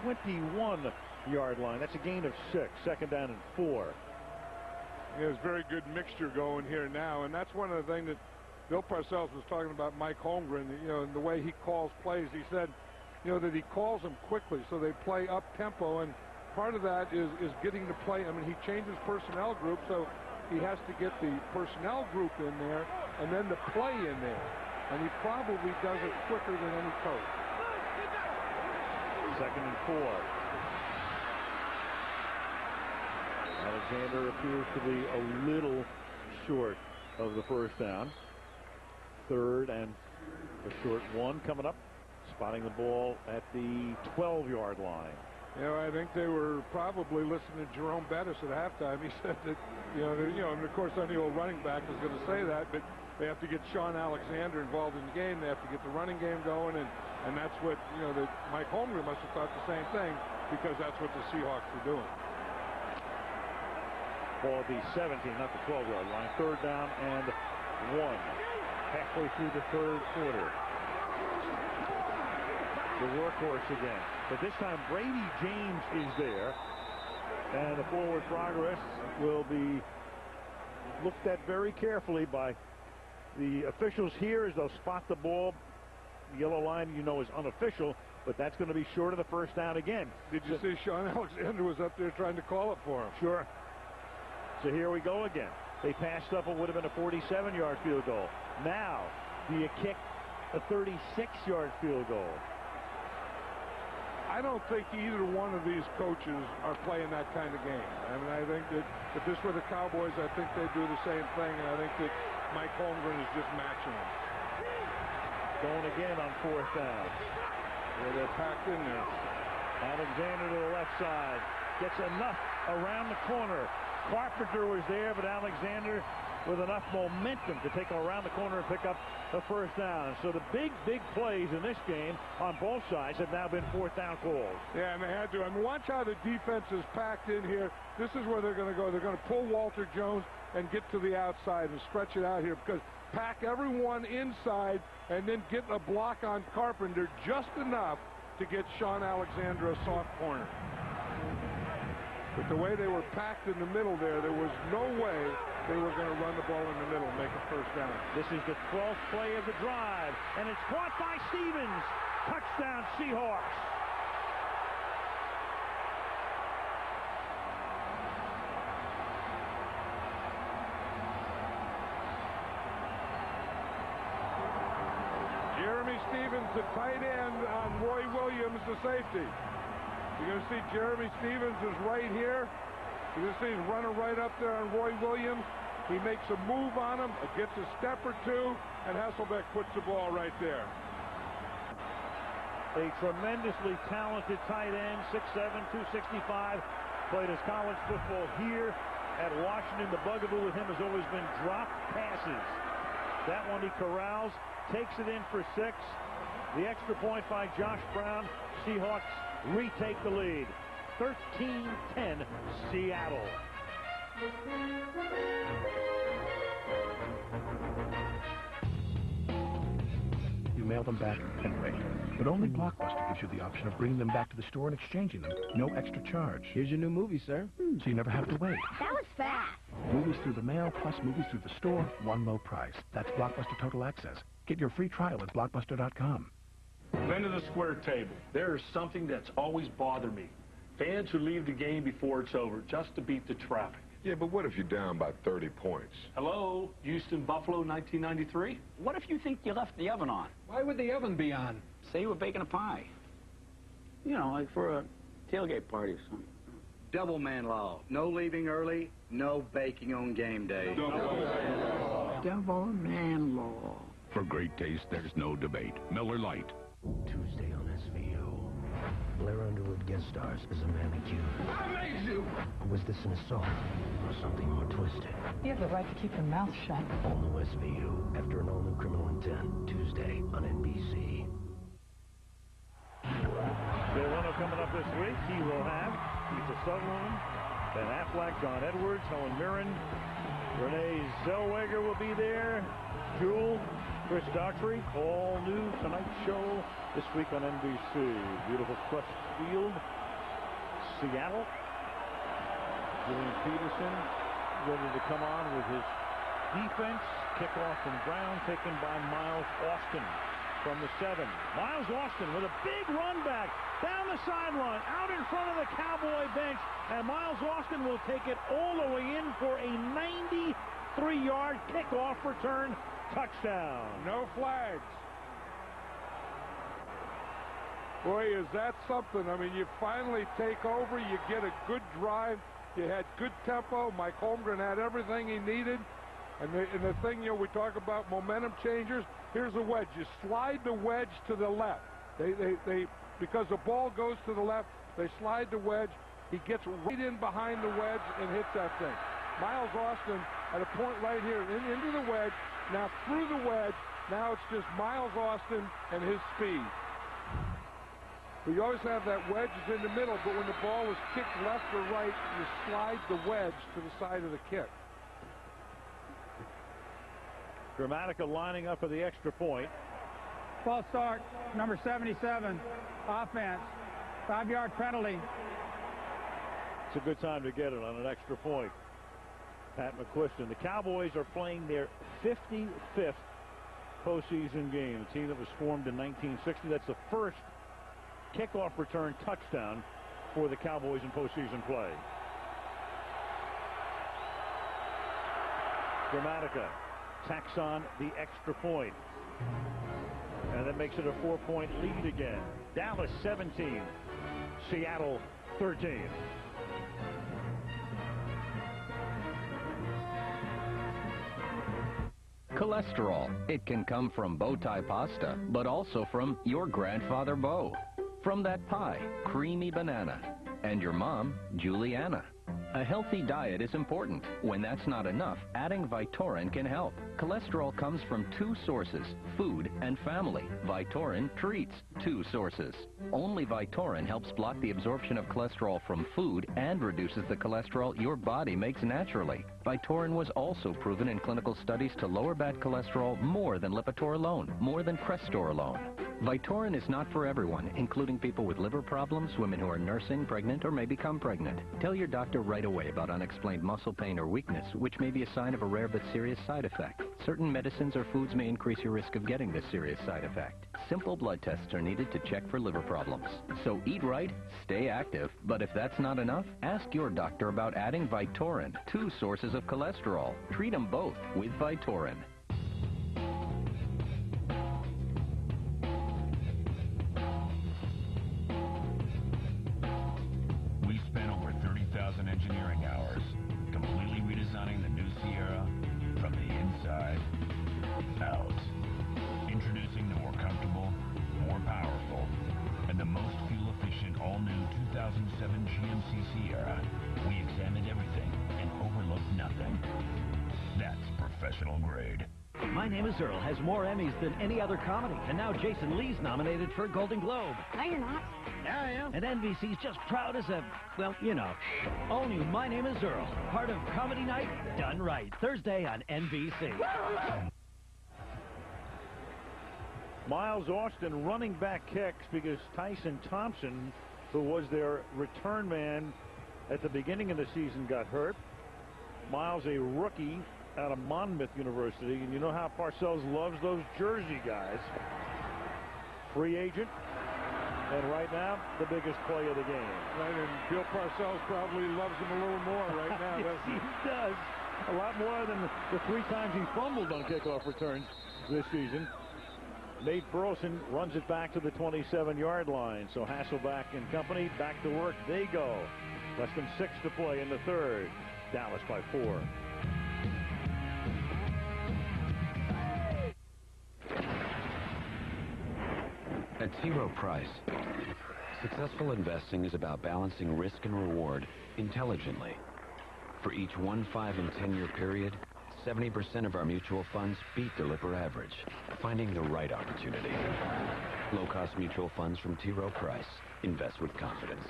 21-yard line. That's a gain of 6. 2nd down and 4. Yeah, there's a very good mixture going here now, and that's one of the things that Bill Parcells was talking about Mike Holmgren, and the way he calls plays. He said, that he calls them quickly so they play up-tempo, and part of that is getting the play. I mean, he changes personnel group, so he has to get the personnel group in there and then the play in there. And he probably does it quicker than any coach. 2nd and 4. Alexander appears to be a little short of the 1st down. 3rd and a short 1 coming up. Spotting the ball at the 12-yard line. I think they were probably listening to Jerome Bettis at halftime. He said that, and of course, any old running back is going to say that, but they have to get Sean Alexander involved in the game. They have to get the running game going, and that's what, that Mike Holmgren must have thought the same thing, because that's what the Seahawks were doing. Ball at the 17, not the 12-yard line. 3rd down and 1. Halfway through the 3rd quarter. The workhorse again. But this time Brady James is there. And the forward progress will be looked at very carefully by the officials here as they'll spot the ball. The yellow line, is unofficial, but that's going to be short of the 1st down again. Did you see Sean Alexander was up there trying to call it for him? Sure. So here we go again. They passed up what would have been a 47-yard field goal. Now, do you kick a 36-yard field goal? I don't think either one of these coaches are playing that kind of game. I mean, I think that if this were the Cowboys, I think they'd do the same thing, and I think that Mike Holmgren is just matching them. Going again on 4th down. Yeah, they're packed in there. Alexander to the left side. Gets enough around the corner. Carpenter was there, but Alexander with enough momentum to take him around the corner and pick up the 1st down. So the big plays in this game on both sides have now been 4th down calls. Yeah, and they had to. I mean, watch how the defense is packed in here. This is where they're going to go. They're going to pull Walter Jones and get to the outside and stretch it out here, because pack everyone inside and then get a block on Carpenter just enough to get Sean Alexander a soft corner. But the way they were packed in the middle there was no way they were going to run the ball in the middle and make a 1st down. This is the 12th play of the drive, and it's caught by Stevens. Touchdown, Seahawks. Jeremy Stevens, the tight end, on Roy Williams, the safety. You're going to see Jeremy Stevens is right here. You're going to see he's running right up there on Roy Williams. He makes a move on him, gets a step or two, and Hasselbeck puts the ball right there. A tremendously talented tight end, 6'7", 265. Played his college football here at Washington. The bugaboo with him has always been drop passes. That one he corrals, takes it in for 6. The extra point by Josh Brown. Seahawks retake the lead. 13-10 Seattle. You mail them back anyway. But only Blockbuster gives you the option of bringing them back to the store and exchanging them. No extra charge. Here's your new movie, sir. So you never have to wait. That was fast. Movies through the mail plus movies through the store, one low price. That's Blockbuster Total Access. Get your free trial at Blockbuster.com. Men of the square table. There is something that's always bothered me. Fans who leave the game before it's over just to beat the traffic. Yeah, but what if you're down by 30 points? Hello, Houston Buffalo 1993? What if you think you left the oven on? Why would the oven be on? Say you were baking a pie. You know, like for a tailgate party or something. Double man law. No leaving early, no baking on game day. Double man law. For great taste, there's no debate. Miller Lite. Tuesday on SVO. Blair Underwood guest stars as a man accused. I made you! Was this an assault or something more twisted? You have the right to keep your mouth shut. All new SVU after an all-new Criminal Intent. Tuesday on NBC. Bill Leno coming up this week. He will have Lisa Sutherland, Ben Affleck, John Edwards, Helen Mirren, Renee Zellweger will be there. Jewel, Chris Daughtry, all new Tonight Show this week on NBC. Beautiful Crust Field, Seattle. Julian Peterson ready to come on with his defense. Kickoff from Brown taken by Miles Austin from the 7. Miles Austin with a big run back down the sideline, out in front of the Cowboy bench, and Miles Austin will take it all the way in for a 93-yard kickoff return touchdown. No flags. Boy, is that something. I mean, you finally take over, you get a good drive, you had good tempo. Mike Holmgren had everything he needed. And the thing, you know, we talk about momentum changers. Here's the wedge. You slide the wedge to the left. They because the ball goes to the left, they slide the wedge. He gets right in behind the wedge and hits that thing. Miles Austin at a point right here into the wedge. Now through the wedge. Now it's just Miles Austin and his speed. You always have that wedge is in the middle, but when the ball is kicked left or right, you slide the wedge to the side of the kick. Dramatica lining up for the extra point. False start, number 77, offense, 5-yard penalty. It's a good time to get it on an extra point. Pat McQuiston. The Cowboys are playing their 55th postseason game. A team that was formed in 1960. That's the first kickoff return touchdown for the Cowboys in postseason play. Dramatica tacks on the extra point. And that makes it a 4-point lead again. Dallas 17, Seattle 13. Cholesterol. It can come from bow tie pasta, but also from your grandfather Bo. From that pie, creamy banana. And your mom, Juliana. A healthy diet is important. When that's not enough, adding Vytorin can help. Cholesterol comes from 2 sources, food and family. Vytorin treats 2 sources. Only Vytorin helps block the absorption of cholesterol from food and reduces the cholesterol your body makes naturally. Vytorin was also proven in clinical studies to lower bad cholesterol more than Lipitor alone, more than Crestor alone. Vytorin is not for everyone, including people with liver problems, women who are nursing, pregnant, or may become pregnant. Tell your doctor right away about unexplained muscle pain or weakness, which may be a sign of a rare but serious side effect. Certain medicines or foods may increase your risk of getting this serious side effect. Simple blood tests are needed to check for liver problems. So eat right, stay active, but if that's not enough, ask your doctor about adding Vytorin, 2 sources of cholesterol. Treat them both with Vytorin. Sierra, we examined everything and overlooked nothing. That's professional grade. My Name is Earl has more Emmys than any other comedy, and now Jason Lee's nominated for a Golden Globe. No, you're not. Yeah, I am. And NBC's just proud as a, well, you know. All new My Name is Earl, part of Comedy Night Done Right, Thursday on NBC. Miles Austin running back kicks because Tyson Thompson, who was their return man at the beginning of the season, got hurt. Miles, a rookie out of Monmouth University, and you know how Parcells loves those Jersey guys. Free agent, and right now, the biggest play of the game. Right, and Bill Parcells probably loves him a little more right now, yes, doesn't he? He does. A lot more than the 3 times he fumbled on kickoff returns this season. Nate Burleson runs it back to the 27-yard line. So Hasselback and company back to work they go. Less than 6 to play in the third. Dallas by 4. At T. Rowe Price, successful investing is about balancing risk and reward intelligently. For each 1, 5, and 10-year period, 70% of our mutual funds beat the Lipper average, finding the right opportunity. Low-cost mutual funds from T. Rowe Price. Invest with confidence.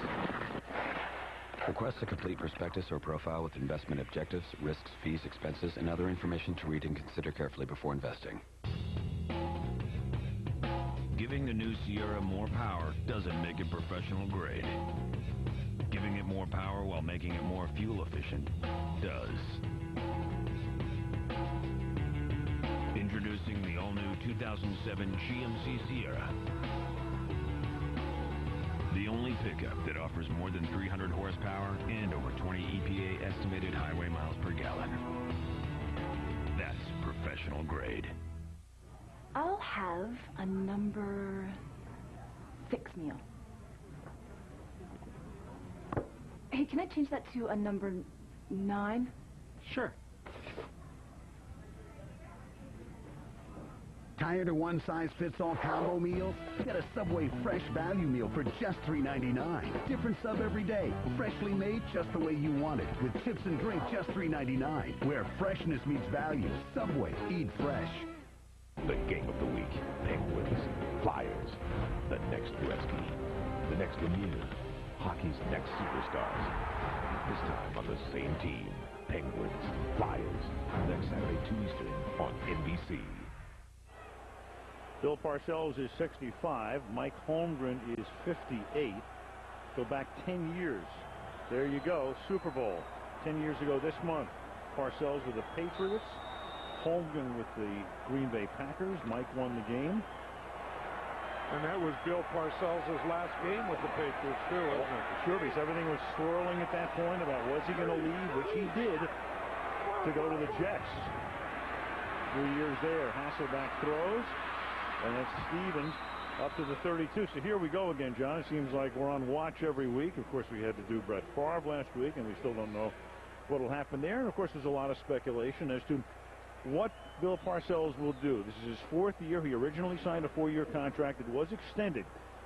Request a complete prospectus or profile with investment objectives, risks, fees, expenses, and other information to read and consider carefully before investing. Giving the new Sierra more power doesn't make it professional grade. Giving it more power while making it more fuel efficient does. Introducing the all-new 2007 GMC Sierra. The only pickup that offers more than 300 horsepower and over 20 EPA estimated highway miles per gallon. That's professional grade. I'll have a number 6 meal. Hey, can I change that to a number 9? Sure. Tired of one-size-fits-all combo meals? Get a Subway Fresh Value Meal for just $3.99. Different sub every day. Freshly made just the way you want it. With chips and drink just $3.99. Where freshness meets value. Subway. Eat fresh. The game of the week. Penguins. Flyers. The next Gretzky. The next Lemieux. Hockey's next superstars. This time on the same team. Penguins. Flyers. Next Saturday, 2 Eastern on NBC. Bill Parcells is 65. Mike Holmgren is 58. Go back 10 years. There you go. Super Bowl. 10 years ago this month. Parcells with the Patriots. Holmgren with the Green Bay Packers. Mike won the game. And that was Bill Parcells' last game with the Patriots, too, wasn't it? Sure, because everything was swirling at that point about was he going to leave, which he did, to go to the Jets. 3 years there. Hasselback throws. And that's Stevens up to the 32. So here we go again, John. It seems like we're on watch every week. Of course, we had to do Brett Favre last week, and we still don't know what will happen there. And, of course, there's a lot of speculation as to what Bill Parcells will do. This is his 4th year. He originally signed a 4-year contract. It was extended,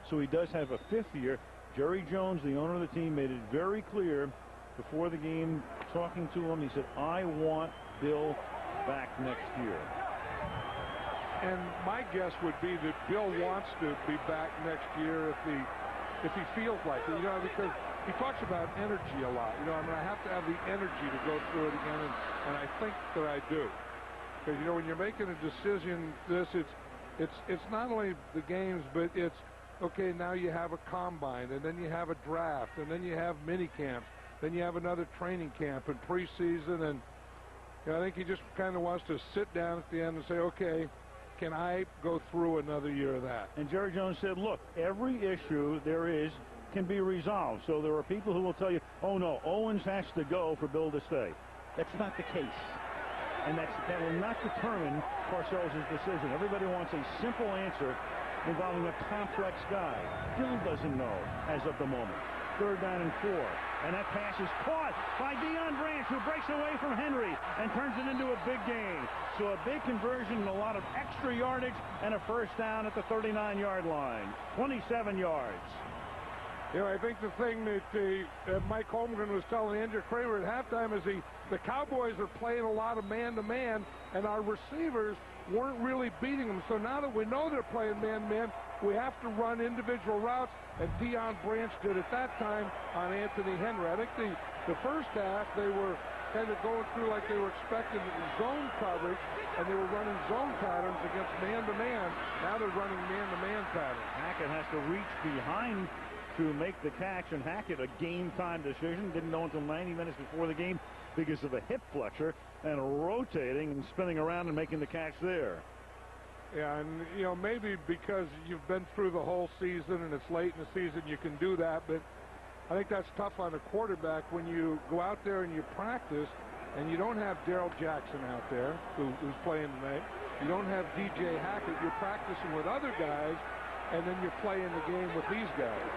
so he does have a 5th year. Jerry Jones, the owner of the team, made it very clear before the game, talking to him, he said, I want Bill back next year. And my guess would be that Bill wants to be back next year if he feels like it, because he talks about energy a lot. I have to have the energy to go through it again, and I think that I do. Because, when you're making a decision, it's not only the games, but it's, okay, now you have a combine, and then you have a draft, and then you have mini camps, then you have another training camp and preseason, and I think he just kind of wants to sit down at the end and say, okay, can I go through another year of that? And Jerry Jones said, look, every issue there is can be resolved. So there are people who will tell you, oh, no, Owens has to go for Bill to stay. That's not the case. And that will not determine Parcells' decision. Everybody wants a simple answer involving a complex guy. Bill doesn't know as of the moment. 3rd down and 4. And that pass is caught by Deion Branch, who breaks away from Henry and turns it into a big gain. So a big conversion and a lot of extra yardage and a 1st down at the 39-yard line. 27 yards. You know, I think the thing that Mike Holmgren was telling Andrew Kramer at halftime is the Cowboys are playing a lot of man-to-man, and our receivers weren't really beating them. So now that we know they're playing man-to-man, we have to run individual routes, and Deion Branch did at that time on Anthony Henry. I think the first half, they were kind of going through like they were expecting zone coverage, and they were running zone patterns against man-to-man. Now they're running man-to-man patterns. Hackett has to reach behind to make the catch, and Hackett, a game-time decision, didn't know until 90 minutes before the game because of a hip flexor, and rotating and spinning around and making the catch there. Yeah, and, you know, maybe because you've been through the whole season and it's late in the season, you can do that, but I think that's tough on a quarterback when you go out there and you practice and you don't have Darrell Jackson out there who's playing tonight. You don't have DJ Hackett. You're practicing with other guys, and then you're playing the game with these guys.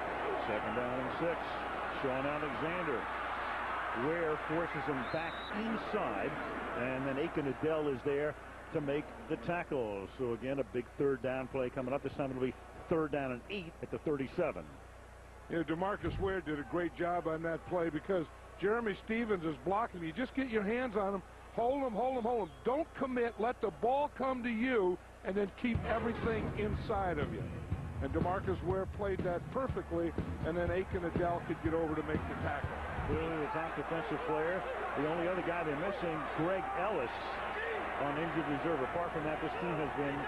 2nd down and 6. Sean Alexander. Ware forces him back inside, and then Aiken Adele is there to make the tackle. So again, a big 3rd down play coming up. This time it'll be 3rd down and 8 at the 37. You know, DeMarcus Ware did a great job on that play because Jeremy Stevens is blocking. You just get your hands on him, hold him, hold him, hold him. Don't commit. Let the ball come to you, and then keep everything inside of you. And DeMarcus Ware played that perfectly, and then Aiken Adele could get over to make the tackle. Clearly the top defensive player. The only other guy they're missing, Greg Ellis, on injured reserve. Apart from that, this team has been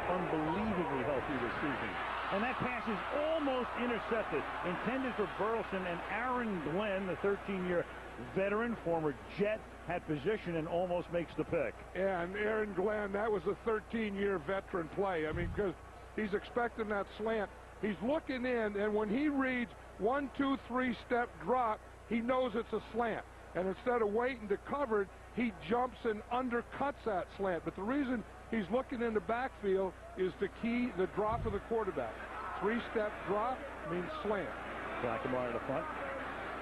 unbelievably healthy this season. And that pass is almost intercepted. Intended for Burleson, and Aaron Glenn, the 13-year veteran, former Jet, had position and almost makes the pick. Yeah, and Aaron Glenn, that was a 13-year veteran play. I mean, because he's expecting that slant. He's looking in, and when he reads 1, 2, 3 step drop, he knows it's a slant. And instead of waiting to cover it, he jumps and undercuts that slant. But the reason he's looking in the backfield is to key the drop of the quarterback. 3-step drop means slant. McNamara to the front.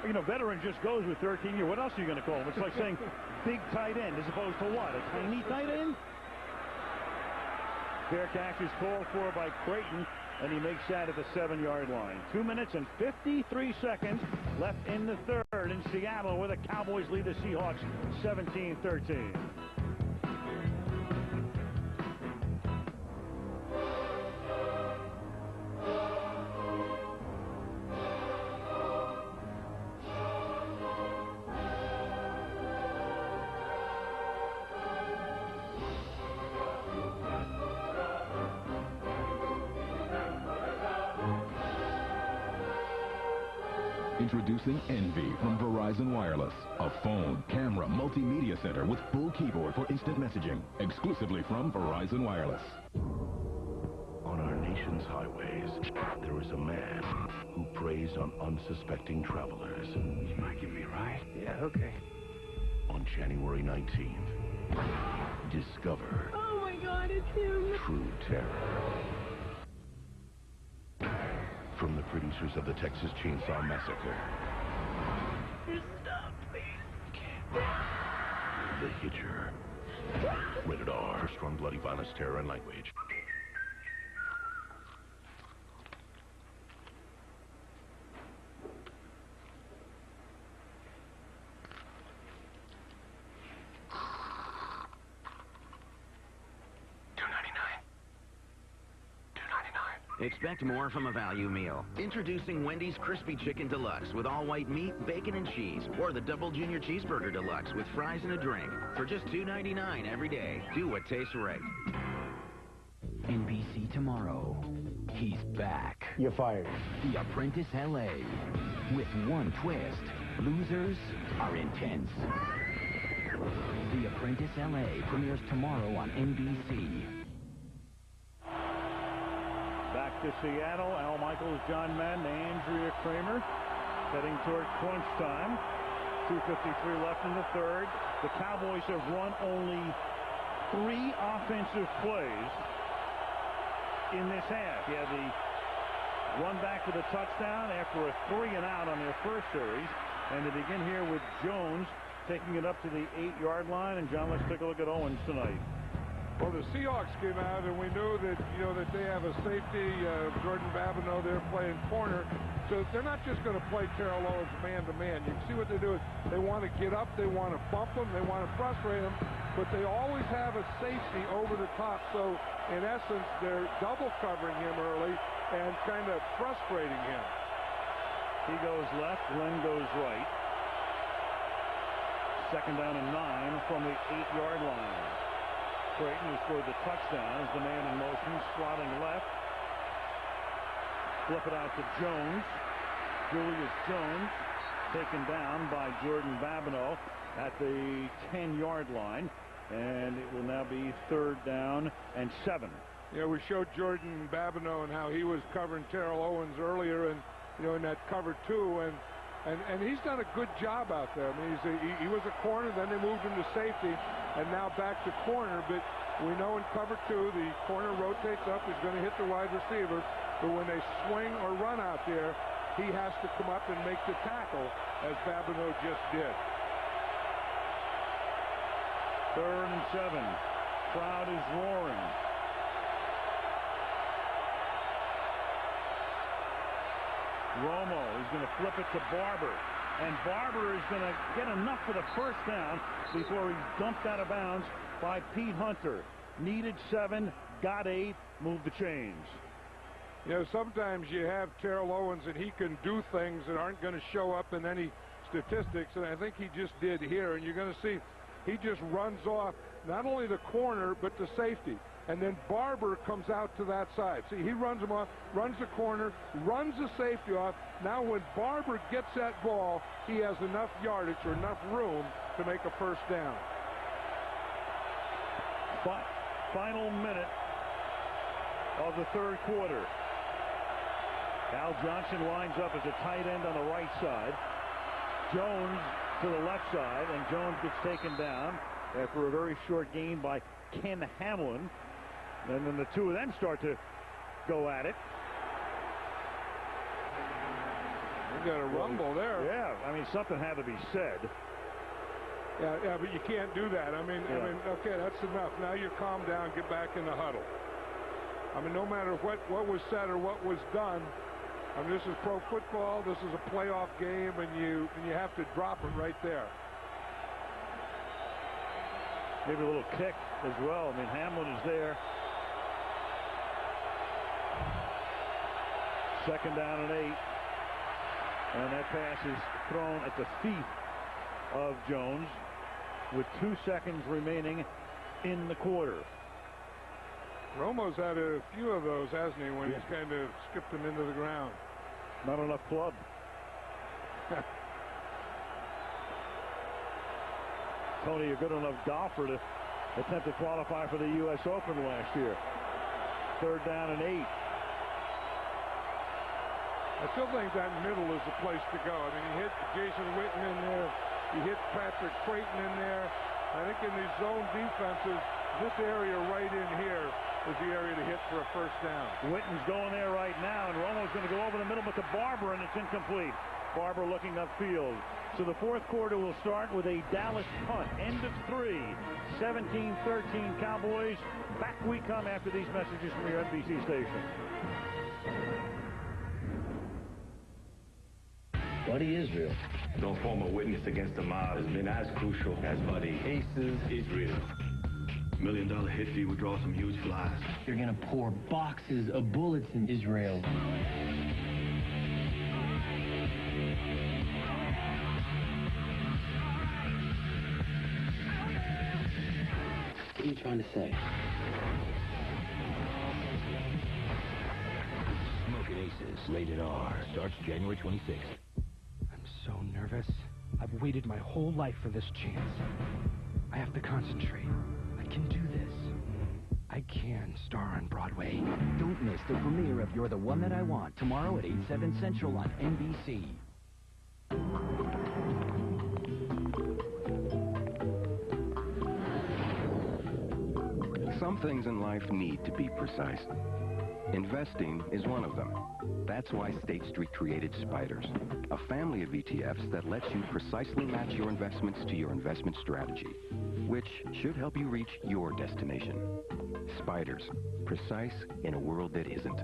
You know, veteran just goes with 13 years. What else are you going to call him? It's like saying big tight end as opposed to what? A tiny tight end? Fair catch is called for by Creighton, and he makes that at the 7-yard line. 2 minutes and 53 seconds left in the 3rd in Seattle, where the Cowboys lead the Seahawks 17-13. Introducing Envy from Verizon Wireless. A phone, camera, multimedia center with full keyboard for instant messaging. Exclusively from Verizon Wireless. On our nation's highways, there is a man who preys on unsuspecting travelers. You might give me a ride? Yeah, okay. On January 19th, discover... Oh my God, it's him! True terror. From the producers of the Texas Chainsaw Massacre. Stop, please. The Hitcher. Rated R. For strong, bloody violence, terror, and language. Expect more from a value meal. Introducing Wendy's Crispy Chicken Deluxe with all white meat, bacon, and cheese. Or the Double Junior Cheeseburger Deluxe with fries and a drink. For just $2.99 every day. Do what tastes right. NBC tomorrow. He's back. You're fired. The Apprentice LA. With one twist. Losers are intense. The Apprentice LA premieres tomorrow on NBC. Back to Seattle. Al Michaels, John Madden, Andrea Kramer heading toward crunch time. 2:53 left in the 3rd. The Cowboys have run only 3 offensive plays in this half. You had the run back for the touchdown after a 3-and-out on their first series. And they begin here with Jones taking it up to the 8-yard line. And John, let's take a look at Owens tonight. Well, the Seahawks came out, and we knew that, that they have a safety, Jordan Babineau, they're playing corner. So they're not just going to play Terrell Owens man-to-man. You can see what they do. They want to get up, they want to bump him, they want to frustrate him, but they always have a safety over the top. So, in essence, they're double covering him early and kind of frustrating him. He goes left, Glenn goes right. 2nd down and 9 from the 8-yard line. Creighton, who scored the touchdown, is the man in motion, slotting left. Flip it out to Jones. Julius Jones taken down by Jordan Babineau at the 10-yard line. And it will now be 3rd down and 7. Yeah, we showed Jordan Babineau and how he was covering Terrell Owens earlier, and in that cover 2, and he's done a good job out there. I mean, he was a corner, then they moved him to safety, and now back to corner. But we know in cover 2, the corner rotates up, he's going to hit the wide receiver, but when they swing or run out there, he has to come up and make the tackle, as Babineau just did. 3rd and 7. Crowd is roaring. Romo is going to flip it to Barber, and Barber is going to get enough for the 1st down before he's dumped out of bounds by Pete Hunter. Needed 7, got 8, moved the chains. Sometimes you have Terrell Owens and he can do things that aren't going to show up in any statistics, and I think he just did here. And you're going to see he just runs off not only the corner but the safety. And then Barber comes out to that side. See, he runs him off, runs the corner, runs the safety off. Now when Barber gets that ball, he has enough yardage or enough room to make a 1st down. Final minute of the 3rd quarter. Al Johnson lines up as a tight end on the right side. Jones to the left side, and Jones gets taken down after a very short gain by Ken Hamlin. And then the two of them start to go at it. We got a rumble there. Yeah, I mean, something had to be said. Yeah, but you can't do that. I mean, okay, that's enough. Now you're calm down, get back in the huddle. I mean, no matter what was said or what was done, I mean, this is pro football. This is a playoff game, and you have to drop it right there. Maybe a little kick as well. I mean, Hamlin is there. 2nd down and 8. And that pass is thrown at the feet of Jones with 2 seconds remaining in the quarter. Romo's had a few of those, hasn't he, when he's kind of skipped him into the ground. Not enough club. Tony, a good enough golfer to attempt to qualify for the U.S. Open last year. 3rd down and 8. I still think that middle is the place to go. I mean, you hit Jason Witten in there. You hit Patrick Creighton in there. I think in these zone defenses, this area right in here is the area to hit for a 1st down. Witten's going there right now, and Romo's going to go over the middle but to Barber, and it's incomplete. Barber looking upfield. So the 4th quarter will start with a Dallas punt. End of 3. 17-13 Cowboys. Back we come after these messages from your NBC station. Buddy Israel. No form of witness against the mob has been as crucial as Buddy Aces. Israel. $1 million hit fee would draw some huge flies. You're gonna pour boxes of bullets in Israel. What are you trying to say? Smoking Aces, rated R, starts January 26th. I'm so nervous. I've waited my whole life for this chance. I have to concentrate. I can do this. I can star on Broadway. Don't miss the premiere of You're the One That I Want tomorrow at 8/7 Central on NBC. Some things in life need to be precise. Investing is one of them. That's why State Street created Spiders, a family of ETFs that lets you precisely match your investments to your investment strategy, which should help you reach your destination. Spiders, precise in a world that isn't.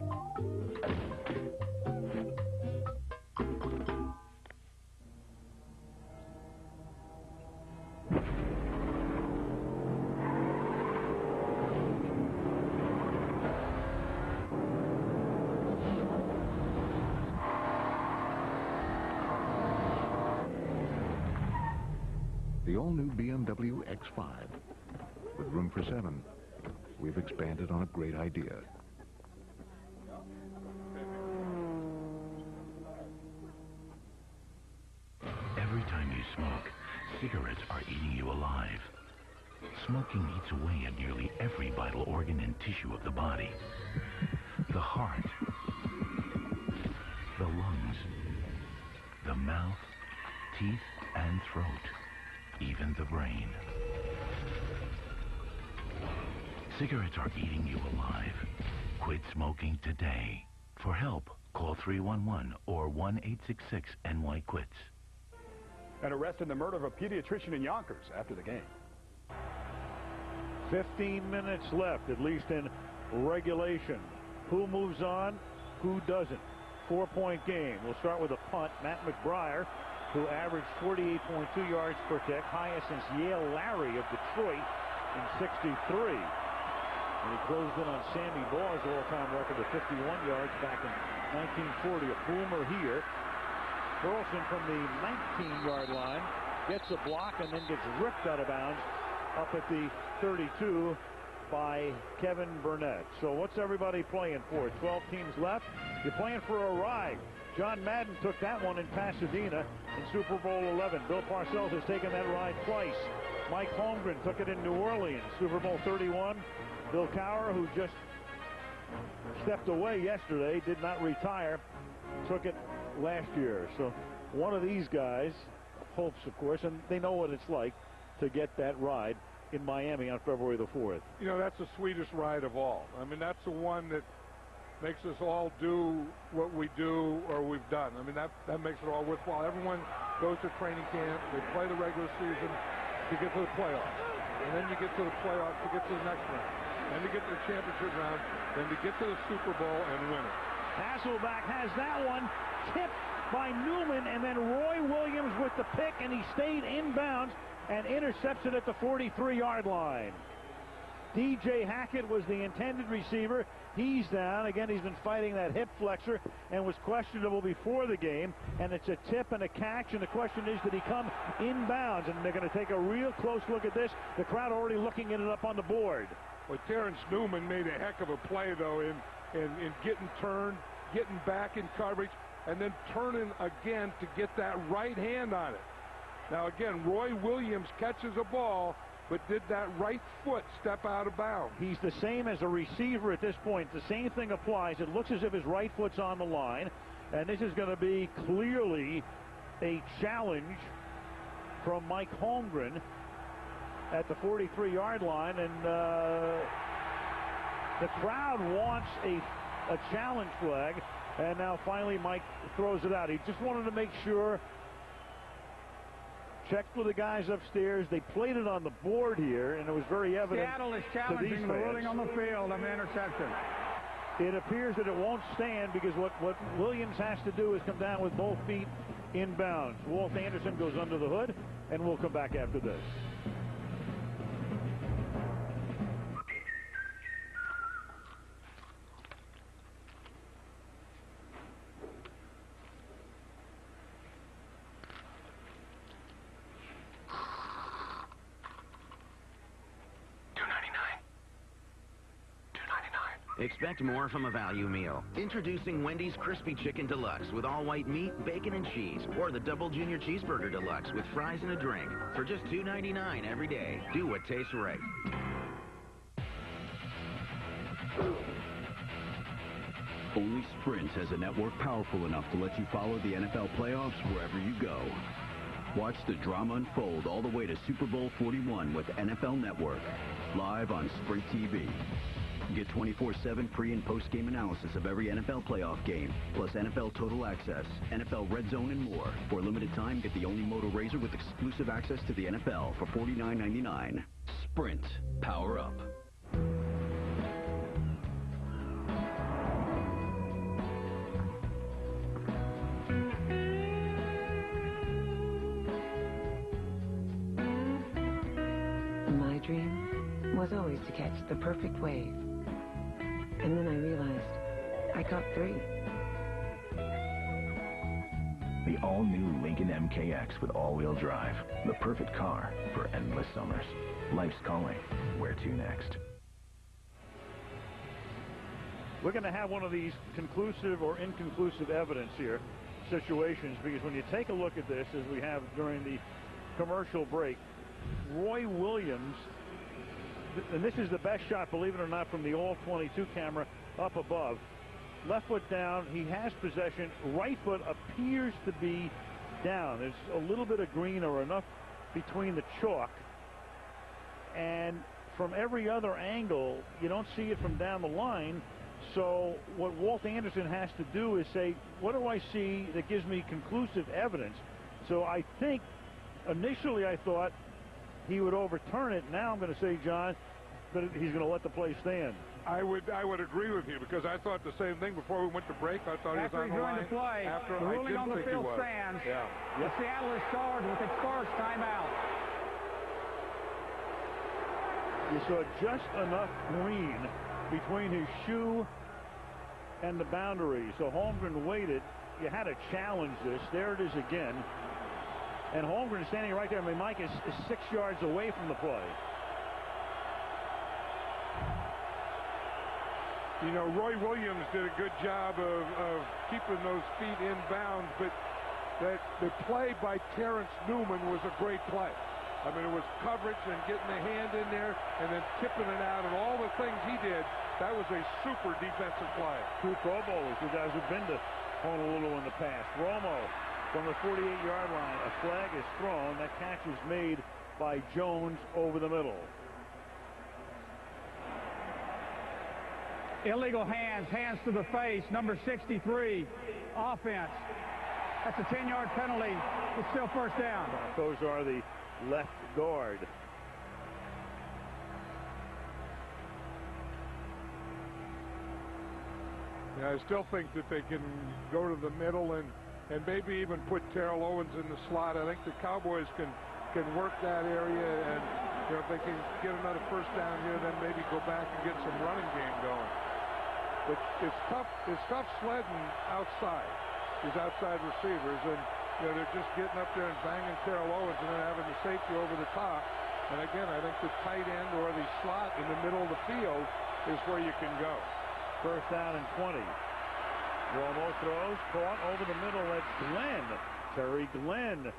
The all-new BMW X5. With room for 7, we've expanded on a great idea. Every time you smoke, cigarettes are eating you alive. Smoking eats away at nearly every vital organ and tissue of the body. The heart, the lungs, the mouth, teeth, and throat. Even the brain. Cigarettes are eating you alive. Quit smoking today. For help, call 311 or 1-866-NY-QUITS. An arrest in the murder of a pediatrician in Yonkers after the game. 15 minutes left, at least in regulation. Who moves on? Who doesn't? 4-point game. We'll start with a punt. Matt McBriar, who averaged 48.2 yards per kick, highest since Yale Larry of Detroit in '63. And he closed in on Sammy Baugh's all-time record of 51 yards back in 1940. A boomer here. Burleson from the 19-yard line gets a block and then gets ripped out of bounds up at the 32 by Kevin Burnett. So what's everybody playing for? 12 teams left. You're playing for a ride. John Madden took that one in Pasadena in Super Bowl 11. Bill Parcells has taken that ride twice. Mike Holmgren took it in New Orleans, Super Bowl 31. Bill Cowher, who just stepped away yesterday, did not retire, took it last year. So one of these guys hopes, of course, and they know what it's like to get that ride in Miami on February the 4th. You know, that's the sweetest ride of all. I mean, that's the one that makes us all do what we do or we've done. I mean, that makes it all worthwhile. Everyone goes to training camp. They play the regular season to get to the playoffs. And then you get to the playoffs to get to the next round. Then to get to the championship round. Then to get to the Super Bowl and win it. Hasselback has that one tipped by Newman, and then Roy Williams with the pick, and he stayed inbounds and intercepts it at the 43-yard line. DJ Hackett was the intended receiver. He's down. Again, he's been fighting that hip flexor and was questionable before the game. And it's a tip and a catch. And the question is, did he come inbounds? And they're going to take a real close look at this. The crowd already looking at it up on the board. Well, Terrence Newman made a heck of a play, though, in getting turned, getting back in coverage, and then turning again to get that right hand on it. Now, again, Roy Williams catches a ball, but did that right foot step out of bounds? He's the same as a receiver at this point. The same thing applies. It looks as if his right foot's on the line, and this is going to be clearly a challenge from Mike Holmgren at the 43-yard line, and the crowd wants a challenge flag, and now finally Mike throws it out. He just wanted to make sure. Checked with the guys upstairs. They played it on the board here, and it was very evident. Seattle is challenging the ruling on the field of the interception. It appears that it won't stand because what Williams has to do is come down with both feet in bounds. Walt Anderson goes under the hood, and we'll come back after this. Expect more from a value meal. Introducing Wendy's Crispy Chicken Deluxe with all white meat, bacon, and cheese. Or the Double Junior Cheeseburger Deluxe with fries and a drink. For just $2.99 every day. Do what tastes right. Only Sprint has a network powerful enough to let you follow the NFL playoffs wherever you go. Watch the drama unfold all the way to Super Bowl 41 with NFL Network. Live on Sprint TV. Get 24/7 pre- and post-game analysis of every NFL playoff game, plus NFL Total Access, NFL Red Zone, and more. For a limited time, get the only Moto Razor with exclusive access to the NFL for $49.99. Sprint. Power up. My dream was always to catch the perfect wave. And then I realized I caught 3. The all-new Lincoln MKX with all-wheel drive. The perfect car for endless summers. Life's calling. Where to next? We're going to have one of these conclusive or inconclusive evidence here situations, because when you take a look at this, as we have during the commercial break, Roy Williams, and this is the best shot, believe it or not, from the all-22 camera up above. Left foot down, he has possession. Right foot appears to be down. There's a little bit of green or enough between the chalk. And from every other angle, you don't see it from down the line. So what Walt Anderson has to do is say, what do I see that gives me conclusive evidence? So I think initially I thought he would overturn it. Now I'm going to say, John, that he's going to let the play stand. I would agree with you, because I thought the same thing before we went to break. I thought he was on the line. After he's joined the play, After the ruling on the field was. stands. Yeah. The Seattle is charged with its first timeout. You saw just enough green between his shoe and the boundary. So Holmgren waited. You had to challenge this. There it is again. And Holmgren standing right there. I mean, Mike is 6 yards away from the play. You know, Roy Williams did a good job of keeping those feet in bounds, but the play by Terrence Newman was a great play. I mean, it was coverage and getting the hand in there and then tipping it out, and all the things he did. That was a super defensive play. 2 Pro Bowlers, 2 guys who've been to Honolulu in the past. Romo from the 48-yard line. A flag is thrown. That catch is made by Jones over the middle. Illegal hands to the face, number 63, offense. That's a 10-yard penalty. It's still first down. Those are the left guard. Yeah, I still think that they can go to the middle and maybe even put Terrell Owens in the slot. I think the Cowboys can work that area, and you know, if they can get another first down here, then maybe go back and get some running game going. But it's tough sledding outside, these outside receivers, and you know, they're just getting up there and banging Terrell Owens and then having the safety over the top. And again, I think the tight end or the slot in the middle of the field is where you can go. First down and 20. Romo throws, caught over the middle. That's Glenn. Terry Glenn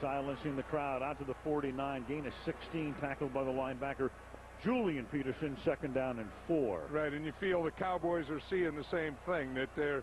silencing the crowd out to the 49. Gain of 16, tackled by the linebacker Julian Peterson. Second down and 4. Right, and you feel the Cowboys are seeing the same thing, that they're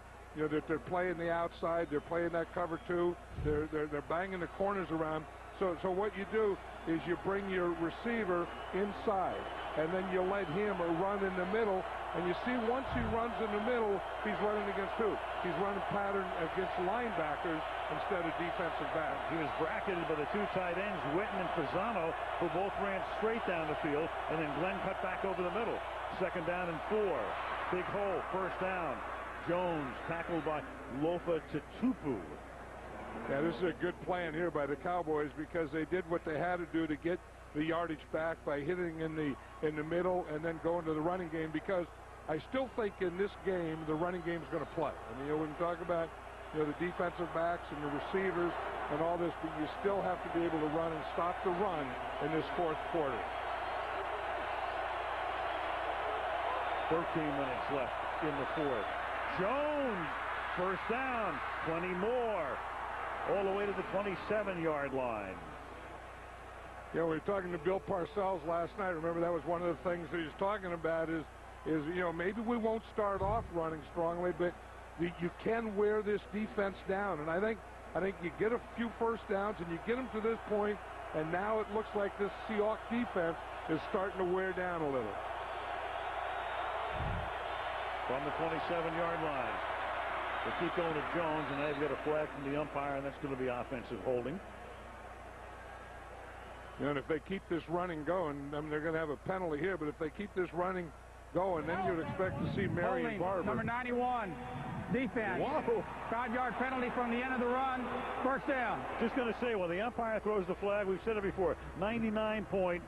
playing the outside, they're playing that cover 2, they're banging the corners around. So what you do is you bring your receiver inside, and then you let him run in the middle. And you see, once he runs in the middle, he's running against who? He's running pattern against linebackers instead of defensive backs. He was bracketed by the 2 tight ends, Witten and Fasano, who both ran straight down the field, and then Glenn cut back over the middle. Second down and 4. Big hole, first down. Jones tackled by Lofa Tutupu. Yeah, this is a good plan here by the Cowboys, because they did what they had to do to get the yardage back by hitting in the middle and then going to the running game, because I still think in this game the running game is going to play. I mean, we can talk about the defensive backs and the receivers and all this, but you still have to be able to run and stop the run in this fourth quarter. 13 minutes left in the fourth. Jones, first down, 20 more, all the way to the 27-yard line. Yeah, we were talking to Bill Parcells last night. Remember, that was one of the things that he's talking about is maybe we won't start off running strongly, but you can wear this defense down. And I think you get a few first downs and you get them to this point, and now it looks like this Seahawks defense is starting to wear down a little. from the 27-yard line. They keep going to Jones, and they've got a flag from the umpire, and that's going to be offensive holding. And if they keep this running going, I mean, they're going to have a penalty here, but if they keep this running going, then you'd expect to see Marion Barber. Number 91, defense. Whoa. 5-yard penalty from the end of the run. First down. Just going to say, when the umpire throws the flag, we've said it before, 99.92%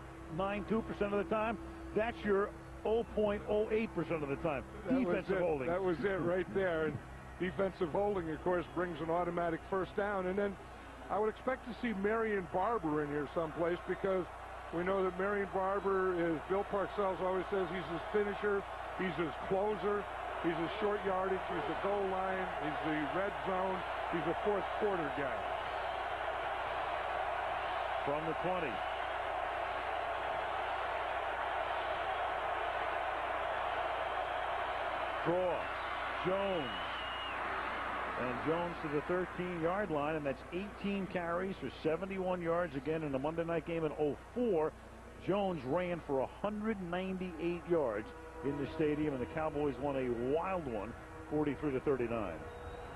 of the time, that's your 0.08% of the time. Defensive holding. That was it right there. And defensive holding, of course, brings an automatic first down. And then I would expect to see Marion Barber in here someplace, because we know that Marion Barber is, Bill Parcells always says he's his finisher, he's his closer, he's his short yardage, he's the goal line, he's the red zone, he's a fourth quarter guy. From the 20. Draw. Jones. And Jones to the 13-yard line, and that's 18 carries for 71 yards again in the Monday night game in 04. Jones ran for 198 yards in the stadium, and the Cowboys won a wild one, 43-39.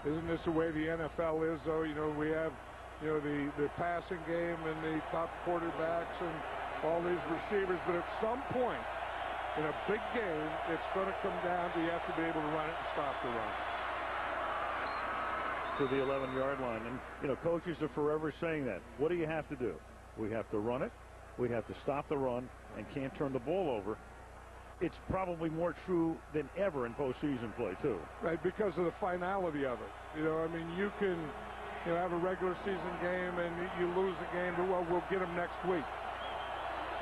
Isn't this the way the NFL is, though? You know, we have, you know, the passing game and the top quarterbacks and all these receivers, but at some point in a big game, it's going to come down to you have to be able to run it and stop the run. To the 11-yard line. And, you know, coaches are forever saying that. What do you have to do? We have to run it. We have to stop the run and can't turn the ball over. It's probably more true than ever in postseason play, too. Right, because of the finality of it. You know, I mean, you can, you know, have a regular season game and you lose the game, but, well, we'll get them next week.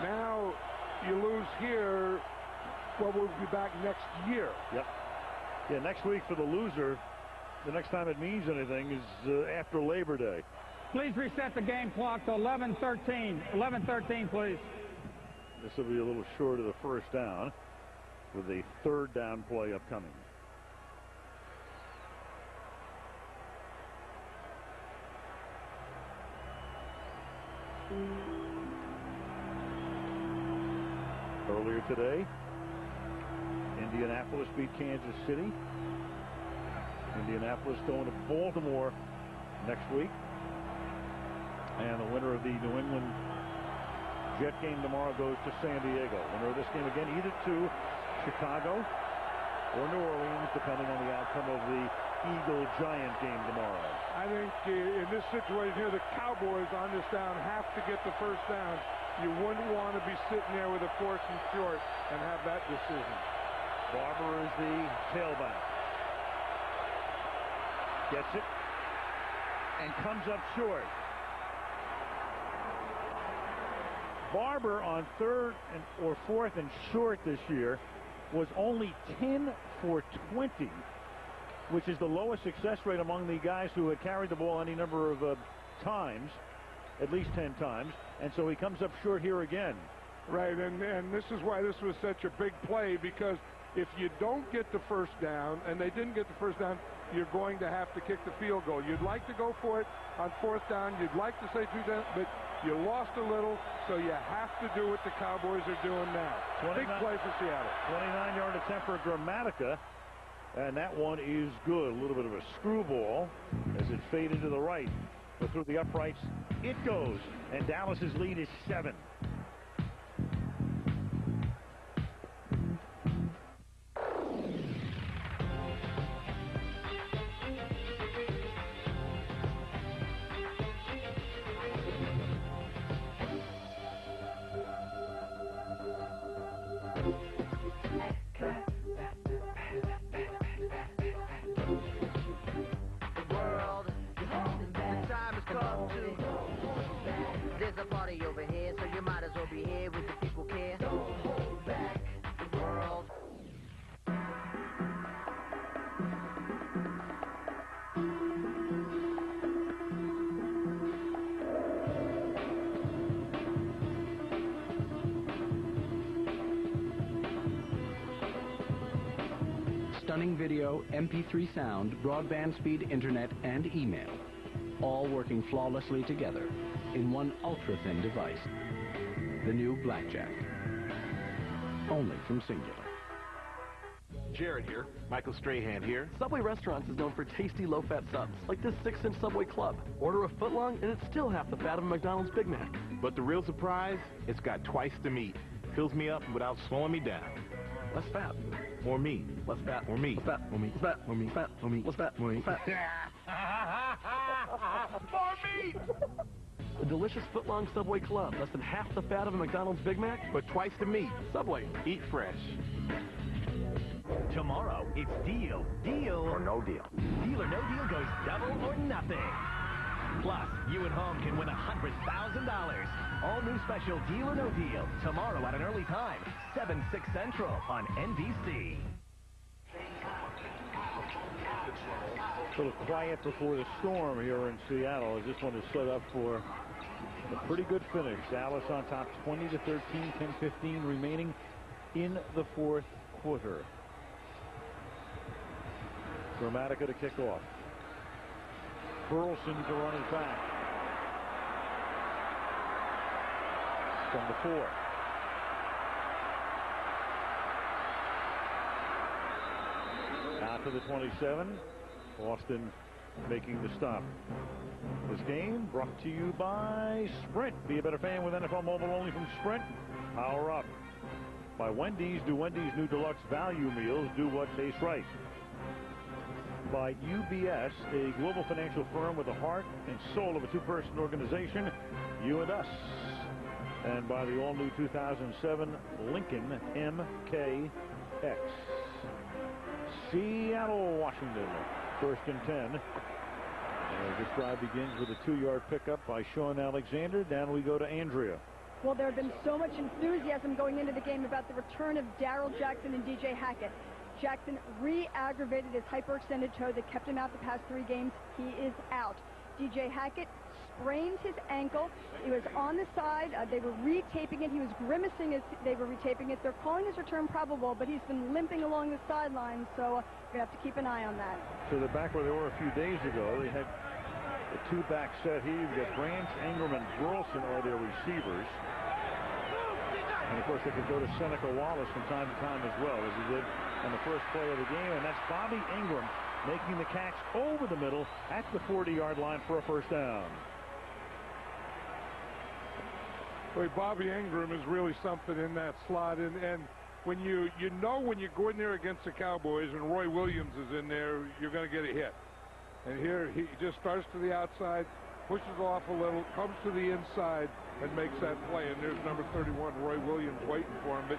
Now, you lose here, well, we'll be back next year. Yep. Yeah, next week for the loser, the next time it means anything is after Labor Day. Please reset the game clock to 11:13. 11:13, please. This will be a little short of the first down with a third down play upcoming. Earlier today, Indianapolis beat Kansas City. Indianapolis going to Baltimore next week. And the winner of the New England Jet game tomorrow goes to San Diego. Winner of this game again either to Chicago or New Orleans, depending on the outcome of the Eagle-Giant game tomorrow. I think in this situation here, the Cowboys on this down have to get the first down. You wouldn't want to be sitting there with a 4th and short and have that decision. Barber is the tailback. Gets it and comes up short. Barber on 3rd or 4th and short this year was only 10 for 20, which is the lowest success rate among the guys who had carried the ball any number of times, at least 10 times, and so he comes up short here again. Right, and this is why this was such a big play, because if you don't get the first down, and they didn't get the first down, you're going to have to kick the field goal. You'd like to go for it on 4th down. You'd like to say 2 down, but you lost a little, so you have to do what the Cowboys are doing now. Big play for Seattle. 29-yard attempt for Gramatica, and that one is good. A little bit of a screwball as it faded to the right. But through the uprights, it goes, and Dallas's lead is 7. Stunning video, MP3 sound, broadband speed, internet, and email. All working flawlessly together in one ultra-thin device. The new Blackjack. Only from Singular. Jared here. Michael Strahan here. Subway Restaurants is known for tasty low-fat subs, like this 6-inch Subway Club. Order a footlong, and it's still half the fat of a McDonald's Big Mac. But the real surprise, it's got twice the meat. Fills me up without slowing me down. Less fat. More meat. Less fat. More meat. Less fat. More meat. Less fat. More meat. Fat. More meat. Less fat. More meat. Fat. More meat! A delicious footlong Subway Club, less than half the fat of a McDonald's Big Mac, but twice the meat. Subway. Eat fresh. Tomorrow, it's deal or no deal. Deal or no deal goes double or nothing. Plus, you at home can win $100,000. All new special Deal or No Deal. Tomorrow at an early time, 7, 6 Central on NBC. A little quiet before the storm here in Seattle. This one is set up for a pretty good finish. Dallas on top 20-13, 10-15 remaining in the fourth quarter. Gramatica to kick off. Burleson to run it back. From the 4. Out to the 27. Austin making the stop. This game brought to you by Sprint. Be a better fan with NFL Mobile only from Sprint. Power up. By Wendy's. Do Wendy's new deluxe value meals. Do what tastes right. By UBS, a global financial firm with the heart and soul of a two-person organization, you and us. And by the all-new 2007 Lincoln MKX. Seattle, Washington, 1st and 10. This drive begins with a 2-yard pickup by Sean Alexander. Down we go to Andrea. Well, there had been so much enthusiasm going into the game about the return of Darrell Jackson and DJ Hackett. Jackson re-aggravated his hyperextended toe that kept him out the past 3 games. He is out. DJ Hackett sprained his ankle. He was on the side. They were retaping it. He was grimacing as they were retaping it. They're calling his return probable, but he's been limping along the sideline, so we're going to have to keep an eye on that. So they're back where they were a few days ago. They had a 2-back set here. You've got Branch, Ingram, and Burleson are their receivers. And, of course, they could go to Seneca Wallace from time to time as well, as he did on the first play of the game. And that's Bobby Ingram making the catch over the middle at the 40-yard line for a first down. Boy, Bobby Ingram is really something in that slot. And when you know when you go in there against the Cowboys and Roy Williams is in there, you're going to get a hit. And here he just starts to the outside, pushes off a little, comes to the inside, and makes that play. And there's number 31, Roy Williams, waiting for him. But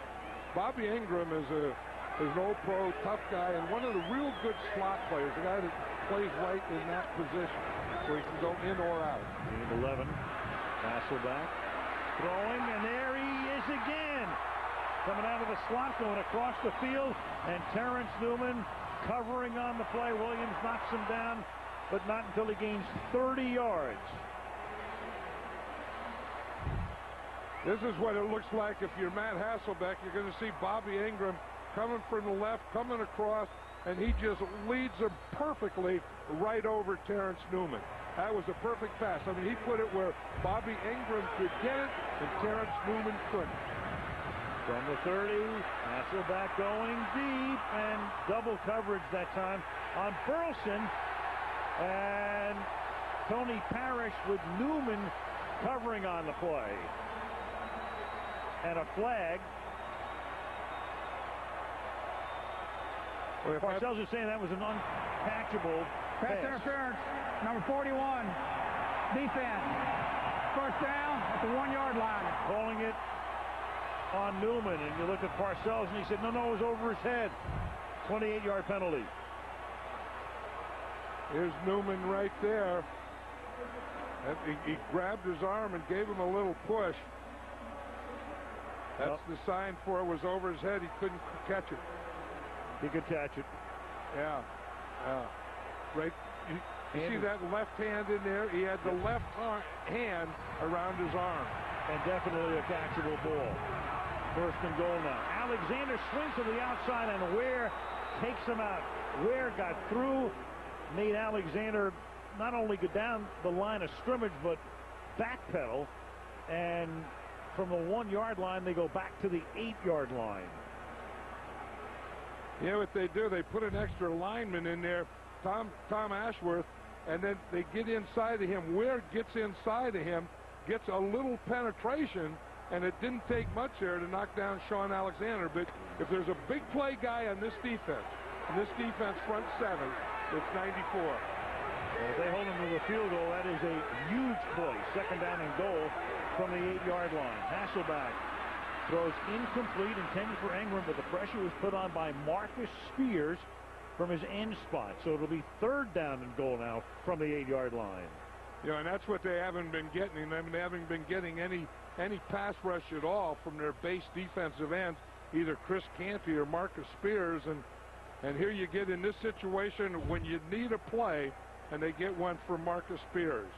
Bobby Ingram is an old pro, tough guy, and one of the real good slot players, a guy that plays right in that position where he can go in or out. 11, Hasselback throwing, and there he is again. Coming out of the slot, going across the field, and Terrence Newman covering on the play. Williams knocks him down, but not until he gains 30 yards. This is what it looks like if you're Matt Hasselbeck. You're going to see Bobby Ingram coming from the left, coming across, and he just leads him perfectly right over Terrence Newman. That was a perfect pass. I mean, he put it where Bobby Ingram could get it, and Terrence Newman couldn't. From the 30, Hasselback going deep, and double coverage that time on Burleson. And Tony Parrish with Newman covering on the play. And a flag. Parcells is saying that was an uncatchable pass interference. Number 41. Defense. First down at the 1-yard line. Calling it on Newman. And you look at Parcells and he said, no, it was over his head. 28-yard penalty. Here's Newman right there. He grabbed his arm and gave him a little push. That's the sign for it was over his head. He couldn't catch it. He could catch it. Yeah. Right. You see that left hand in there? He had the left hand around his arm. And definitely a catchable ball. First and goal now. Alexander swings to the outside, and Ware takes him out. Ware got through, made Alexander not only go down the line of scrimmage, but backpedal. And from the 1-yard line, they go back to the 8-yard line. Yeah, what they do, they put an extra lineman in there, Tom Ashworth, and then they get inside of him. Ware gets inside of him, gets a little penetration, and it didn't take much there to knock down Sean Alexander. But if there's a big play guy on this defense, front seven, it's 94. Well, if they hold him to the field goal, that is a huge play. Second down and goal from the 8-yard line. Hasselback throws incomplete, intended for Ingram, but the pressure was put on by Marcus Spears from his end spot. So it'll be third down and goal now from the 8-yard line. Yeah, and that's what they haven't been getting. They haven't been getting any pass rush at all from their base defensive ends, either Chris Canty or Marcus Spears. And here you get in this situation when you need a play, and they get one for Marcus Spears.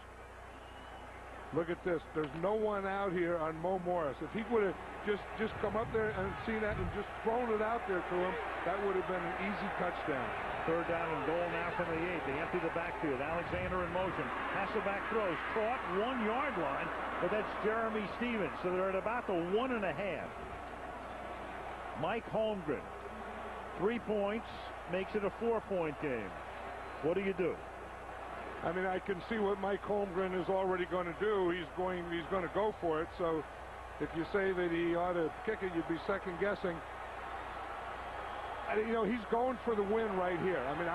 Look at this. There's no one out here on Mo Morris. If he would have just come up there and seen that and just thrown it out there to him, that would have been an easy touchdown. Third down and goal now from the 8. They empty the backfield. Alexander in motion. Hasselback throws. Caught 1-yard line, but that's Jeremy Stevens. So they're at about the 1.5. Mike Holmgren. 3 points makes it a 4-point game. What do you do? I mean, I can see what Mike Holmgren is already going to do. He's going to go for it. So if you say that he ought to kick it, you'd be second guessing. You know, he's going for the win right here. I mean,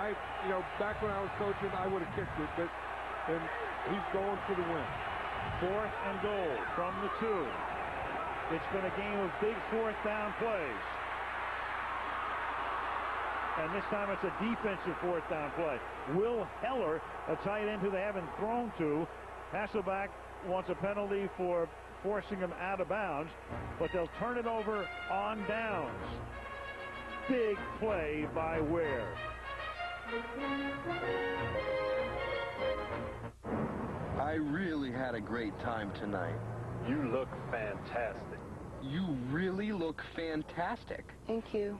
back when I was coaching, I would have kicked it, but and he's going for the win. Fourth and goal from the 2. It's been a game of big fourth down plays. And this time it's a defensive fourth down play. Will Heller, a tight end who they haven't thrown to. Hasselback wants a penalty for forcing him out of bounds, but they'll turn it over on downs. Big play by Ware. I really had a great time tonight. You look fantastic. You really look fantastic. Thank you.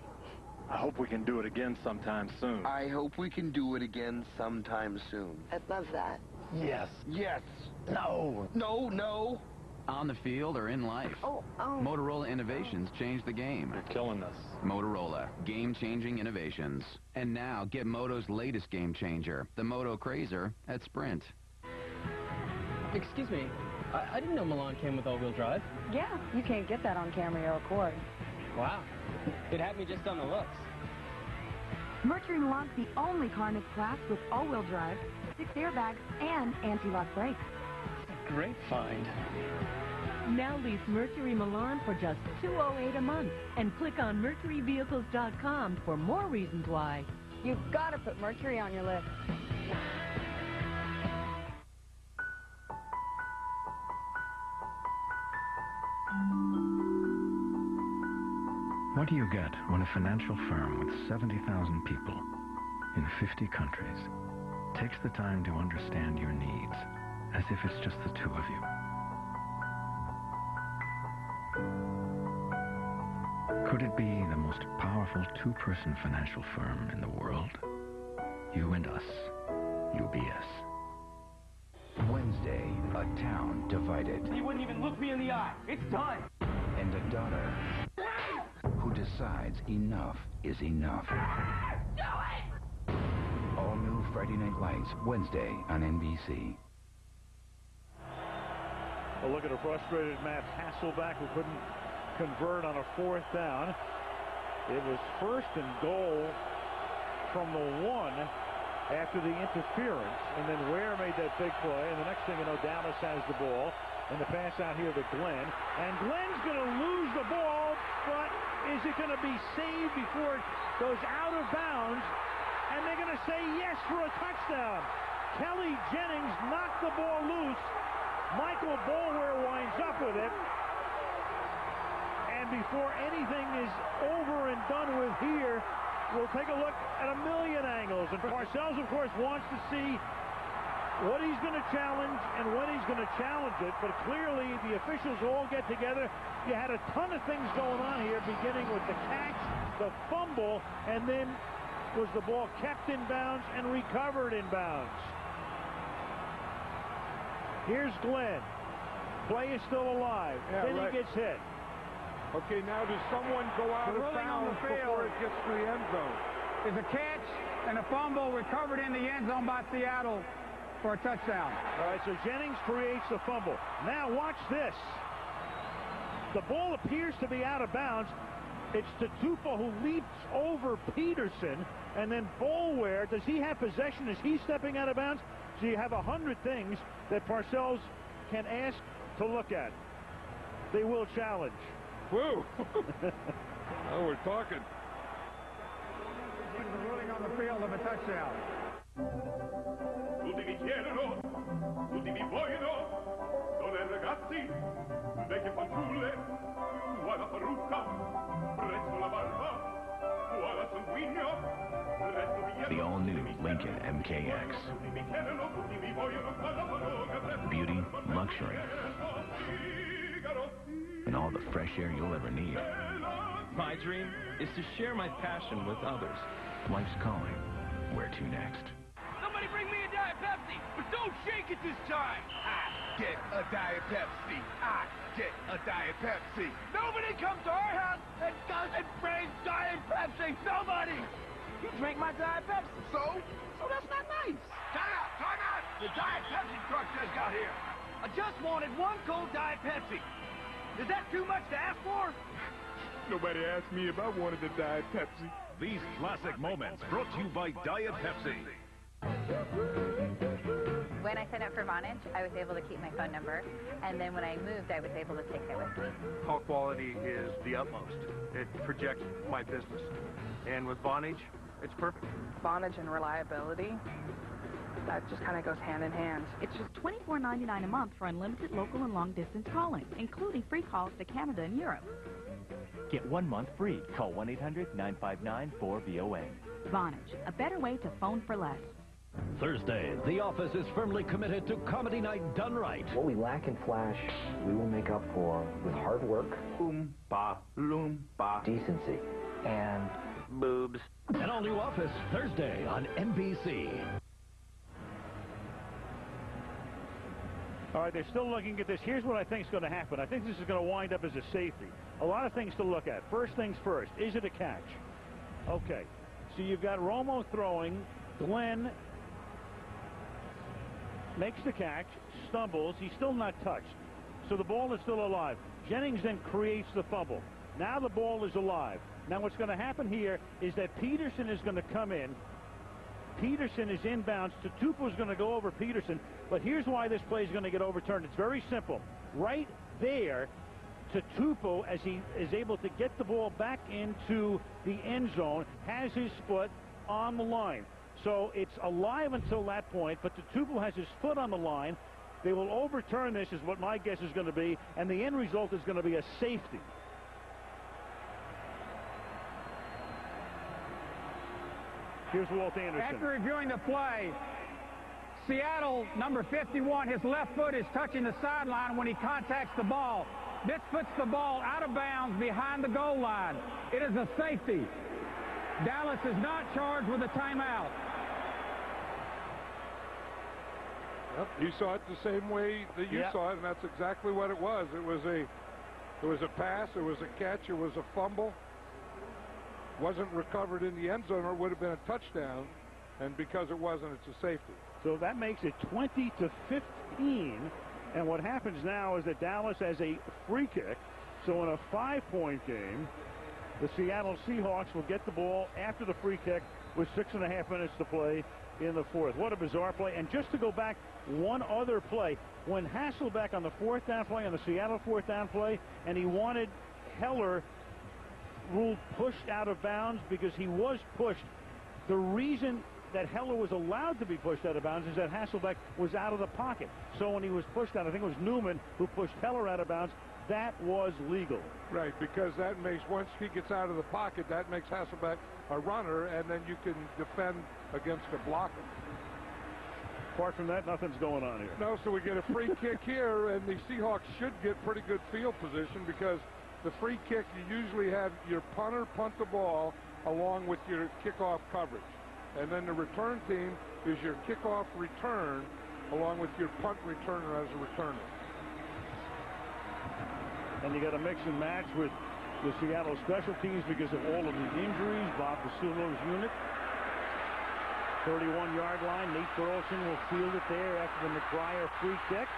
I hope we can do it again sometime soon. I hope we can do it again sometime soon. I'd love that. Yes. Yes. No. No, no. On the field or in life. Motorola innovations change the game. You're killing us. Motorola, game-changing innovations. And now, get Moto's latest game changer, the Moto Crazer, at Sprint. Excuse me, I didn't know Milan came with all-wheel drive. Yeah, you can't get that on Camry or Accord. Wow, it had me just on the looks. Mercury Milan's the only car in its class with all-wheel drive, 6 airbags, and anti-lock brakes. Great find. Now lease Mercury Milan for just $208 a month and click on mercuryvehicles.com for more reasons why. You've got to put Mercury on your list. What do you get when a financial firm with 70,000 people in 50 countries takes the time to understand your needs as if it's just the two of you? Could it be the most powerful two-person financial firm in the world? You and us, UBS. Wednesday, a town divided. You wouldn't even look me in the eye. It's done. And a daughter who decides enough is enough. Do it! All new Friday Night Lights, Wednesday on NBC. A look at a frustrated Matt Hasselback who couldn't convert on a fourth down. It was first and goal from the 1 after the interference, and then Ware made that big play, and the next thing you know, Dallas has the ball, and the pass out here to Glenn, and Glenn's going to lose the ball, but is it going to be saved before it goes out of bounds? And they're going to say yes for a touchdown. Kelly Jennings knocked the ball loose. Michael Boulware winds up with it. And before anything is over and done with here, we'll take a look at a million angles. And Parcells, of course, wants to see what he's going to challenge and when he's going to challenge it. But clearly, the officials all get together. You had a ton of things going on here, beginning with the catch, the fumble, and then was the ball kept in bounds and recovered in bounds. Here's Glenn. Play is still alive. Yeah, then right. he gets hit. Okay, now does someone go out of bounds before it gets to the end zone? Is a catch and a fumble recovered in the end zone by Seattle for a touchdown. All right, so Jennings creates the fumble. Now watch this. The ball appears to be out of bounds. It's Tatupo who leaps over Peterson, and then Boulware, does he have possession? Is he stepping out of bounds? So you have 100 things that Parcells can ask to look at. They will challenge. Whoa. Oh, we're talking. It's a ruling on the field of a touchdown. Tutti mi chiedono, tutti mi vogliono, donne e ragazzi, vecchie fanciulle, qua la parrucca, presso la barba, qua la sanguigna, presso via. The all-new Lincoln MKX. Beauty, luxury, and all the fresh air you'll ever need. My dream is to share my passion with others. Life's calling. Where to next? Somebody bring me a Diet Pepsi, but don't shake it this time. I get a Diet Pepsi. I get a Diet Pepsi. Nobody comes to our house and doesn't bring Diet Pepsi. Nobody. You drink my Diet Pepsi. So that's not nice. Time out. Time out. The Diet Pepsi truck just got here. I just wanted one cold Diet Pepsi. Is that too much to ask for? Nobody asked me if I wanted a Diet Pepsi. These classic moments brought to you by Diet Pepsi. When I signed up for Vonage, I was able to keep my phone number, and then when I moved, I was able to take it with me. Call quality is the utmost. It projects my business. And with Vonage, it's perfect. Vonage and reliability, that just kind of goes hand in hand. It's just $24.99 a month for unlimited local and long-distance calling, including free calls to Canada and Europe. Get 1 month free. Call 1-800-959-4VOA. Vonage, a better way to phone for less. Thursday, The Office is firmly committed to comedy night done right. What we lack in Flash, we will make up for with hard work, Oompa, loompa, decency, and boobs. An all-new Office, Thursday on NBC. All right, they're still looking at this. Here's what I think is going to happen. I think this is going to wind up as a safety. A lot of things to look at. First things first, is it a catch? Okay, so you've got Romo throwing. Glenn makes the catch, stumbles. He's still not touched. So the ball is still alive. Jennings then creates the fumble. Now the ball is alive. Now what's going to happen here is that Peterson is going to come in. Peterson is inbounds. Tatupo is going to go over Peterson. But here's why this play is going to get overturned. It's very simple. Right there, Tatupo, as he is able to get the ball back into the end zone, has his foot on the line. So it's alive until that point, but Tatupo has his foot on the line. They will overturn this, is what my guess is going to be, and the end result is going to be a safety. Here's Walt Anderson. After reviewing the play, Seattle, number 51, his left foot is touching the sideline when he contacts the ball. This puts the ball out of bounds behind the goal line. It is a safety. Dallas is not charged with a timeout. Yep, you saw it the same way that you saw it, and that's exactly what it was. It was a pass, it was a catch, it was a fumble. Wasn't recovered in the end zone, or it would have been a touchdown, and because it wasn't, it's a safety. So that makes it 20-15, and what happens now is that Dallas has a free kick. So in a 5-point game, the Seattle Seahawks will get the ball after the free kick with 6.5 minutes to play in the fourth. What a bizarre play. And just to go back one other play, when Hasselbeck on the fourth down play, on the Seattle fourth down play, and he wanted Heller ruled pushed out of bounds because he was pushed. The reason that Heller was allowed to be pushed out of bounds is that Hasselbeck was out of the pocket. So when he was pushed out, I think it was Newman who pushed Heller out of bounds, that was legal. Right, because that makes, once he gets out of the pocket, that makes Hasselbeck a runner, and then you can defend against a blocker. Apart from that, nothing's going on here. No, so we get a free kick here, and the Seahawks should get pretty good field position because the free kick, you usually have your punter punt the ball along with your kickoff coverage. And then the return team is your kickoff return along with your punt returner as a returner. And you got to mix and match with the Seattle special teams because of all of the injuries. Bob Basulo's unit. 31-yard line. Nate Burleson will field it there after the McBriar free kick.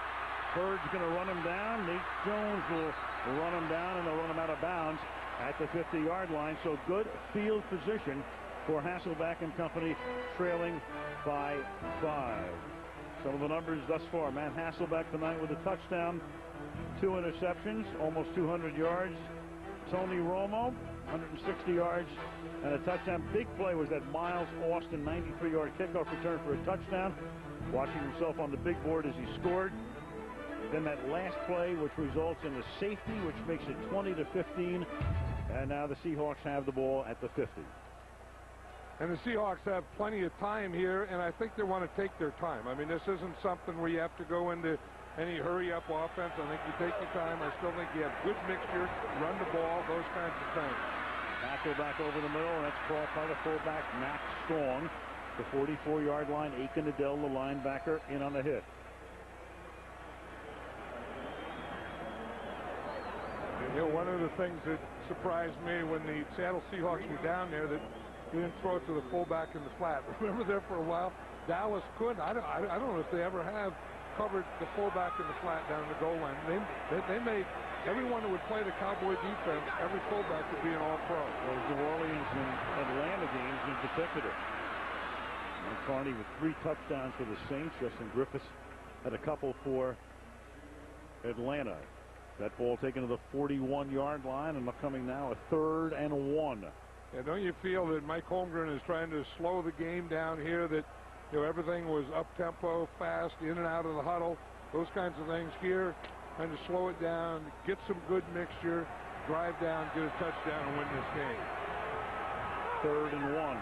Bird's going to run him down. Nate Jones will run him down, and they'll run him out of bounds at the 50-yard line. So good field position for Hasselbeck and company, trailing by 5. Some of the numbers thus far. Matt Hasselbeck tonight with a touchdown, 2 interceptions, almost 200 yards. Tony Romo, 160 yards and a touchdown. Big play was that Miles Austin 93-yard kickoff return for a touchdown. Watching himself on the big board as he scored. Then that last play, which results in a safety, which makes it 20-15. And now the Seahawks have the ball at the 50. And the Seahawks have plenty of time here, and I think they want to take their time. I mean, this isn't something where you have to go into any hurry-up offense. I think you take your time. I still think you have good mixture, run the ball, those kinds of things. Back over the middle, and that's caught by the fullback, Max Strong. The 44-yard line, Aiken Adell, the linebacker, in on the hit. You know, one of the things that surprised me when the Seattle Seahawks were down there, that you didn't throw it to the fullback in the flat. Remember there for a while, Dallas couldn't. I don't know if they ever have covered the fullback in the flat down the goal line. They made everyone who would play the Cowboy defense, every fullback would be an all-pro. Those New Orleans and Atlanta games in particular. Carney with 3 touchdowns for the Saints. Justin Griffiths had a couple for Atlanta. That ball taken to the 41-yard line, and coming now a 3rd and 1. Yeah, don't you feel that Mike Holmgren is trying to slow the game down here, that everything was up-tempo, fast, in and out of the huddle, those kinds of things here, trying to slow it down, get some good mixture, drive down, get a touchdown, and win this game. 3rd and 1.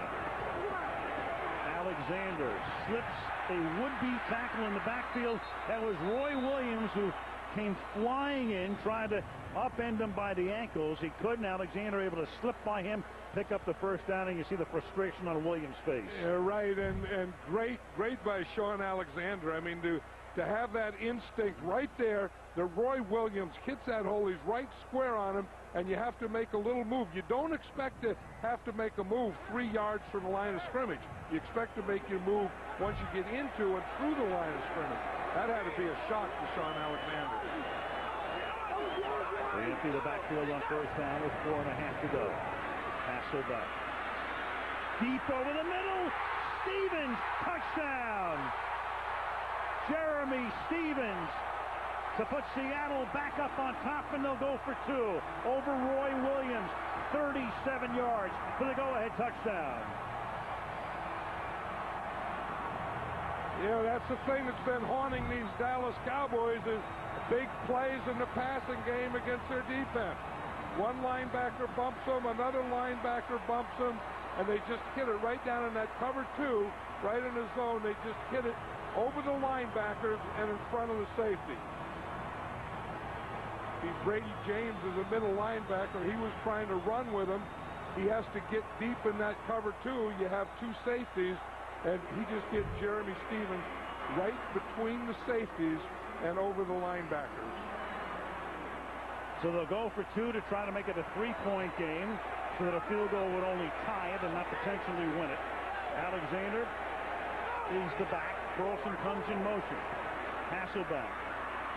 Alexander slips a would-be tackle in the backfield. That was Roy Williams, who came flying in, tried to upend him by the ankles. He couldn't. Alexander able to slip by him, pick up the first down, and you see the frustration on Williams' face. Yeah, right, and great by Sean Alexander. I mean, to have that instinct right there, that Roy Williams hits that hole, he's right square on him, and you have to make a little move. You don't expect to have to make a move 3 yards from the line of scrimmage. You expect to make your move once you get into and through the line of scrimmage. That had to be a shock to Sean Alexander. They empty the backfield on first down with 4.5 to go. Hasselbeck. Deep over the middle. Stevens, touchdown. Jeremy Stevens to put Seattle back up on top, and they'll go for 2 over Roy Williams. 37 yards for the go-ahead touchdown. That's the thing that's been haunting these Dallas Cowboys, is big plays in the passing game against their defense. One linebacker bumps them, another linebacker bumps them, and they just hit it right down in that cover 2, right in the zone. They just hit it over the linebackers and in front of the safety. Brady James is a middle linebacker. He was trying to run with him. He has to get deep in that cover 2. You have 2 safeties, and he just hit Jeremy Stevens right between the safeties and over the linebackers. So they'll go for 2 to try to make it a 3-point game, so that a field goal would only tie it and not potentially win it. Alexander is the back. Burleson comes in motion. Hasselbeck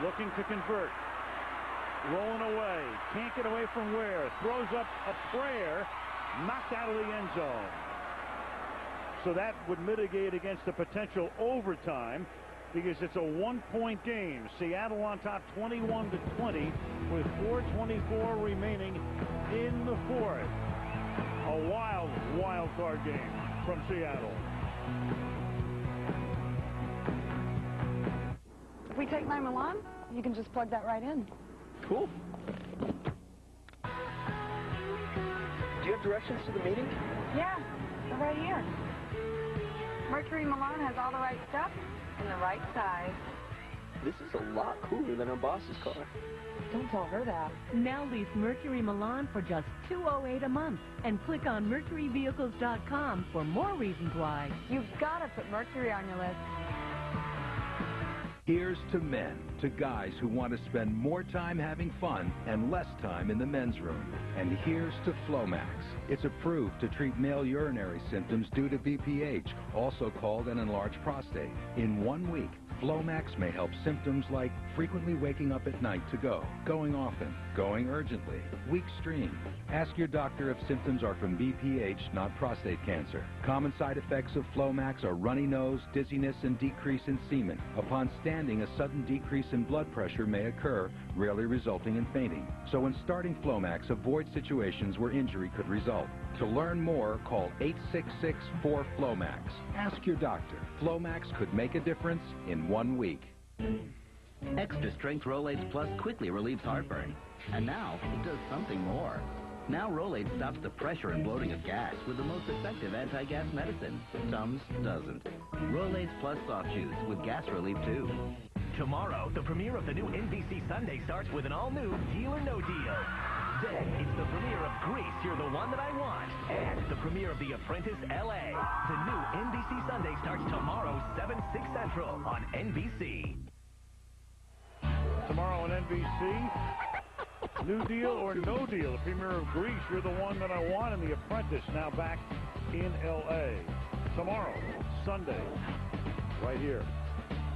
looking to convert. Rolling away. Can't get away from Ware. Throws up a prayer. Knocked out of the end zone. So that would mitigate against the potential overtime, because it's a 1-point game. Seattle on top 21-20 with 4:24 remaining in the 4th. A wild card game from Seattle. If we take 911, you can just plug that right in. Cool. Do you have directions to the meeting? Yeah, they're right here. Mercury Milan has all the right stuff and the right size. This is a lot cooler than our boss's car. Don't tell her that. Now lease Mercury Milan for just $208 a month, and click on MercuryVehicles.com for more reasons why. You've got to put Mercury on your list. Here's to men, to guys who want to spend more time having fun and less time in the men's room. And here's to Flomax. It's approved to treat male urinary symptoms due to BPH, also called an enlarged prostate. In 1 week, Flomax may help symptoms like frequently waking up at night to go, going often, going urgently, weak stream. Ask your doctor if symptoms are from BPH, not prostate cancer. Common side effects of Flomax are runny nose, dizziness, and decrease in semen. Upon standing, a sudden decrease in blood pressure may occur, rarely resulting in fainting. So when starting Flomax, avoid situations where injury could result. To learn more, call 866-4FLOMAX. Ask your doctor. Flomax could make a difference in 1 week. Extra Strength Rolaids Plus quickly relieves heartburn. And now, it does something more. Now Rolaids stops the pressure and bloating of gas with the most effective anti-gas medicine. Tums doesn't. Rolaids Plus Soft Chews with gas relief too. Tomorrow, the premiere of the new NBC Sunday starts with an all-new Deal or No Deal. Then, it's the premiere of Grease, You're the One That I Want, and the premiere of The Apprentice LA. The new NBC Sunday starts tomorrow, 7, 6 Central on NBC. Tomorrow on NBC, New Deal or No Deal, the premiere of Grease, You're the One That I Want, and The Apprentice now back in LA. Tomorrow, Sunday, right here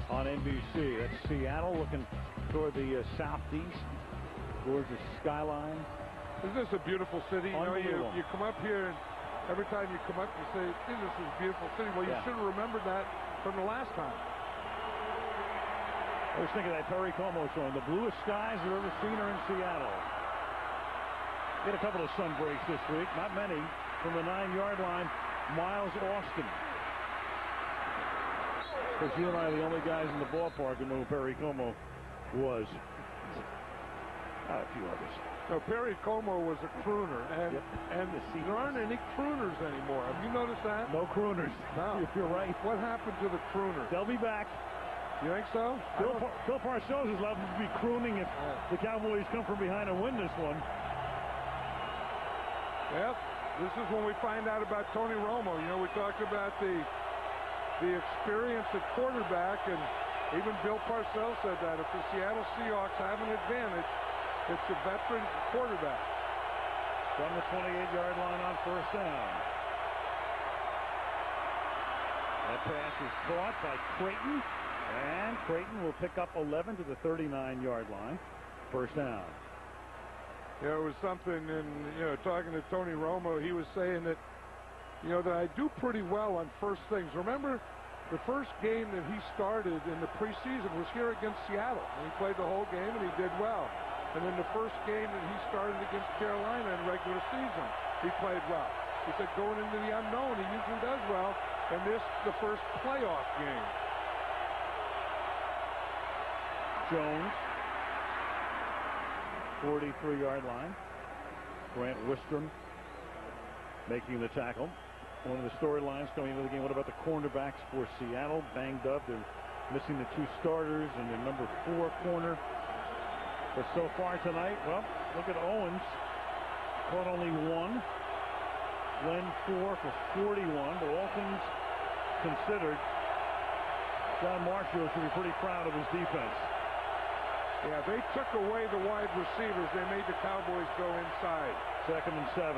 on NBC. That's Seattle looking toward the southeast. Gorgeous skyline. Isn't this a beautiful city? You know, you come up here, and every time you come up, you say, this is a beautiful city. Well, you should have remembered that from the last time. I was thinking of that Perry Como song, the bluest skies I've ever seen are in Seattle. Get a couple of sun breaks this week, not many, from the 9-yard line, Miles Austin. Because you and I are the only guys in the ballpark who know who Perry Como was. A few others. So Perry Como was a crooner, and there aren't any crooners anymore. Have you noticed that? No crooners. No. You're right. What happened to the crooners? They'll be back. You think so? Bill Parcells is liable to be crooning if the Cowboys come from behind and win this one. Yep. This is when we find out about Tony Romo. You know, we talked about the experience at quarterback, and even Bill Parcells said that if the Seattle Seahawks have an advantage, it's a veteran quarterback. From the 28-yard line on first down. That pass is caught by Creighton, and Creighton will pick up 11 to the 39-yard line. First down. Yeah, it was something, and talking to Tony Romo, he was saying that that I do pretty well on first things. Remember, the first game that he started in the preseason was here against Seattle, and he played the whole game and he did well. And then the first game that he started against Carolina in regular season, he played well. He said going into the unknown, he usually does well, and this the first playoff game. Jones, 43-yard line. Grant Wistrom making the tackle. One of the storylines coming into the game. What about the cornerbacks for Seattle? Banged up. They're missing the 2 starters and the number 4 corner. But so far tonight, well, look at Owens. Caught only 1. Glenn 4 for 41. But all things considered, John Marshall should be pretty proud of his defense. Yeah, they took away the wide receivers. They made the Cowboys go inside. 2nd and 7.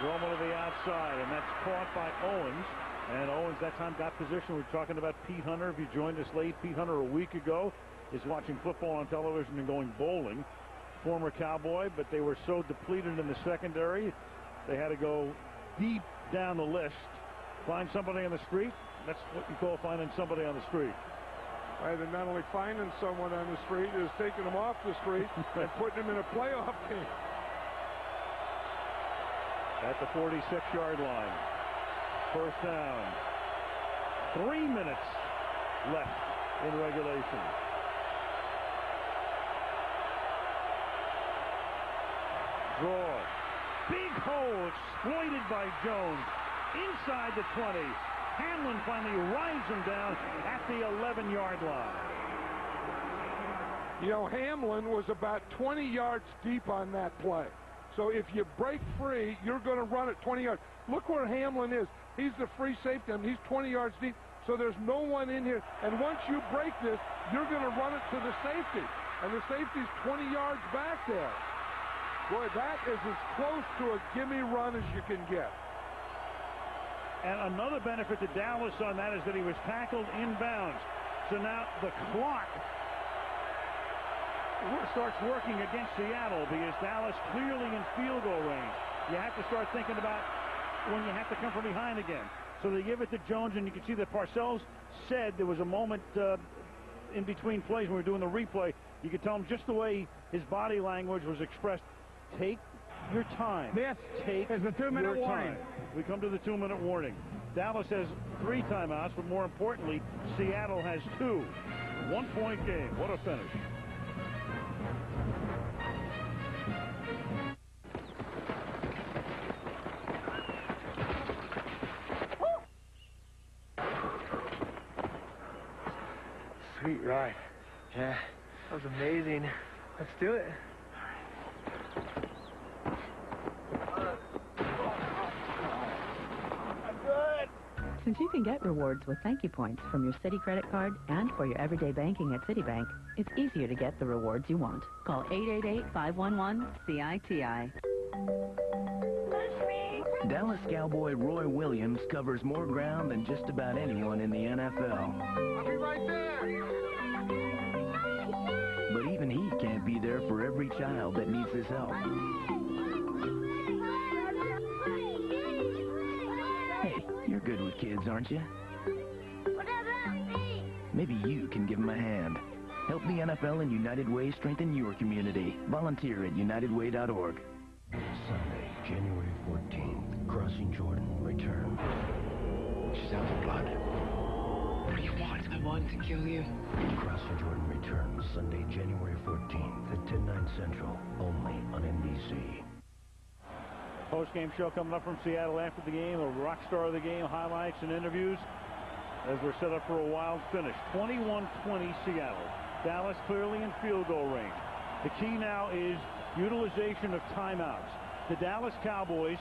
Romo to the outside, and that's caught by Owens. And Owens that time got position. We're talking about Pete Hunter. If you joined us late, Pete Hunter a week ago is watching football on television and going bowling. Former Cowboy, but they were so depleted in the secondary, they had to go deep down the list. Find somebody on the street. That's what you call finding somebody on the street. Right, and not only finding someone on the street, is taking them off the street and putting them in a playoff game. At the 46-yard line. First down. 3 minutes left in regulation. Draw. Big hole exploited by Jones. Inside the 20. Hamlin finally rides him down at the 11-yard line. Hamlin was about 20 yards deep on that play. So if you break free, you're going to run it 20 yards. Look where Hamlin is. He's the free safety. I mean, he's 20 yards deep. So there's no one in here. And once you break this, you're going to run it to the safety. And the safety's 20 yards back there. Boy, that is as close to a gimme run as you can get. And another benefit to Dallas on that is that he was tackled inbounds. So now the clock starts working against Seattle because Dallas clearly in field goal range. You have to start thinking about when you have to come from behind again. So they give it to Jones, and you can see that Parcells said there was a moment in between plays when we were doing the replay. You could tell him just the way his body language was expressed. Take your time. This is the 2-minute warning. We come to the 2-minute warning. Dallas has 3 timeouts, but more importantly, Seattle has 2. 1-point game. What a finish. Sweet ride. Yeah, that was amazing. Let's do it. Since you can get rewards with thank you points from your Citi credit card and for your everyday banking at Citibank, it's easier to get the rewards you want. Call 888-511-CITI. Dallas Cowboy Roy Williams covers more ground than just about anyone in the NFL. I'll be right there. But even he can't be there for every child that needs his help. Hey, you're good with kids, aren't you? What about me? Maybe you can give them a hand. Help the NFL and United Way strengthen your community. Volunteer at unitedway.org. Sunday, January 14th, Crossing Jordan, return. She's out for blood. What do you want? I want to kill you. Crossing Jordan returns Sunday, January 14th at 10/9 Central, only on NBC. Post-game show coming up from Seattle after the game. A rock star of the game, highlights and interviews as we're set up for a wild finish. 21-20 Seattle. Dallas clearly in field goal range. The key now is utilization of timeouts. The Dallas Cowboys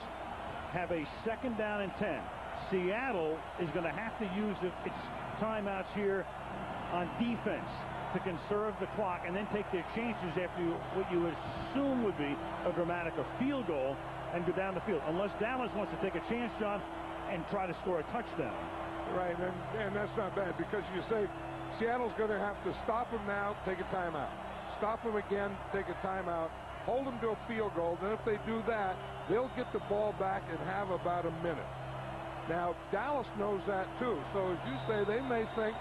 have a 2nd down and 10. Seattle is going to have to use its timeouts here on defense to conserve the clock and then take their chances after what you assume would be a field goal and go down the field. Unless Dallas wants to take a chance, John, and try to score a touchdown. Right, and that's not bad because you say Seattle's going to have to stop them now, take a timeout. Stop them again, take a timeout. Hold them to a field goal. Then if they do that, they'll get the ball back and have about a minute. Now, Dallas knows that too. So as you say, they may think,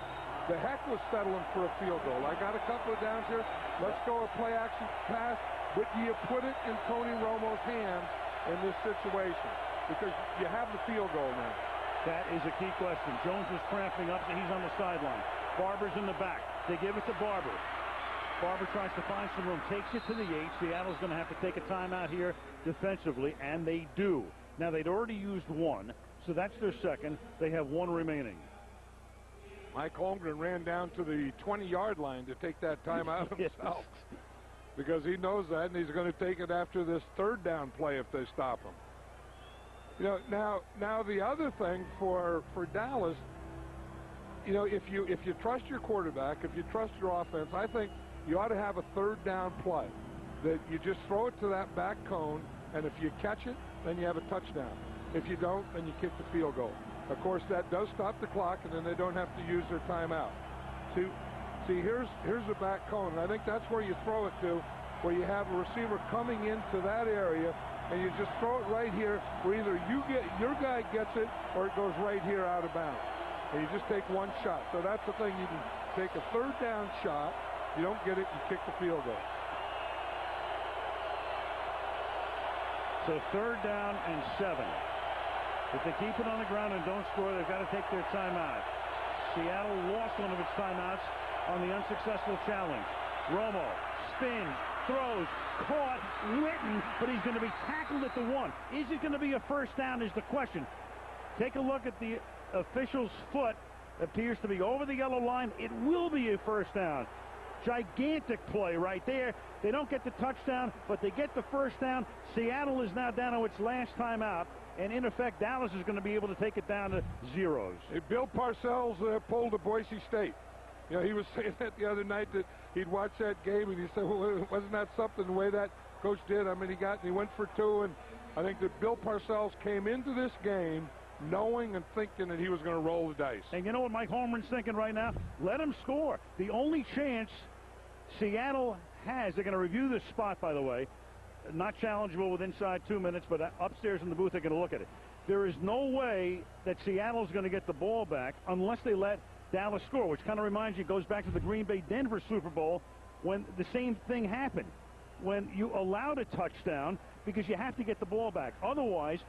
the heck with settling for a field goal. I got a couple of downs here. Let's go a play action pass. But do you put it in Tony Romo's hands in this situation? Because you have the field goal now. That is a key question. Jones is cramping up, and he's on the sideline. Barber's in the back. They give it to Barber. Barber tries to find some room, takes it to the 8. Seattle's going to have to take a timeout here defensively, and they do. Now, they'd already used 1, so that's their 2nd. They have 1 remaining. Mike Holmgren ran down to the 20-yard line to take that timeout himself because he knows that, and he's going to take it after this 3rd down play if they stop him. You know, now the other thing for Dallas, you know, if you trust your quarterback, if you trust your offense, I think you ought to have a 3rd down play that you just throw it to that back cone, and if you catch it, then you have a touchdown. If you don't, then you kick the field goal. Of course, that does stop the clock, and then they don't have to use their timeout. See, here's the back cone, and I think that's where you throw it to, where you have a receiver coming into that area, and you just throw it right here, where either your guy gets it, or it goes right here out of bounds. And you just take 1 shot. So that's the thing. You can take a 3rd down shot. You don't get it, you kick the field goal. So 3rd down and 7. If they keep it on the ground and don't score, they've got to take their timeout. Seattle lost one of its timeouts on the unsuccessful challenge. Romo spins, throws, caught, Witten, but he's going to be tackled at the 1. Is it going to be a 1st down is the question. Take a look at the official's foot. Appears to be over the yellow line. It will be a 1st down. Gigantic play right there. They don't get the touchdown, but they get the 1st down. Seattle is now down to its last timeout. and in effect, Dallas is going to be able to take it down to zeros. Hey, Bill Parcells pulled a Boise State. You know, he was saying that the other night that he'd watched that game, and he said, well, wasn't that something the way that coach did? I mean, he went for 2, and I think that Bill Parcells came into this game knowing and thinking that he was going to roll the dice. And you know what Mike Holmgren's thinking right now? Let him score. The only chance Seattle has, they're going to review this spot, by the way, not challengeable with inside 2 minutes, but upstairs in the booth they're going to look at it. There is no way that Seattle's going to get the ball back unless they let Dallas score, which kind of reminds you, goes back to the Green Bay-Denver Super Bowl when the same thing happened, when you allowed a touchdown because you have to get the ball back. Otherwise,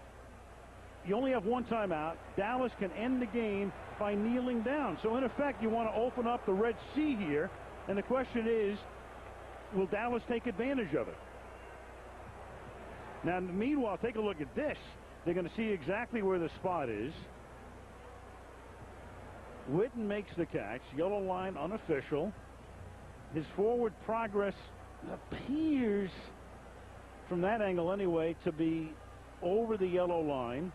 you only have one timeout. Dallas can end the game by kneeling down. So, in effect, you want to open up the Red Sea here, and the question is, will Dallas take advantage of it? Now, meanwhile, take a look at this. They're going to see exactly where the spot is. Witten makes the catch. Yellow line unofficial. His forward progress appears, from that angle anyway, to be over the yellow line.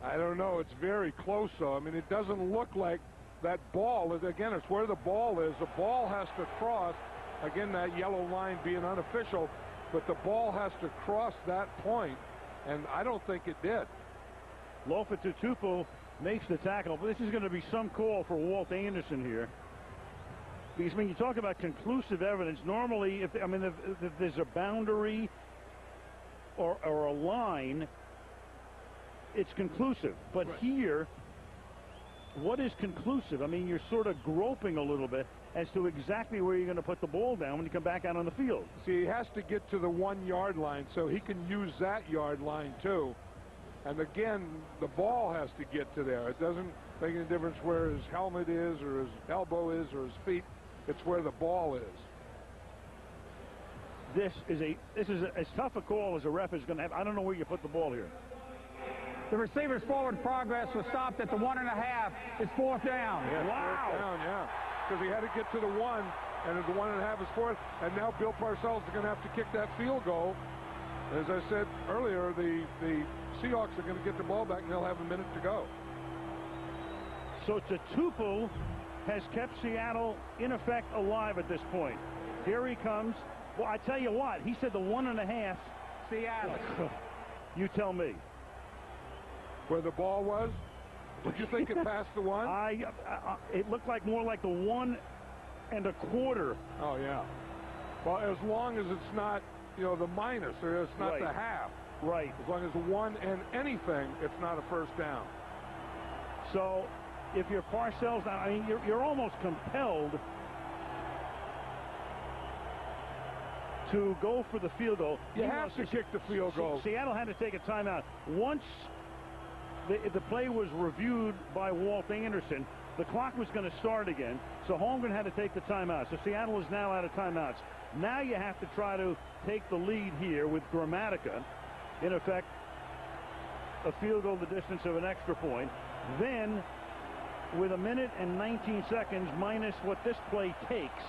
I don't know. It's very close, though. I mean, it doesn't look like that ball. Again, it's where the ball is. The ball has to cross. Again, that yellow line being unofficial. But the ball has to cross that point, and I don't think it did. Lofa Tutupu makes the tackle, but this is going to be some call for Walt Anderson here. Because when you talk about conclusive evidence, normally, if there's a boundary or a line, it's conclusive. But right here, what is conclusive? I mean, you're sort of groping a little bit as to exactly where you're going to put the ball down when you come back out on the field. See, he has to get to the 1 yard line, so he can use that yard line too. And again, the ball has to get to there. It doesn't make any difference where his helmet is or his elbow is or his feet. It's where the ball is. This is as tough a call as a ref is going to have. I don't know where you put the ball here. The receiver's forward progress was stopped at the 1.5. It's 4th down. Yeah, wow. 4th down, yeah. Because he had to get to the 1, and the 1.5 is 4th. And now Bill Parcells is going to have to kick that field goal. As I said earlier, the Seahawks are going to get the ball back, and they'll have a minute to go. So Tutupu has kept Seattle, in effect, alive at this point. Here he comes. Well, I tell you what, he said the 1.5. Seattle. You tell me. Where the ball was? Did you think it passed the 1? It looked like more like the 1.25. Oh, yeah. Well, as long as it's not, the minus, or it's not the half. Right. As long as 1 and anything, it's not a first down. So, if you're Parcells, I mean, you're almost compelled to go for the field goal. You have to kick the field goal. Seattle had to take a timeout. Once the play was reviewed by Walt Anderson, the clock was going to start again, so Holmgren had to take the timeout. So Seattle is now out of timeouts. Now you have to try to take the lead here with Gramatica. In effect, a field goal the distance of an extra point. Then, with 1 minute and 19 seconds minus what this play takes,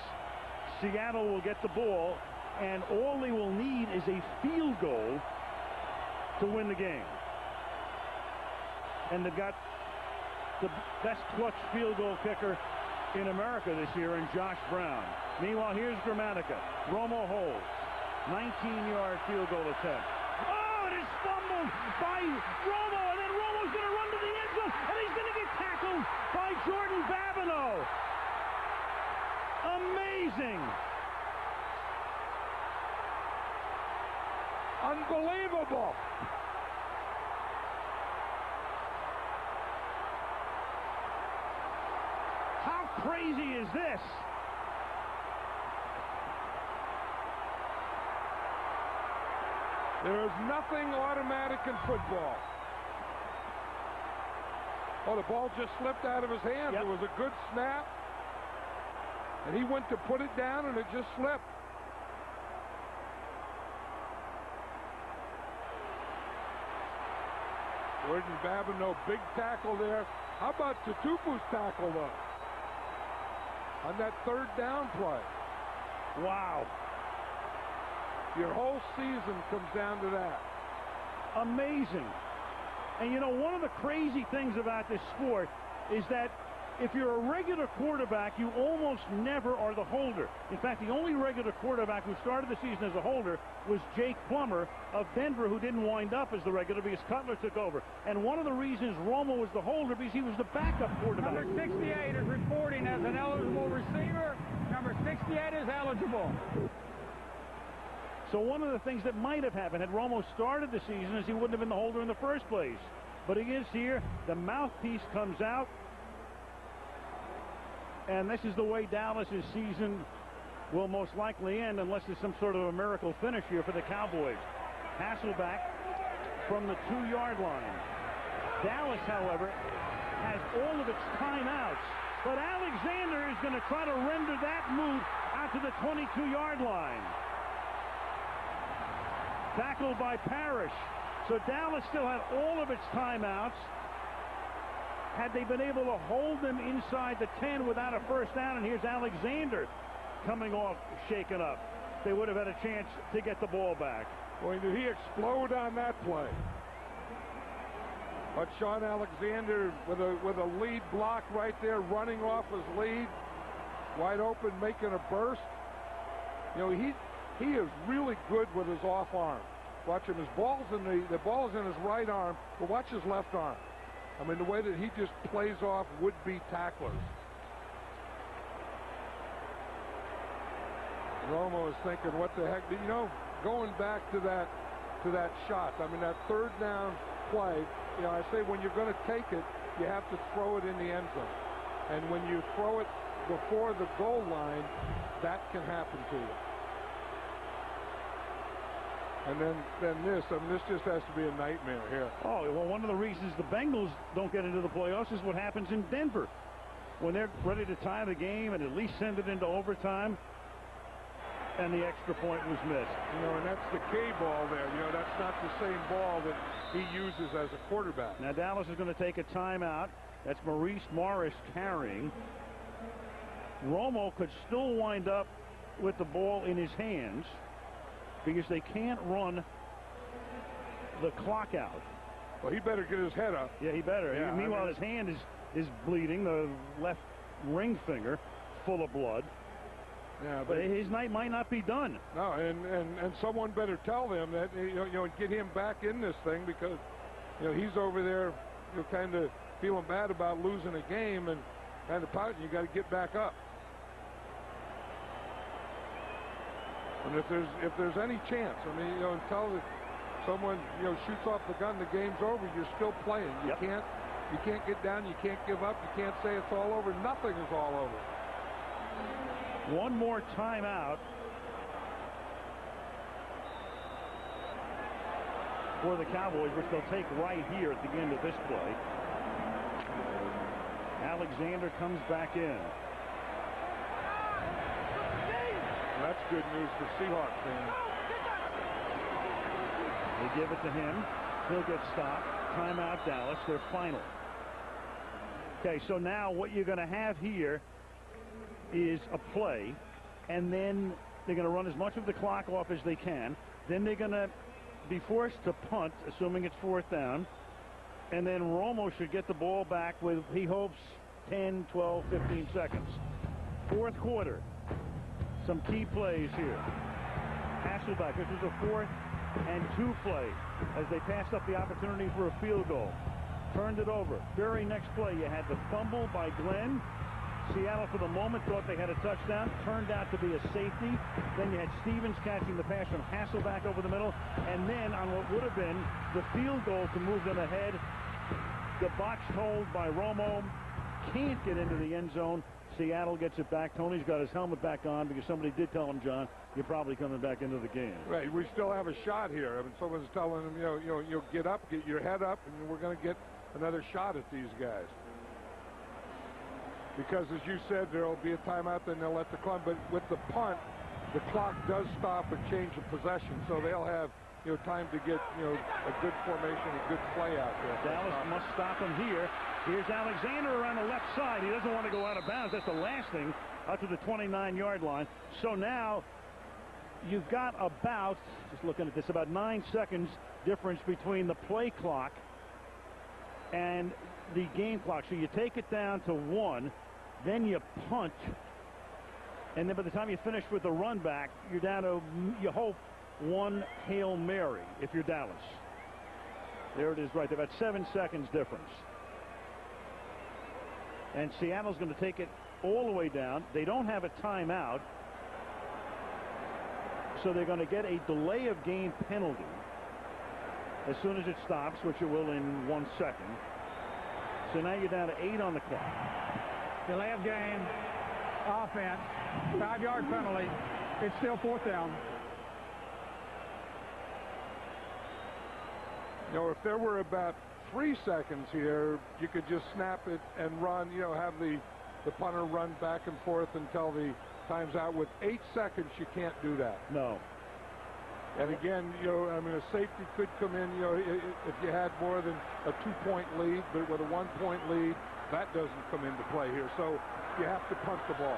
Seattle will get the ball, and all they will need is a field goal to win the game. And they've got the best clutch field goal kicker in America this year in Josh Brown. Meanwhile, here's Gramatica. Romo holds. 19-yard field goal attempt. Oh, it is fumbled by Romo, and then Romo's going to run to the end zone, and he's going to get tackled by Jordan Babineau. Amazing. Unbelievable. How crazy is this? There is nothing automatic in football. Oh, the ball just slipped out of his hands. Yep. It was a good snap. And he went to put it down, and it just slipped. Jordan Babineau, big tackle there. How about Tutupu's tackle, though? On that 3rd down play. Wow. Your whole season comes down to that. Amazing. And, you know, one of the crazy things about this sport is that if you're a regular quarterback, you almost never are the holder. In fact, the only regular quarterback who started the season as a holder was Jake Plummer of Denver, who didn't wind up as the regular because Cutler took over. And one of the reasons Romo was the holder because he was the backup quarterback. Number 68 is reporting as an eligible receiver. Number 68 is eligible. So one of the things that might have happened had Romo started the season is he wouldn't have been the holder in the first place. But he is here. The mouthpiece comes out. And this is the way Dallas's season will most likely end unless there's some sort of a miracle finish here for the Cowboys. Hasselback from the 2-yard line. Dallas, however, has all of its timeouts. But Alexander is going to try to render that move out to the 22-yard line. Tackled by Parrish. So Dallas still had all of its timeouts. Had they been able to hold them inside the 10 without a first down, and here's Alexander coming off shaken up, they would have had a chance to get the ball back. Boy, did he explode on that play. But Sean Alexander with a lead block right there, running off his lead, wide open, making a burst. You know, he is really good with his off arm. Watch him, the ball's in his right arm, but watch his left arm. I mean, the way that he just plays off would-be tacklers. Romo is thinking, what the heck? You know, going back to that shot, I mean, that third down play, you know, I say when you're going to take it, you have to throw it in the end zone. And when you throw it before the goal line, that can happen to you. And then this just has to be a nightmare here. Oh, well, one of the reasons the Bengals don't get into the playoffs is what happens in Denver. When they're ready to tie the game and at least send it into overtime, and the extra point was missed. You know, and that's the K ball there. You know, that's not the same ball that he uses as a quarterback. Now Dallas is going to take a timeout. That's Maurice Morris carrying. Romo could still wind up with the ball in his hands, because they can't run the clock out. Well, he better get his head up. Yeah, he better. Yeah, meanwhile, his hand is bleeding, the left ring finger full of blood. Yeah, but his night might not be done. No, and someone better tell them that, you know, get him back in this thing, because, you know, he's over there, you know, kind of feeling bad about losing a game and kind of pouting. You got to get back up. And if there's any chance, I mean, you know, until someone, you know, shoots off the gun, the game's over. You're still playing. You can't get down. You can't give up. You can't say it's all over. Nothing is all over. One more timeout for the Cowboys, which they'll take right here at the end of this play. Alexander comes back in. That's good news for Seahawks fans. They give it to him. He'll get stopped. Timeout, Dallas. Their final. Okay, so now what you're going to have here is a play, and then they're going to run as much of the clock off as they can. Then they're going to be forced to punt, assuming it's fourth down. And then Romo should get the ball back with, he hopes, 10, 12, 15 seconds. Fourth quarter. Some key plays here. Hasselback, this was a 4th and 2 play as they passed up the opportunity for a field goal. Turned it over. Very next play, you had the fumble by Glenn. Seattle, for the moment, thought they had a touchdown. Turned out to be a safety. Then you had Stevens catching the pass from Hasselback over the middle. And then on what would have been the field goal to move them ahead, the botched hold by Romo. Can't get into the end zone. Seattle gets it back. Tony's got his helmet back on because somebody did tell him, John, you're probably coming back into the game. Right. We still have a shot here. I mean, someone's telling him, you'll get up, get your head up, and we're going to get another shot at these guys. Because, as you said, there will be a timeout, then they'll let the clock. But with the punt, the clock does stop and change the possession, so they'll have time to get a good formation, a good play out there. Dallas must stop him here. Here's Alexander around the left side. He doesn't want to go out of bounds. That's the last thing, out to the 29-yard line. So now you've got about, just looking at this, about 9 seconds difference between the play clock and the game clock. So you take it down to 1, then you punt, and then by the time you finish with the run back, you're down to, you hope, 1 Hail Mary if you're Dallas. There it is right there. About 7 seconds difference. And Seattle's going to take it all the way down. They don't have a timeout, so they're going to get a delay of game penalty as soon as it stops, which it will in 1 second. So now you're down to 8 on the clock. Delay of game, offense, 5-yard penalty. It's still 4th down. You know, if there were about 3 seconds here, you could just snap it and run, you know, have the punter run back and forth until the time's out. With 8 seconds, you can't do that. No. And again, you know, I mean, a safety could come in, you know, if you had more than a 2-point lead, but with a 1-point lead, that doesn't come into play here. So you have to punt the ball.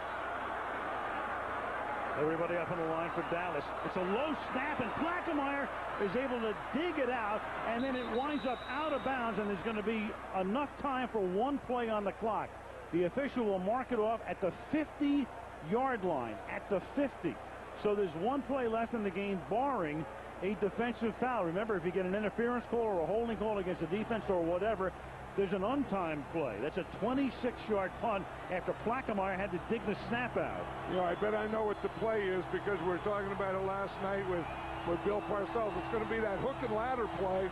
Everybody up on the line for Dallas. It's a low snap, and Plaquemire is able to dig it out, and then it winds up out of bounds, and there's going to be enough time for 1 play on the clock. The official will mark it off at the 50-yard line, at the 50. So there's 1 play left in the game, barring a defensive foul. Remember, if you get an interference call or a holding call against the defense or whatever, there's an untimed play. That's a 26-yard punt after Plaquemire had to dig the snap out. You know, I bet I know what the play is because we were talking about it last night with Bill Parcells. It's going to be that hook and ladder play.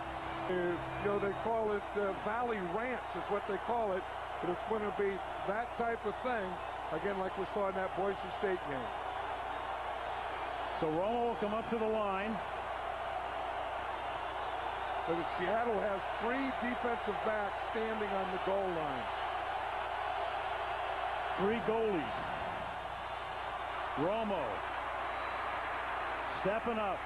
You know, they call it Valley Ranch is what they call it. But it's going to be that type of thing, again, like we saw in that Boise State game. So Romo will come up to the line. But Seattle has 3 defensive backs standing on the goal line. 3 goalies. Romo stepping up.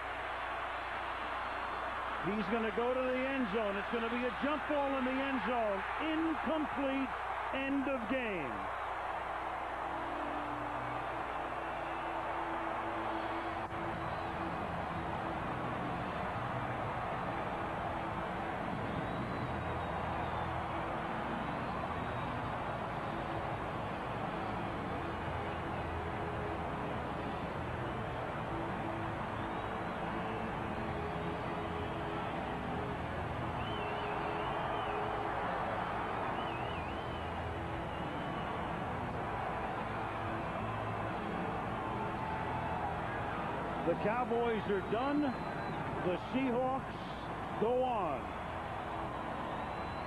He's going to go to the end zone. It's going to be a jump ball in the end zone. Incomplete. End of game. The Cowboys are done. The Seahawks go on.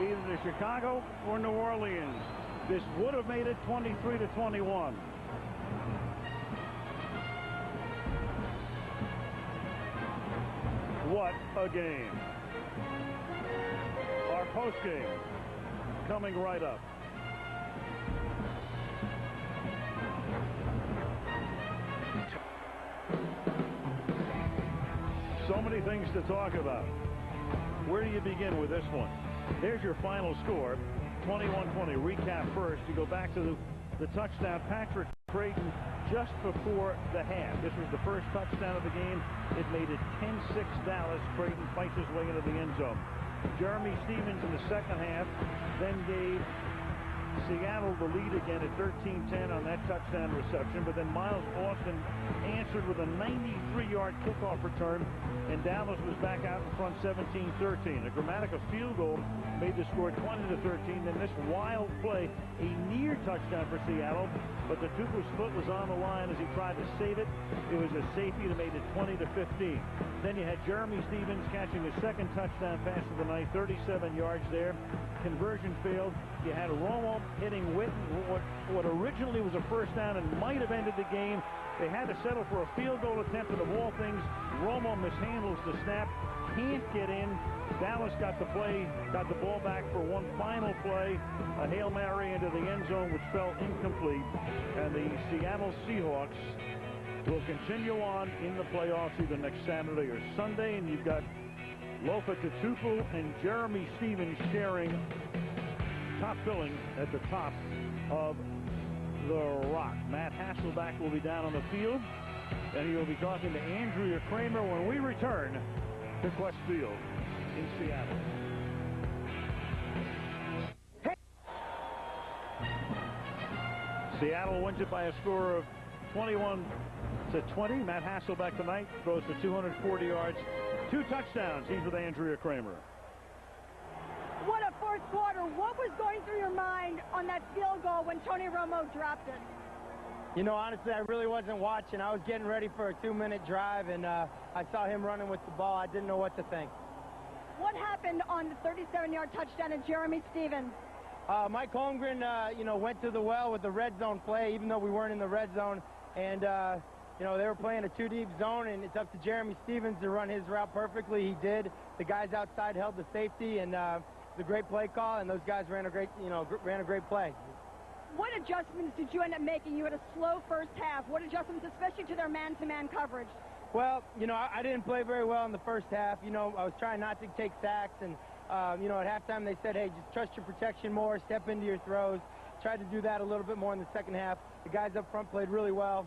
Either to Chicago or New Orleans. This would have made it 23-21. What a game. Our postgame coming right up. So many things to talk about. Where do you begin with this one? There's your final score, 21-20. Recap first. You go back to the touchdown. Patrick Creighton just before the half. This was the first touchdown of the game. It made it 10-6 Dallas. Creighton fights his way into the end zone. Jeremy Stevens in the second half then gave Seattle the lead again at 13-10 on that touchdown reception, but then Miles Austin answered with a 93-yard kickoff return, and Dallas was back out in front 17-13. A Gramatica field goal made the score 20-13. Then this wild play, a near touchdown for Seattle, but the Tupu's foot was on the line as he tried to save it. It was a safety that made it 20-15. Then you had Jeremy Stevens catching his second touchdown pass of the night, 37 yards there. Conversion failed. You had Romo hitting Witten, what originally was a first down and might have ended the game. They had to settle for a field goal attempt, and of all things, Romo mishandles the snap, can't get in. Dallas got the ball back for one final play, a Hail Mary into the end zone, which fell incomplete. And the Seattle Seahawks will continue on in the playoffs either next Saturday or Sunday, and you've got Lofa Tatupu and Jeremy Stevens sharing top billing at the top of the Rock. Matt Hasselback will be down on the field, and he will be talking to Andrea Kramer when we return to Quest Field in Seattle. Seattle wins it by a score of 21-20. Matt Hasselbeck tonight throws for 240 yards, 2 touchdowns. He's with Andrea Kramer. What a fourth quarter. What was going through your mind on that field goal when Tony Romo dropped it? You know, honestly, I really wasn't watching. I was getting ready for a 2-minute drive, and I saw him running with the ball. I didn't know what to think. What happened on the 37-yard touchdown to Jeremy Stevens? Mike Holmgren, went to the well with the red zone play, even though we weren't in the red zone. And, they were playing a 2-deep zone, and it's up to Jeremy Stevens to run his route perfectly. He did. The guys outside held the safety, and the great play call, and those guys ran a great play. What adjustments did you end up making? You had a slow first half. What adjustments, especially to their man-to-man coverage? Well, I didn't play very well in the first half. I was trying not to take sacks, and, at halftime they said, hey, just trust your protection more, step into your throws. Tried to do that a little bit more in the second half. The guys up front played really well.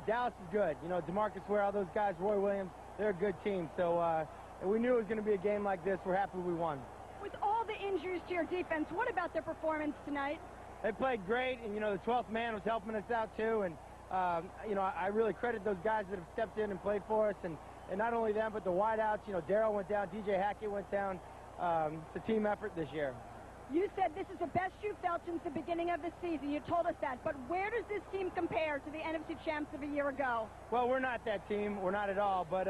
Dallas is good. DeMarcus Ware, all those guys, Roy Williams, they're a good team. So we knew it was going to be a game like this. We're happy we won. With all the injuries to your defense, what about their performance tonight? They played great, and, the 12th man was helping us out, too. And, I really credit those guys that have stepped in and played for us. And not only them, but the wideouts. Darryl went down, DJ Hackett went down. It's a team effort this year. You said this is the best you've felt since the beginning of the season. You told us that. But where does this team compare to the NFC champs of a year ago? Well, we're not that team. We're not at all. But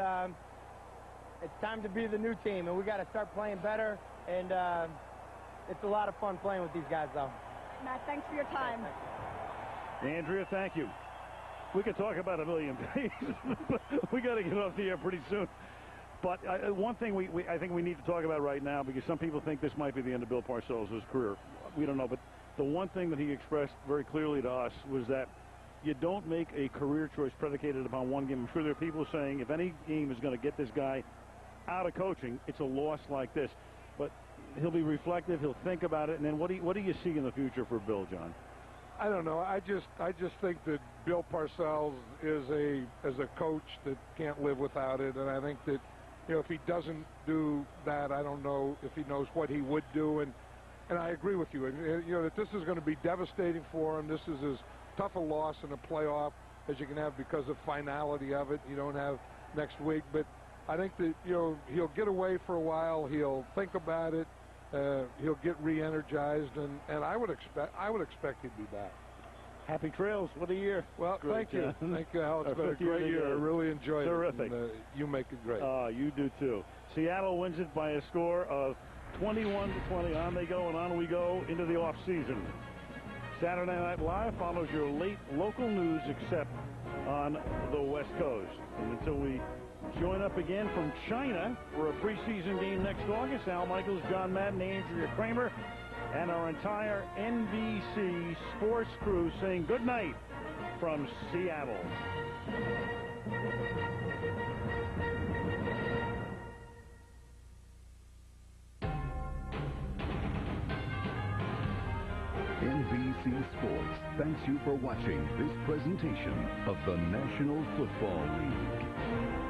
it's time to be the new team, and we got to start playing better. And it's a lot of fun playing with these guys, though. Matt, thanks for your time. Andrea, thank you. We could talk about a million things, but we got to get off the air pretty soon. But one thing I think we need to talk about right now, because some people think this might be the end of Bill Parcells' career. We don't know, but the one thing that he expressed very clearly to us was that you don't make a career choice predicated upon one game. I'm sure there are people saying if any game is going to get this guy out of coaching, it's a loss like this. But he'll be reflective. He'll think about it. And then what do you see in the future for Bill, John? I don't know. I just think that Bill Parcells is a coach that can't live without it. And I think that, if he doesn't do that, I don't know if he knows what he would do. And I agree with you. And, that this is going to be devastating for him. This is as tough a loss in a playoff as you can have because of finality of it. You don't have next week. But I think that, he'll get away for a while. He'll think about it. He'll get re-energized, and I would expect he'd be back. Happy trails. What a year. Well, great, thank you. Thank you, Al. It's been a great year. I really enjoyed it. Terrific. And, you make it great. You do, too. Seattle wins it by a score of 21-20. On they go, and on we go into the offseason. Saturday Night Live follows your late local news, except on the West Coast. And until we join up again from China for a preseason game next August, Al Michaels, John Madden, Andrea Kramer, and our entire NBC sports crew saying good night from Seattle. NBC Sports thanks you for watching this presentation of the National Football League.